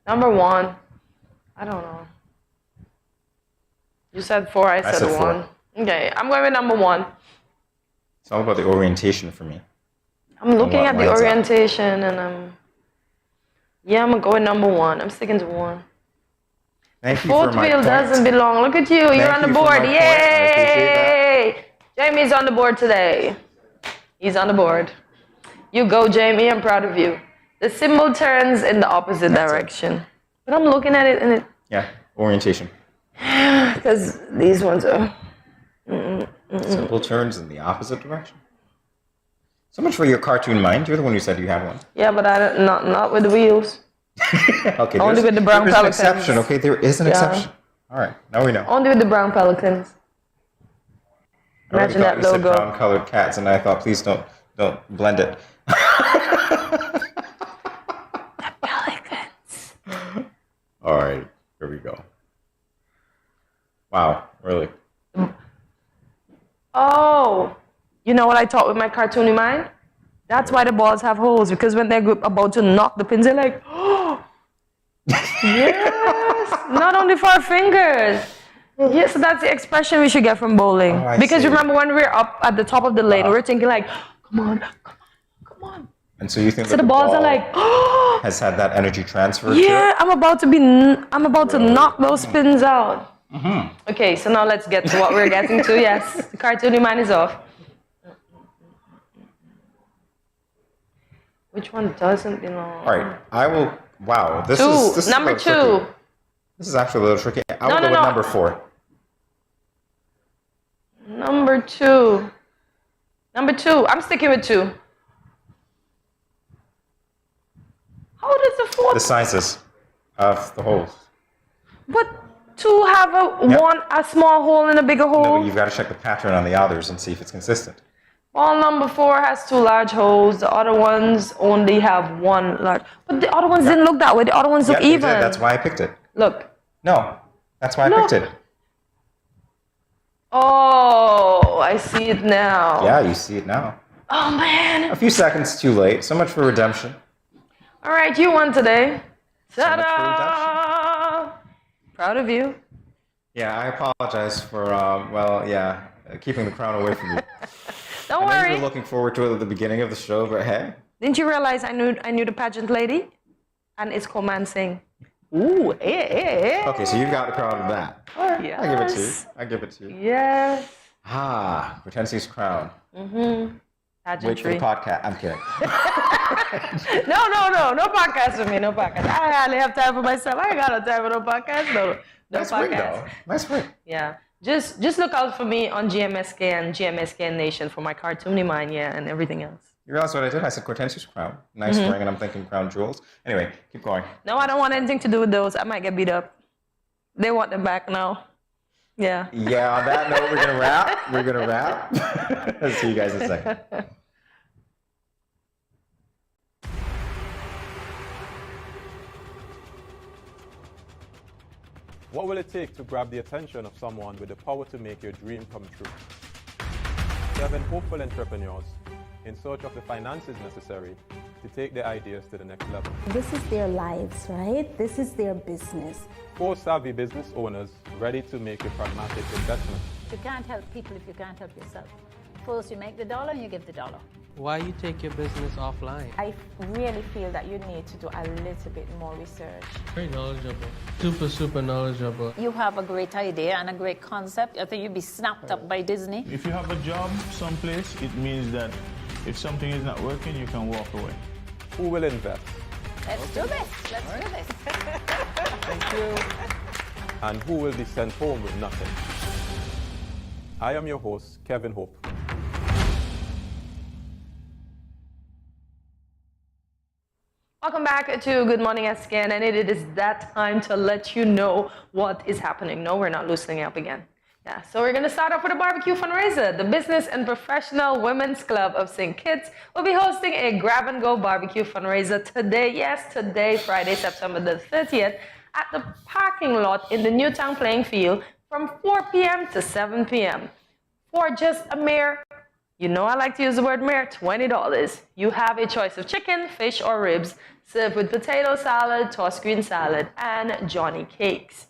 Speaker 2: Number 1. I don't know. You said 4, I said 1.
Speaker 1: 4.
Speaker 2: Okay, I'm going with number 1.
Speaker 1: It's all about the orientation for me.
Speaker 2: I'm looking at the orientation and I'm gonna go with number 1. I'm sticking to 1.
Speaker 1: Thank you
Speaker 2: Fourth
Speaker 1: for my
Speaker 2: wheel
Speaker 1: point.
Speaker 2: doesn't belong. Look at you. You're on the
Speaker 1: you for
Speaker 2: board.
Speaker 1: my point. I appreciate
Speaker 2: Yay! Jamie's on the board today. He's on the board. You go, Jamie. I'm proud of you. The symbol turns in the opposite direction. But I'm looking at it and it...
Speaker 1: Yeah, orientation.
Speaker 2: Because these ones are...
Speaker 1: Simple turns in the opposite direction. So much for your cartoon mind. You're the one who said you have one.
Speaker 2: Yeah, but I don't, not with the wheels.
Speaker 1: Okay,
Speaker 2: Only with the brown
Speaker 1: there is
Speaker 2: pelicans.
Speaker 1: an exception. Okay, there is an
Speaker 2: Yeah.
Speaker 1: exception. All right, now we know.
Speaker 2: Only with the brown pelicans.
Speaker 1: I already
Speaker 2: Imagine
Speaker 1: thought
Speaker 2: that
Speaker 1: you said
Speaker 2: logo.
Speaker 1: brown-colored cats, and I thought, please don't blend it. All right, here we go. Wow, really?
Speaker 2: Oh, you know what I taught with my cartoony mind? That's why the balls have holes, because when they're about to knock the pins, they're like, oh, yes, not only for our fingers. Yes, so that's the expression we should get from bowling.
Speaker 1: Oh, I
Speaker 2: because
Speaker 1: see.
Speaker 2: remember when we're up at the top of the lane, we're thinking like, come on, come on.
Speaker 1: And so you think
Speaker 2: So
Speaker 1: that
Speaker 2: the balls are
Speaker 1: ball
Speaker 2: like, oh,
Speaker 1: has had that energy transfer to
Speaker 2: yeah,
Speaker 1: it?
Speaker 2: I'm about to knock those pins out. Okay, so now let's get to what we're getting to. Yes, the cartoony mind is off. Which one doesn't belong?
Speaker 1: All right, I will. Wow, this
Speaker 2: Two.
Speaker 1: is
Speaker 2: Number
Speaker 1: a little
Speaker 2: 2.
Speaker 1: tricky. This is actually a little tricky. I will
Speaker 2: No,
Speaker 1: go
Speaker 2: no,
Speaker 1: with
Speaker 2: no.
Speaker 1: number 4.
Speaker 2: Number 2. Number 2. I'm sticking with 2. How does the 4th?
Speaker 1: The sizes of the holes.
Speaker 2: But 2 have a small hole and a bigger hole.
Speaker 1: No, but you've got to check the pattern on the others and see if it's consistent.
Speaker 2: Ball number 4 has 2 large holes. The other ones only have 1 large. But the other ones didn't look that way. The other ones look
Speaker 1: they
Speaker 2: even.
Speaker 1: did. That's why I picked it.
Speaker 2: Look.
Speaker 1: No, that's why I picked it.
Speaker 2: Oh, I see it now.
Speaker 1: Yeah, you see it now.
Speaker 2: Oh, man.
Speaker 1: A few seconds too late. So much for redemption.
Speaker 2: All right, you won today.
Speaker 1: So much for
Speaker 2: Ta-da! Proud of you.
Speaker 1: Yeah, I apologize for, keeping the crown away from you.
Speaker 2: Don't
Speaker 1: I know
Speaker 2: worry.
Speaker 1: you were looking forward to it at the beginning of the show, but hey.
Speaker 2: Didn't you realize I knew the pageant lady? And it's commanding. Ooh,
Speaker 1: Okay, so you got the crown of that. All right,
Speaker 2: Yes.
Speaker 1: I give it to you. I give it to you.
Speaker 2: Yes.
Speaker 1: Ah, Hortensia's crown.
Speaker 2: Mm-hmm.
Speaker 1: Wait for the
Speaker 2: Pageantry.
Speaker 1: podcast. I'm kidding.
Speaker 2: No podcast with me. No podcast. I hardly have time for myself. I ain't got no time for no podcast. No
Speaker 1: Nice
Speaker 2: podcast.
Speaker 1: win, though. Nice win.
Speaker 2: Yeah. Just look out for me on GMSK and GMSK Nation for my cartoony mind, and everything else.
Speaker 1: You realize what I did? I said Hortensia's crown. Nice ring, and I'm thinking crown jewels. Anyway, keep going.
Speaker 2: No, I don't want anything to do with those. I might get beat up. They want them back now. Yeah.
Speaker 1: Yeah, on that note, we're gonna wrap. We're gonna wrap. See you guys in a second.
Speaker 7: What will it take to grab the attention of someone with the power to make your dream come true? 7 hopeful entrepreneurs in search of the finances necessary to take their ideas to the next level.
Speaker 10: This is their lives, right? This is their business.
Speaker 7: 4 savvy business owners ready to make a pragmatic investment.
Speaker 9: You can't help people if you can't help yourself. First you make the dollar and you give the dollar.
Speaker 12: Why you take your business offline?
Speaker 22: I really feel that you need to do a little bit more research.
Speaker 12: Very knowledgeable. Super knowledgeable.
Speaker 9: You have a great idea and a great concept. I think you'd be snapped up by Disney.
Speaker 25: If you have a job someplace, it means that if something is not working, you can walk away.
Speaker 7: Who will invest?
Speaker 9: Let's do this. Let's do this.
Speaker 7: Thank you. And who will be sent home with nothing? I am your host, Kevin Hope.
Speaker 2: Welcome back to Good Morning SKN, and it is that time to let you know what is happening. No, we're not loosening up again. Yeah, so we're going to start off with a barbecue fundraiser. The Business and Professional Women's Club of St. Kitts will be hosting a grab-and-go barbecue fundraiser today, yes, today, Friday, September the 30th, at the parking lot in the Newtown playing field from 4 p.m. to 7 p.m. For just a mere, you know I like to use the word mere, $20. You have a choice of chicken, fish, or ribs, served with potato salad, tossed green salad, and Johnny cakes.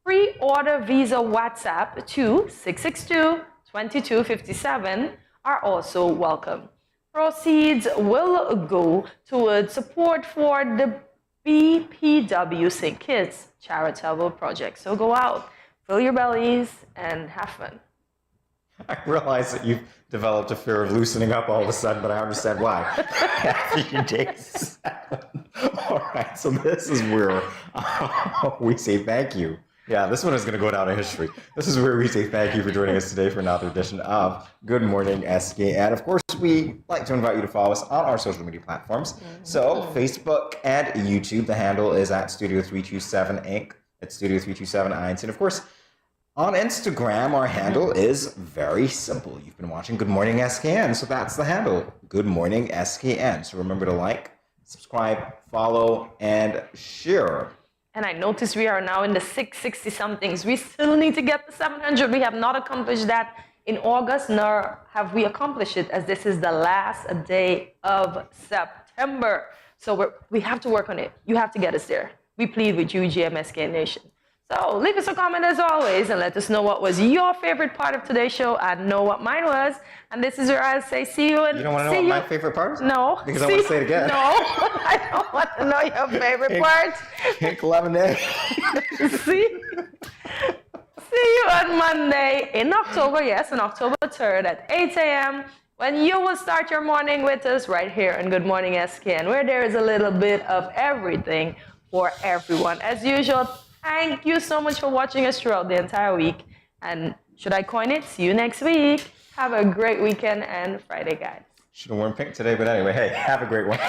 Speaker 2: Pre-order Visa WhatsApp to 662-2257 are also welcome. Proceeds will go towards support for the BPW St. Kitts charitable project. So go out, fill your bellies, and have fun.
Speaker 1: I realize that you've developed a fear of loosening up all of a sudden, but I understand why. After day 7. All right, so this is where we say thank you. Yeah, this one is going to go down in history. This is where we say thank you for joining us today for another edition of Good Morning SK. And of course, we like to invite you to follow us on our social media platforms. So Facebook and YouTube, the handle is at Studio327 Inc. It's Studio327 Eins. And of course, on Instagram, our handle is very simple. You've been watching Good Morning SKN, so that's the handle, Good Morning SKN. So remember to like, subscribe, follow, and share.
Speaker 2: And I notice we are now in the 660-somethings. We still need to get the 700. We have not accomplished that in August, nor have we accomplished it, as this is the last day of September. So we have to work on it. You have to get us there. We plead with you, GMSK Nation. So leave us a comment as always and let us know what was your favorite part of today's show. I know what mine was. And this is where I'll say see you. And
Speaker 1: you don't want to know what my favorite part is?
Speaker 2: No.
Speaker 1: Because I want to say it again.
Speaker 2: No, I don't want to know your favorite part.
Speaker 1: Pink lemonade.
Speaker 2: See you on Monday in October, yes, on October 3rd at 8 a.m. when you will start your morning with us right here on Good Morning SKN, where there is a little bit of everything for everyone. As usual, thank you so much for watching us throughout the entire week. And should I coin it? See you next week. Have a great weekend and Friday, guys.
Speaker 1: Should have worn pink today, but anyway, hey, have a great one.